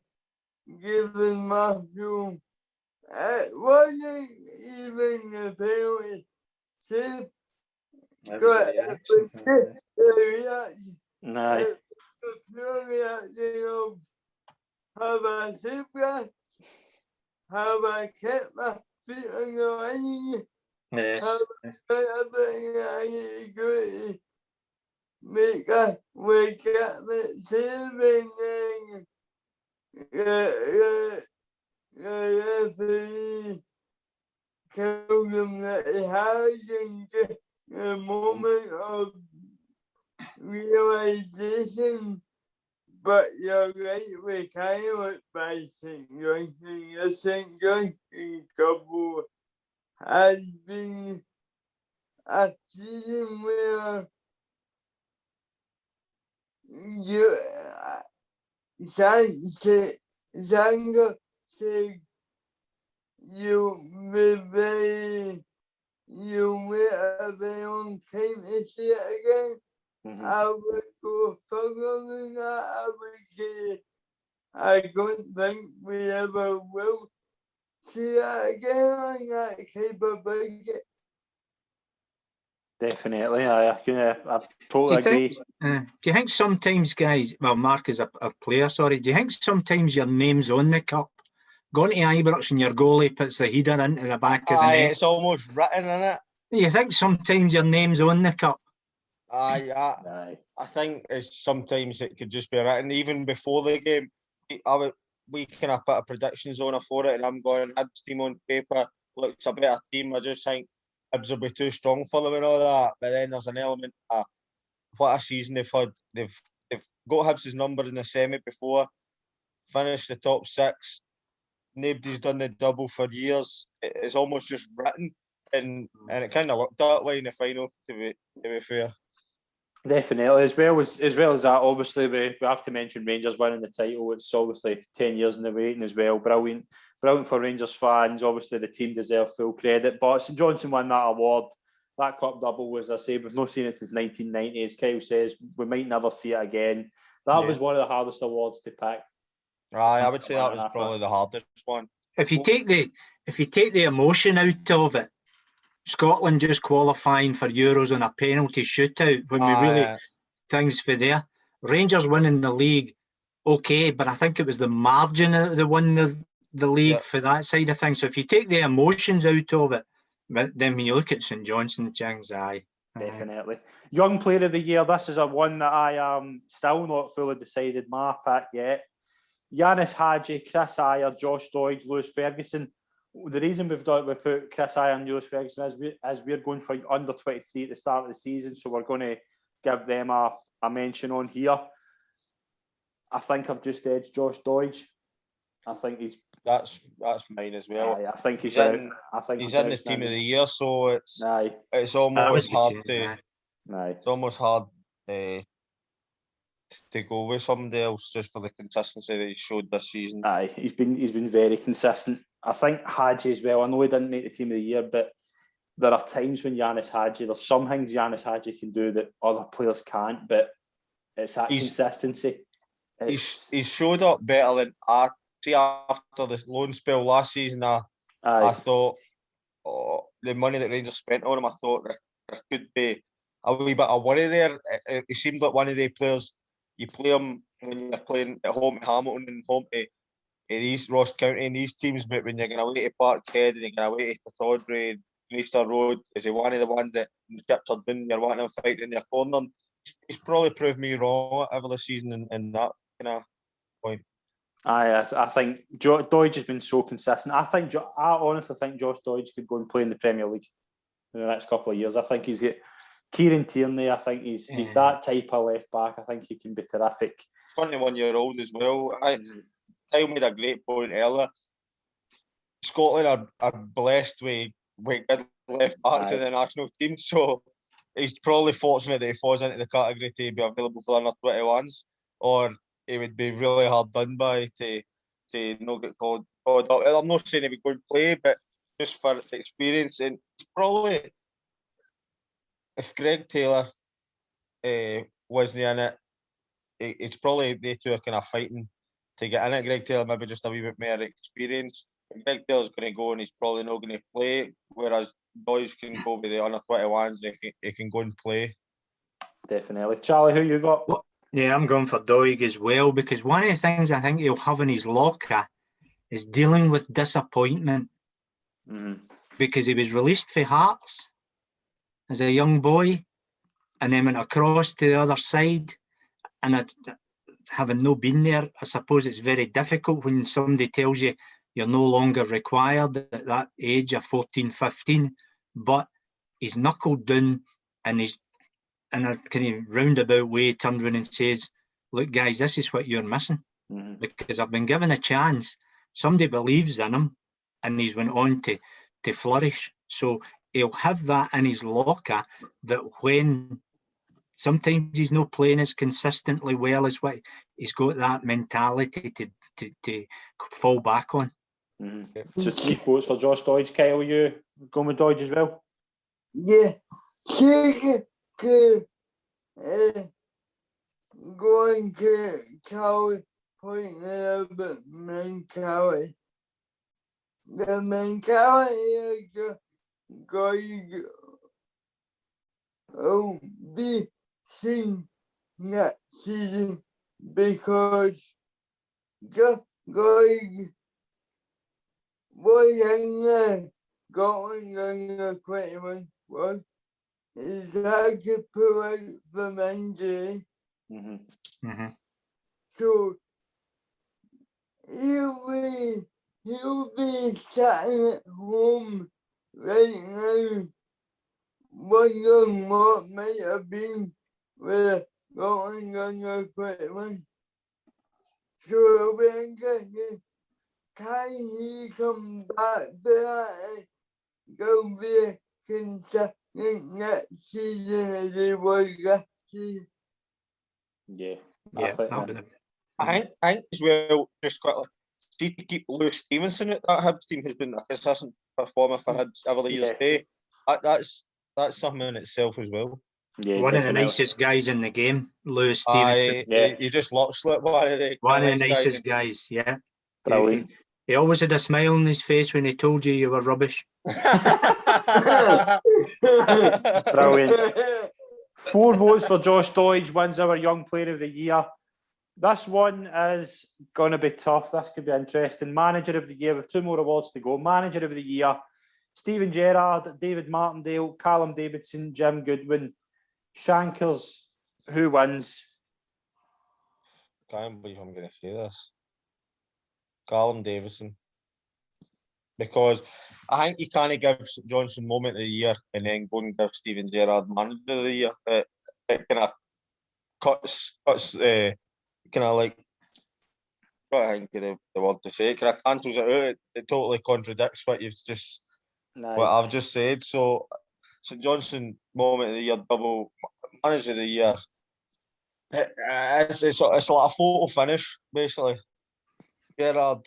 given Matthew, it wasn't even a penalty save. The reaction. Aye. The pure reaction of have I saved that? Have I kept my feet on the line? Yes. Have I done everything I need to do to make a wake up and saving the referee tells him that he has, and just a moment of realization. But you're right, we can't look by St Johnstone. The St Johnstone couple has been a season where Sandra said you wait a very long time to see it again. I would go further than that. I would say I don't think we ever will see that again on that type of budget. Definitely, I totally agree. Do you think sometimes, guys, well, Mark is a player, sorry, do you think sometimes your name's on the cup? Going to Ibrox and your goalie puts the header into the back of the net. It's almost written in it. Do you think sometimes your name's on the cup? I think it's sometimes it could just be written even before the game. We kind of put a prediction zone for it, and I'm going Hibs team on paper looks a better team. I just think Hibs will be too strong for them and all that. But then there's an element of what a season they've had. They've got Hibs' number in the semi before, finished the top 6. Nobody's done the double for years. It's almost just written, and it kind of looked that way in the final. To be fair. Definitely, as well as that, obviously we have to mention Rangers winning the title. It's obviously 10 years in the waiting as well. Brilliant for Rangers fans. Obviously the team deserve full credit. But St Johnstone won that award. That cup double, as I say, we've not seen it since 1990. As Kyle says, we might never see it again. That was one of the hardest awards to pick. I would say that was probably the hardest one. If you take the emotion out of it, Scotland just qualifying for Euros on a penalty shootout when we really things for there. Rangers winning the league, okay, but I think it was the margin that won the league for that side of things. So if you take the emotions out of it, then when you look at St Johnstone, definitely. Young Player of the Year. This is a one that I am still not fully decided my pick yet. Yanis Hadji, Chris Ayer, Josh Doig, Lewis Ferguson. The reason we've put Chris Ayer and Lewis Ferguson is we're going for under 23 at the start of the season, so we're going to give them a mention on here. I think I've just edged Josh Doig. I think that's mine as well. I think he's in the team of the year, so it's almost hard it's almost hard to go with somebody else just for the consistency that he showed this season. He's been very consistent. I think Hadji as well. I know he didn't make the team of the year, but there are times when there's some things Yanis Hadji can do that other players can't, but it's that consistency. He's showed up better than I see after the loan spell last season. I thought the money that Rangers spent on him, I thought there could be a wee bit of worry there. He seemed like one of the players, you play him when you're playing at home to Hamilton and home to these Ross County and these teams, but when you're going away to Parkhead and you're going away to Tawdry and Easter Road, is he one of the ones that chips are doing, you're wanting to fight in your corner? He's probably proved me wrong over the season in that kind of point. I think Doig has been so consistent. I honestly think Josh Doig could go and play in the Premier League in the next couple of years. I think he's got Kieran Tierney. I think he's that type of left back. I think he can be terrific. 21-year-old as well. Kyle made a great point earlier. Scotland are blessed with good left backs in the national team, so he's probably fortunate that he falls into the category to be available for under 21s, or he would be really hard done by to not get called up. I'm not saying he would go and play, but just for experience, and it's probably, if Greg Taylor wasn't in it, it's probably they two are kind of fighting to get in it. Greg Taylor maybe just a wee bit more experience. Greg Taylor's going to go and he's probably not going to play, whereas Doig can go with the under 21s and he can go and play. Definitely. Charlie, who you got? Yeah, I'm going for Doig as well, because one of the things I think he'll have in his locker is dealing with disappointment. Because he was released for Hearts as a young boy and then went across to the other side, and having no been there, I suppose it's very difficult when somebody tells you you're no longer required at that age of 14, 15, but he's knuckled down and he's in a kind of roundabout way turned around and says, look guys, this is what you're missing, because I've been given a chance. Somebody believes in him and he's went on to flourish. So he'll have that in his locker, that when sometimes he's not playing as consistently well as what he's got, that mentality to fall back on. So 3 votes for Josh Doig. Kyle, you going with Doig as well? Yeah. Going to Cowley point about mentality. The mentality of Doig will be seen next season, because Doig was in the Scotland under 21 was he's had to pull out from injury. So he'll be sitting at home right now, wondering what might have been with rolling on your equipment. So when can he come back to that? Go be consistent next season as he was last season. Yeah, I think as well, just quickly, see to keep Lewis Stevenson at that Hibs team, who's been a consistent performer for Hibs every year's day. That's something in itself as well. Yeah, one of the nicest guys in the game, Lewis Stevenson. He just looks like one of the nicest guys. Yeah, brilliant. He always had a smile on his face when he told you were rubbish. Brilliant. 4 votes for Josh Doidge, wins our Young Player of the Year. This one is going to be tough. This could be interesting. Manager of the Year, with 2 more awards to go. Manager of the Year, Steven Gerrard, David Martindale, Callum Davidson, Jim Goodwin. Shankers, who wins? Can't believe I'm going to say this. Callum Davidson. Because I think you can't give St Johnstone Moment of the Year and then go and give Steven Gerrard Manager of the Year. It kind of cuts kind of like, I think the word to say, it kind of cancels it out. It totally contradicts what you've just, what I've just said. So St Johnstone Moment of the Year, double Manager of the Year. It's like a photo finish, basically. Gerrard,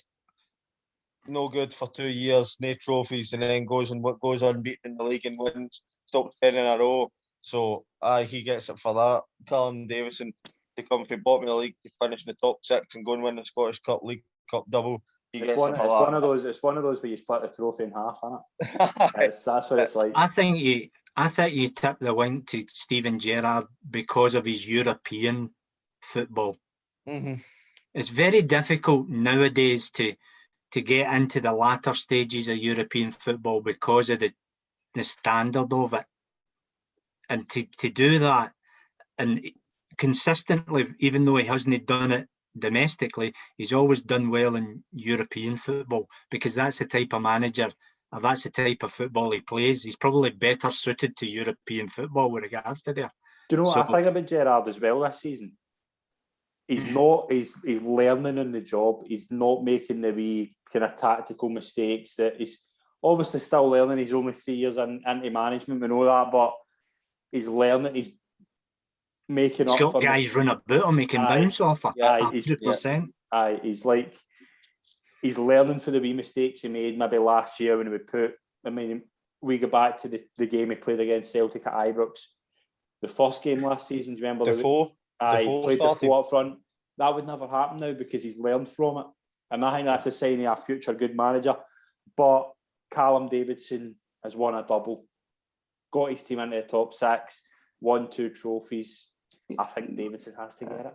no good for 2 years, no trophies, and then goes unbeaten in the league and wins, stopped 10 in a row. So he gets it for that. Callum Davidson to come from bottom of the league to finish in the top 6 and go and win the Scottish Cup, League Cup double. It's one of those where you split the trophy in half, isn't it? That's what it's like. I think you tip the wink to Steven Gerrard because of his European football. It's very difficult nowadays to get into the latter stages of European football because of the standard of it. And to do that and consistently, even though he hasn't done it domestically, he's always done well in European football because that's the type of manager, or that's the type of football he plays. He's probably better suited to European football with regards to there. Do you know what I think about Gerrard as well this season? He's learning on the job. He's not making the wee kind of tactical mistakes that he's obviously still learning. He's only 3 years into management, we know that, but he's learning. He's making up for... He's got guys run about him, making bounce off her. 100%. He's learning for the wee mistakes he made maybe last year when he would put... I mean, we go back to the game he played against Celtic at Ibrox. The first game last season, do you remember? He played the 4 up front. That would never happen now because he's learned from it. And I think that's a sign of a future good manager. But Callum Davidson has won a double, got his team into the top 6, won 2 trophies. I think Davidson has to get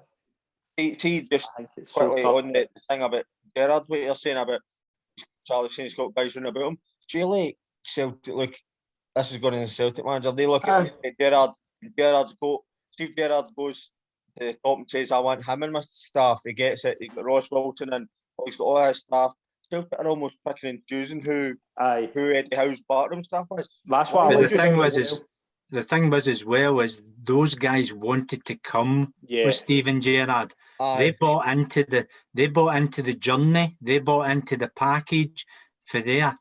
it. See, just quickly on the thing about Gerrard, what you're saying about Charlie saying he's got guys running about him. Do you like Celtic? Look, this is going in the Celtic manager. They look at Gerrard. Steve Gerrard goes to the top and says, I want him in my staff. He gets it. He's got Ross Wilton and he's got all his staff. Celtic are almost picking and choosing who Eddie Howe's backroom staff is. That's what the thing was as well is those guys wanted to come with Steven Gerrard. They bought into the journey. They bought into the package for there.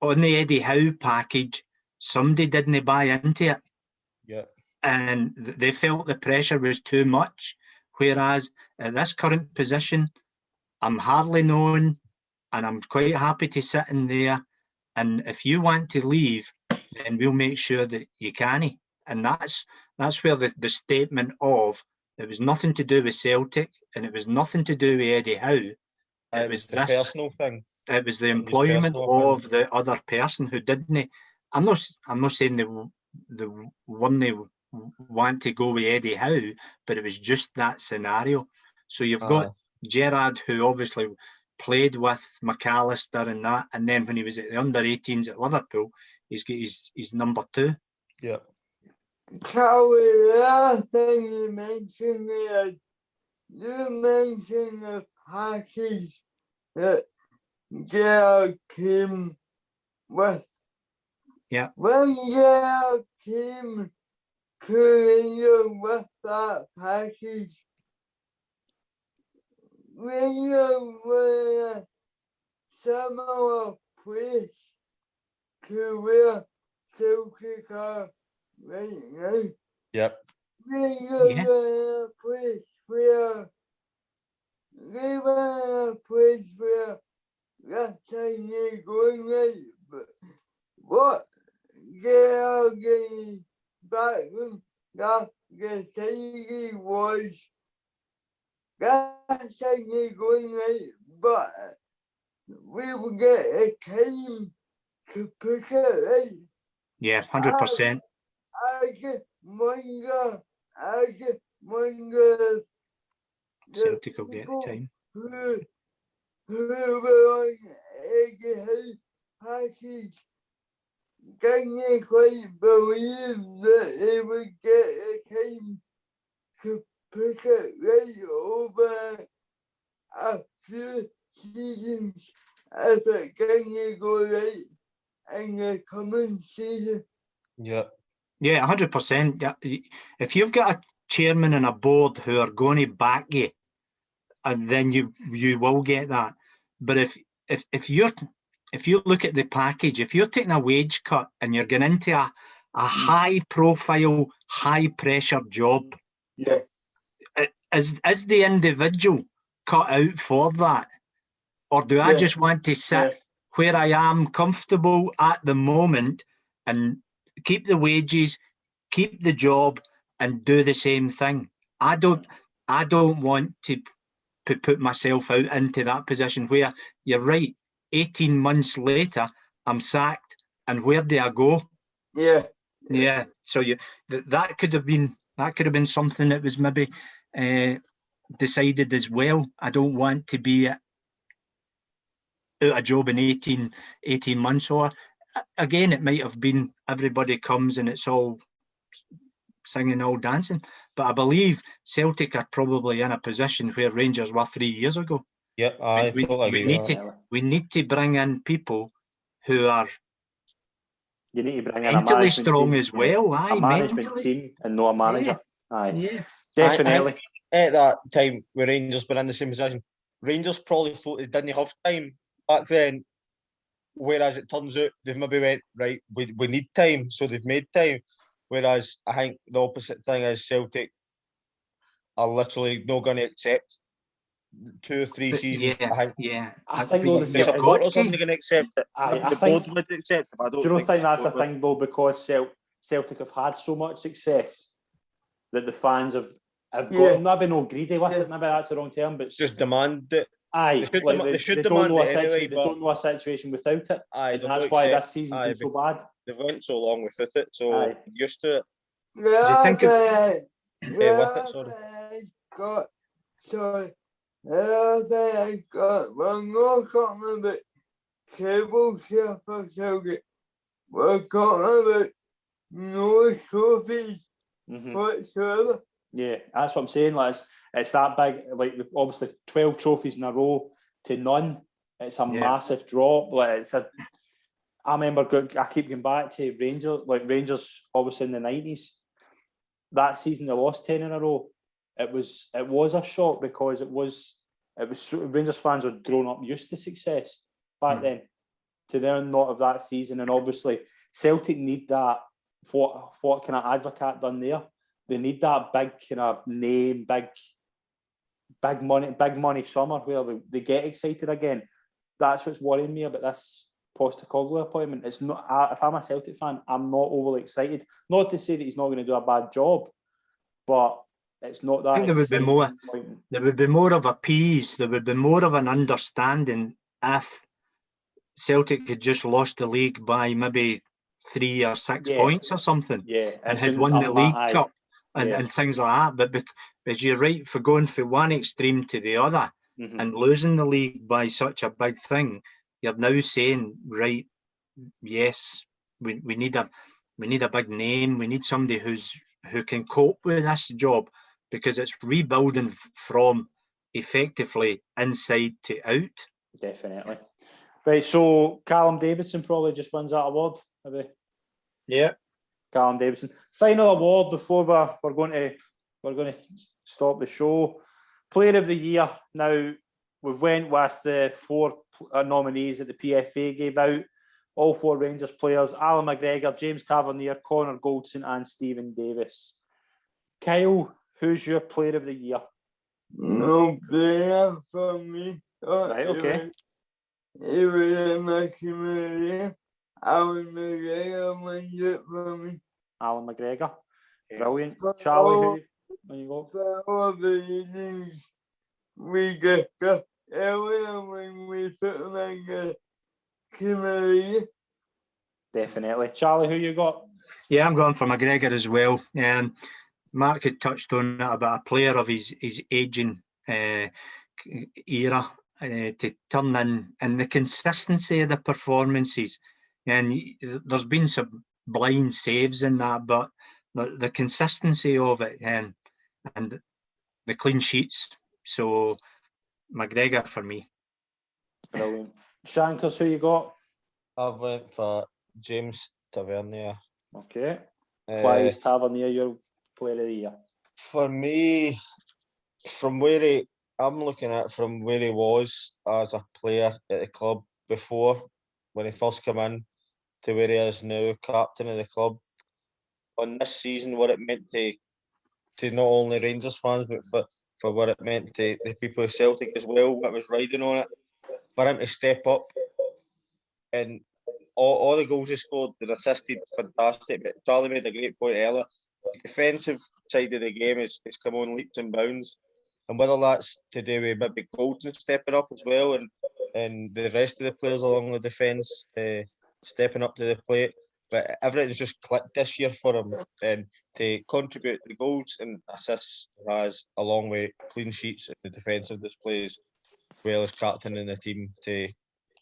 On the Eddie Howe package, somebody didn't buy into it. Yeah. And they felt the pressure was too much. Whereas at this current position, I'm hardly known and I'm quite happy to sit in there. And if you want to leave, then we'll make sure that you can. And that's where the statement of it was nothing to do with Celtic and it was nothing to do with Eddie Howe. It was the personal thing. It was the employment of the other person who didn't. I'm not saying the one they want to go with Eddie Howe, but it was just that scenario. So you've got Gerrard, who obviously played with McAllister and that, and then when he was at the under-18s at Liverpool, he's got his number 2 Yep. Charlie, the other thing you mentioned there, you mentioned the package that Gerard came with. Yeah. When Gerard came to Rangers with that package, Rangers were a similar place to where Celtic are right now. Yep. Rangers Yeah. were a place where that's how you're going right, but what Gerard getting back from that decided was that's how you're going right, but we will get a time to pick it right. Yeah, 100%. I just wonder if the Celtic will get the people time. who were on Eddie Howe package didn't quite believe that they would get a time to pick it right over a few seasons if it didn't go right in the coming season. Yep. Yeah, 100%. Yeah. If you've got a chairman and a board who are going to back you, and then you will get that. But if you look at the package, if you're taking a wage cut and you're going into a high profile, high pressure job, Yeah. is the individual cut out for that? Or do I just want to sit where I am comfortable at the moment and keep the wages, keep the job, and do the same thing? I don't want to put myself out into that position where you're right, 18 months later, I'm sacked, and where do I go? Yeah. So that could have been something that was maybe decided as well. I don't want to be out a job in 18 months, or again, it might have been everybody comes and it's all singing, all dancing. But I believe Celtic are probably in a position where Rangers were 3 years ago. Yep, I totally agree. We need to bring in people who are you need to bring in mentally strong as well. A management team and not a manager. Yeah. Definitely. At that time, when Rangers were in the same position, Rangers probably thought they didn't have time back then. Whereas it turns out they've maybe went, right, we need time, so they've made time. Whereas I think the opposite thing is Celtic are literally not going to accept 2 or 3 seasons. I think the supporters aren't going to accept it. The board would accept it, but I don't think that's a thing though, because Celtic have had so much success that the fans have got maybe no greedy with it, maybe that's the wrong term, but just demand it. They demand it anyway, they don't know a situation without it. That's why this season's been so bad. They've went so long without it, so used to it. The other thing I got, we're not talking about table share for Celtic. We're talking about no trophies whatsoever. Yeah, that's what I'm saying. Like, it's that big. Like, obviously 12 trophies in a row to none. It's a massive drop. Like, I remember I keep going back to Rangers. Like, Rangers, obviously in the 90s, that season they lost 10 in a row. It was a shock because it was Rangers fans had grown up used to success back then. To then not of that season, and obviously Celtic need that. What kind of advocate done there? They need that big kind of name, big money summer where they get excited again. That's what's worrying me about this Postegoclou appointment. It's not. If I'm a Celtic fan, I'm not overly excited. Not to say that he's not going to do a bad job, but it's not that. I think there would be more of a peace. There would be more of an understanding if Celtic had just lost the league by maybe 3 or 6 points or something, and had won the League Cup and things like that. But as you're right, for going from one extreme to the other and losing the league by such a big thing, you're now saying, right, yes, we need We need a big name. We need somebody who can cope with this job, because it's rebuilding from effectively inside to out. Definitely. Right, so Callum Davidson probably just wins that award, maybe. Yeah. Callum Davidson. Final award before we're going to stop the show. Player of the Year. Now, we went with the 4 nominees that the PFA gave out. All 4 Rangers players: Alan McGregor, James Tavernier, Connor Goldson and Stephen Davis. Kyle, who's your Player of the Year? No player for me. Right, okay. It was in my community. Alan McGregor wins it for me. Alan McGregor. Brilliant. Charlie, who you got? For all the reasons we discussed earlier when we put him in the community. Definitely. Charlie, who you got? Yeah, I'm going for McGregor as well. Mark had touched on it about a player of his ageing era to turn in, and the consistency of the performances. And there's been some blind saves in that, but the consistency of it and the clean sheets. So McGregor for me. Brilliant. Shankers, who you got? I went for James Tavernier. Okay. Why is Tavernier your Player of the Year? For me, I'm looking at from where he was as a player at the club before, when he first came in, to where he is now, captain of the club. On this season, what it meant to not only Rangers fans, but for what it meant to the people of Celtic as well, what was riding on it, for him to step up. And all the goals he scored and assisted, fantastic. But Charlie made a great point earlier. The defensive side of the game has come on leaps and bounds. And whether that's to do with maybe Goldson stepping up as well, and the rest of the players along the defence stepping up to the plate. But everything's just clicked this year for him. And to contribute the goals and assists has, along with clean sheets and the defensive displays, as well as captaining the team to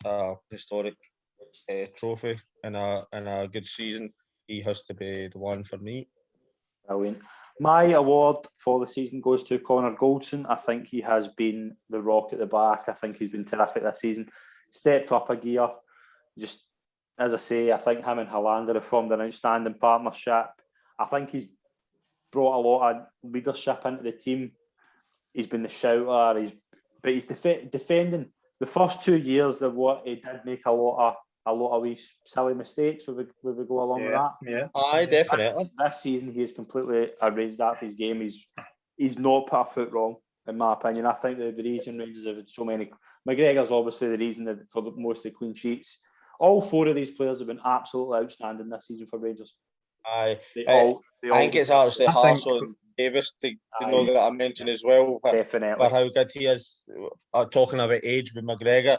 a historic trophy and a good season, he has to be the one for me. Brilliant. My award for the season goes to Connor Goldson. I think he has been the rock at the back. I think he's been terrific this season. Stepped up a gear. Just, as I say, I think him and Hollander have formed an outstanding partnership. I think he's brought a lot of leadership into the team. He's been the shouter. But he's defending. The first 2 years of what he did make a lot of wee silly mistakes where we go along with that. Yeah. Aye, definitely. This season he has completely erased that for his game. He's not put a foot wrong, in my opinion. I think the reason Rangers have had so many... McGregor's obviously the reason for most of the clean sheets. All 4 of these players have been absolutely outstanding this season for Rangers. Aye. I think it's actually harsh on Davis to know that I mentioned as well. Definitely. For how good he is. Talking about age with McGregor.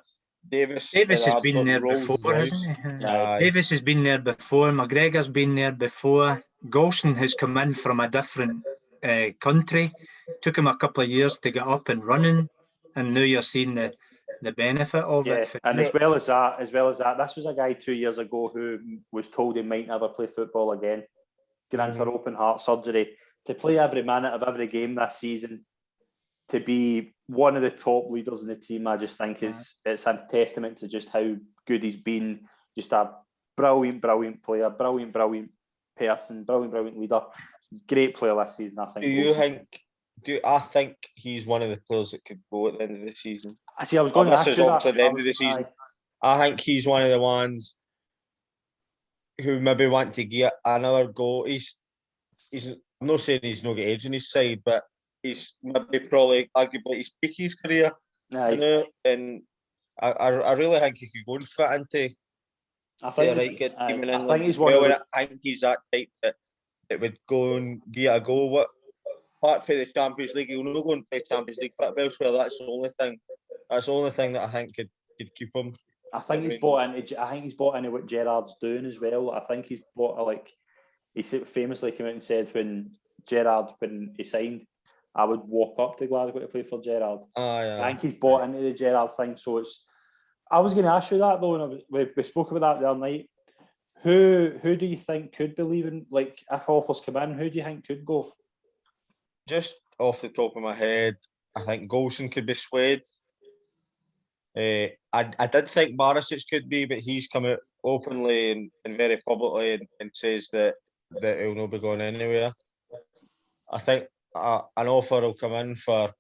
Davis has been there before, hasn't he? Davis has been there before. McGregor's been there before. Goldson has come in from a different country. Took him a couple of years to get up and running, and now you're seeing the benefit of it. And as well as that, this was a guy 2 years ago who was told he might never play football again. Going in for open heart surgery. To play every minute of every game this season, to be one of the top leaders in the team, I just think it's a testament to just how good he's been. Just a brilliant player, brilliant person, brilliant leader. Great player this season, I think. I think he's one of the players that could go at the end of the season. I was going to ask you that. To the end of the season. I think he's one of the ones who maybe want to get another go. I'm not saying he's not got age on his side, but he's maybe probably arguably his peak of his career. And I really think he could go and fit into I think he's one of those... I think he's that type that would go and get a go. What apart from the Champions League, he'll not go and play Champions League fit elsewhere. That's the only thing. That's the only thing that I think could keep him. I think he's bought into what Gerrard's doing as well. I think he's bought he famously came out and said when he signed, I would walk up to Glasgow to play for Gerrard. I think he's bought into the Gerrard thing. So I was going to ask you that though, and we spoke about that the other night. Who do you think could be leaving? Like, if offers come in, who do you think could go? Just off the top of my head, I think Golson could be swayed. I did think Barisic could be, but he's come out openly and very publicly and says that he'll not be going anywhere. I think an offer will come in for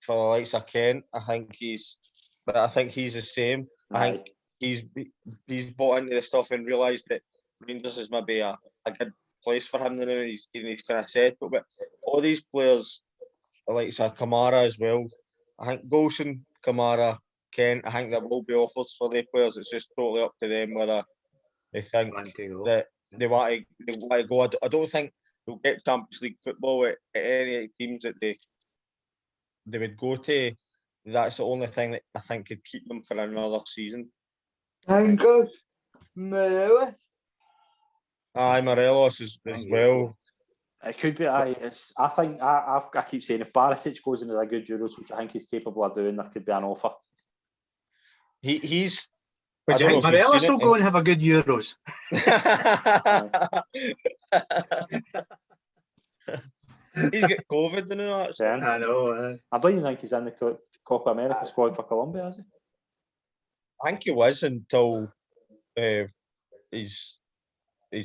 the likes of Kent. I think he's the same. I think he's bought into the stuff and realised that Rangers is maybe a good place for him now. He's kind of settled. But all these players, the likes of Kamara as well. I think Golson, Kamara, Kent, I think there will be offers for their players. It's just totally up to them whether they think that they want to go. I don't think they'll get Champions League football at any teams that they would go to. That's the only thing that I think could keep them for another season. Thank God, Morelos. Aye, Morelos as well. It could be. I think I keep saying if Barisic goes into a good Euros, which I think he's capable of doing, there could be an offer. He's. But do you think Morelos will go and have a good Euros? He's got COVID, you know. Actually. I know. I don't even think he's in the Copa America squad for Colombia, is he? I think he was until he's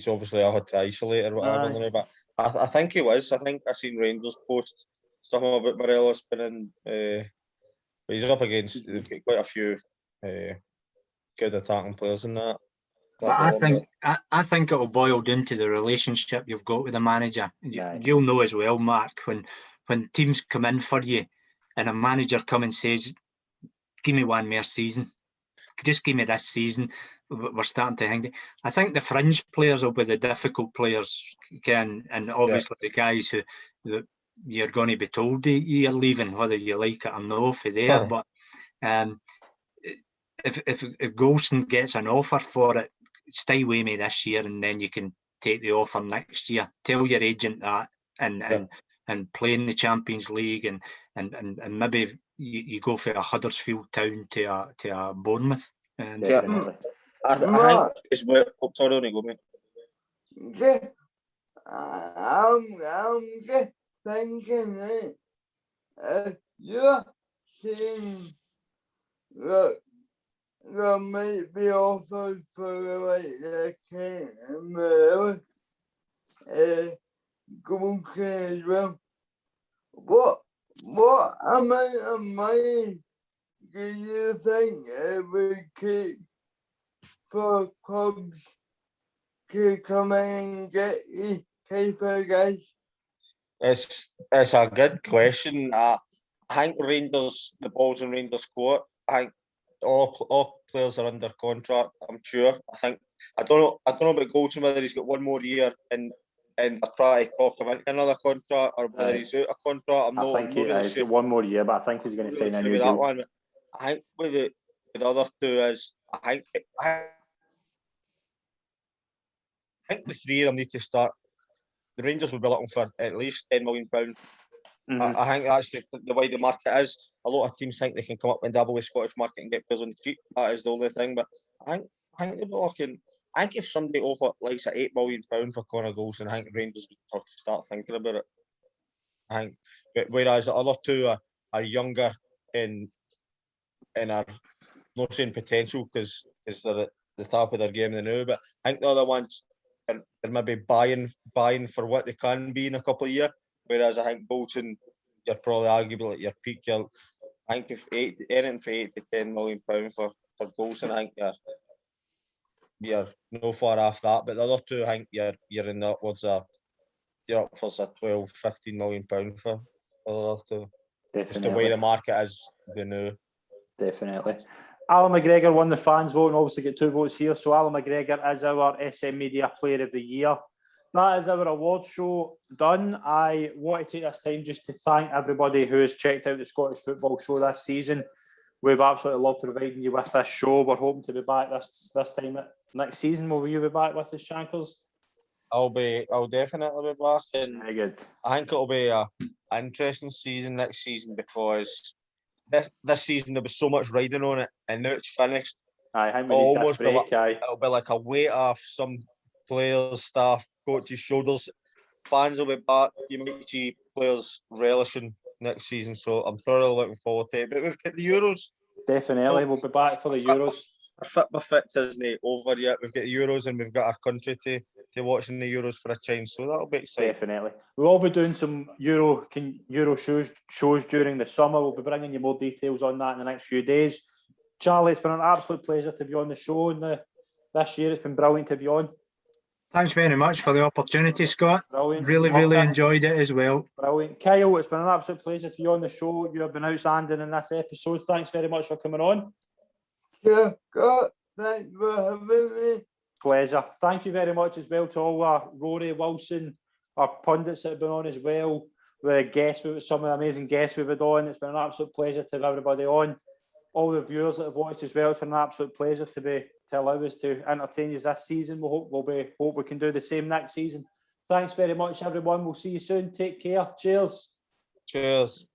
obviously had to isolate or whatever. You know, but I think he was. I think I've seen Rangers post stuff about Morelos being in. But he's up against quite a few good attacking players in that. I think it'll boil down to the relationship you've got with the manager. You'll know as well, Mark, when teams come in for you and a manager comes and says, "Give me one more season, just give me this season." We're starting to hang. I think the fringe players will be the difficult players, and obviously the guys who you're going to be told you're leaving, whether you like it or not, for there. But if Golson gets an offer for it, stay with me this year, and then you can take the offer next year. Tell your agent that, and play in the Champions League, and maybe you go for a Huddersfield Town to a Bournemouth. And I think as well. Oh, sorry, go mate. Yeah, I'm just thinking that you're saying that there might be offers for like Kent and Morelos, Golson as well. What amount of money do you think it would take for clubs to come in and get these type of guys? It's a good question. I think Rangers, the ball's in Rangers' court. I think all players are under contract. I'm sure. I don't know about Golson, whether he's got one more year and I try to talk him into another contract or whether he's out of contract. I think he's got one more year, but I think he's going to sign a new deal. One. I think with the other two is I think the three of them need to start. The Rangers will be looking for at least £10 million. I think that's the way the market is. A lot of teams think they can come up and double the Scottish market and get players on the street. That is the only thing. But I think they'll be looking. I think if somebody offered like £8 million for Connor Golson, I think the Rangers would have to start thinking about it. I think, whereas the other two are younger and are not saying potential because they're at the top of their game now. But I think the other ones are maybe buying for what they can be in a couple of years. Whereas I think Golson, you're probably arguably at your peak. I think if anything for £8 to £10 million for Golson, I think you're no far off that. But the other two, I think you're in the upwards of you're up for £12-15 million for the other two. Definitely. Just the way the market is, you know. Definitely. Alan McGregor won the fans vote and obviously get 2 votes here. So Alan McGregor is our SM Media Player of the Year. That is our award show done. I want to take this time just to thank everybody who has checked out the Scottish Football Show this season. We've absolutely loved providing you with this show. We're hoping to be back this time next season. Will you be back with us, Shankles? I'll definitely be back. And very good. I think it'll be an interesting season next season because this season there was so much riding on it, and now it's finished. Aye, it'll be like a weight off some players, staff, coaches' shoulders. Fans will be back. You might see players relishing next season, so I'm thoroughly looking forward to it. But we've got the Euros. Definitely, we'll be back for the Euros. My fix isn't over yet. We've got the Euros and we've got our country to watch in the Euros for a change, so that'll be exciting. Definitely. We'll all be doing some Euro shows during the summer. We'll be bringing you more details on that in the next few days. Charlie, it's been an absolute pleasure to be on the show this year. It's been brilliant to be on. Thanks very much for the opportunity, Scott. Brilliant. Really enjoyed it as well. Brilliant. Kyle, it's been an absolute pleasure to be on the show. You have been outstanding in this episode. Thanks very much for coming on. Yeah, God, thanks for having me. Pleasure. Thank you very much as well to all our Rory, Wilson, our pundits that have been on as well. The guests, some of the amazing guests we've had on. It's been an absolute pleasure to have everybody on. All the viewers that have watched as well. It's been an absolute pleasure to allow us to entertain you this season. We hope we can do the same next season. Thanks very much, everyone. We'll see you soon. Take care. Cheers. Cheers.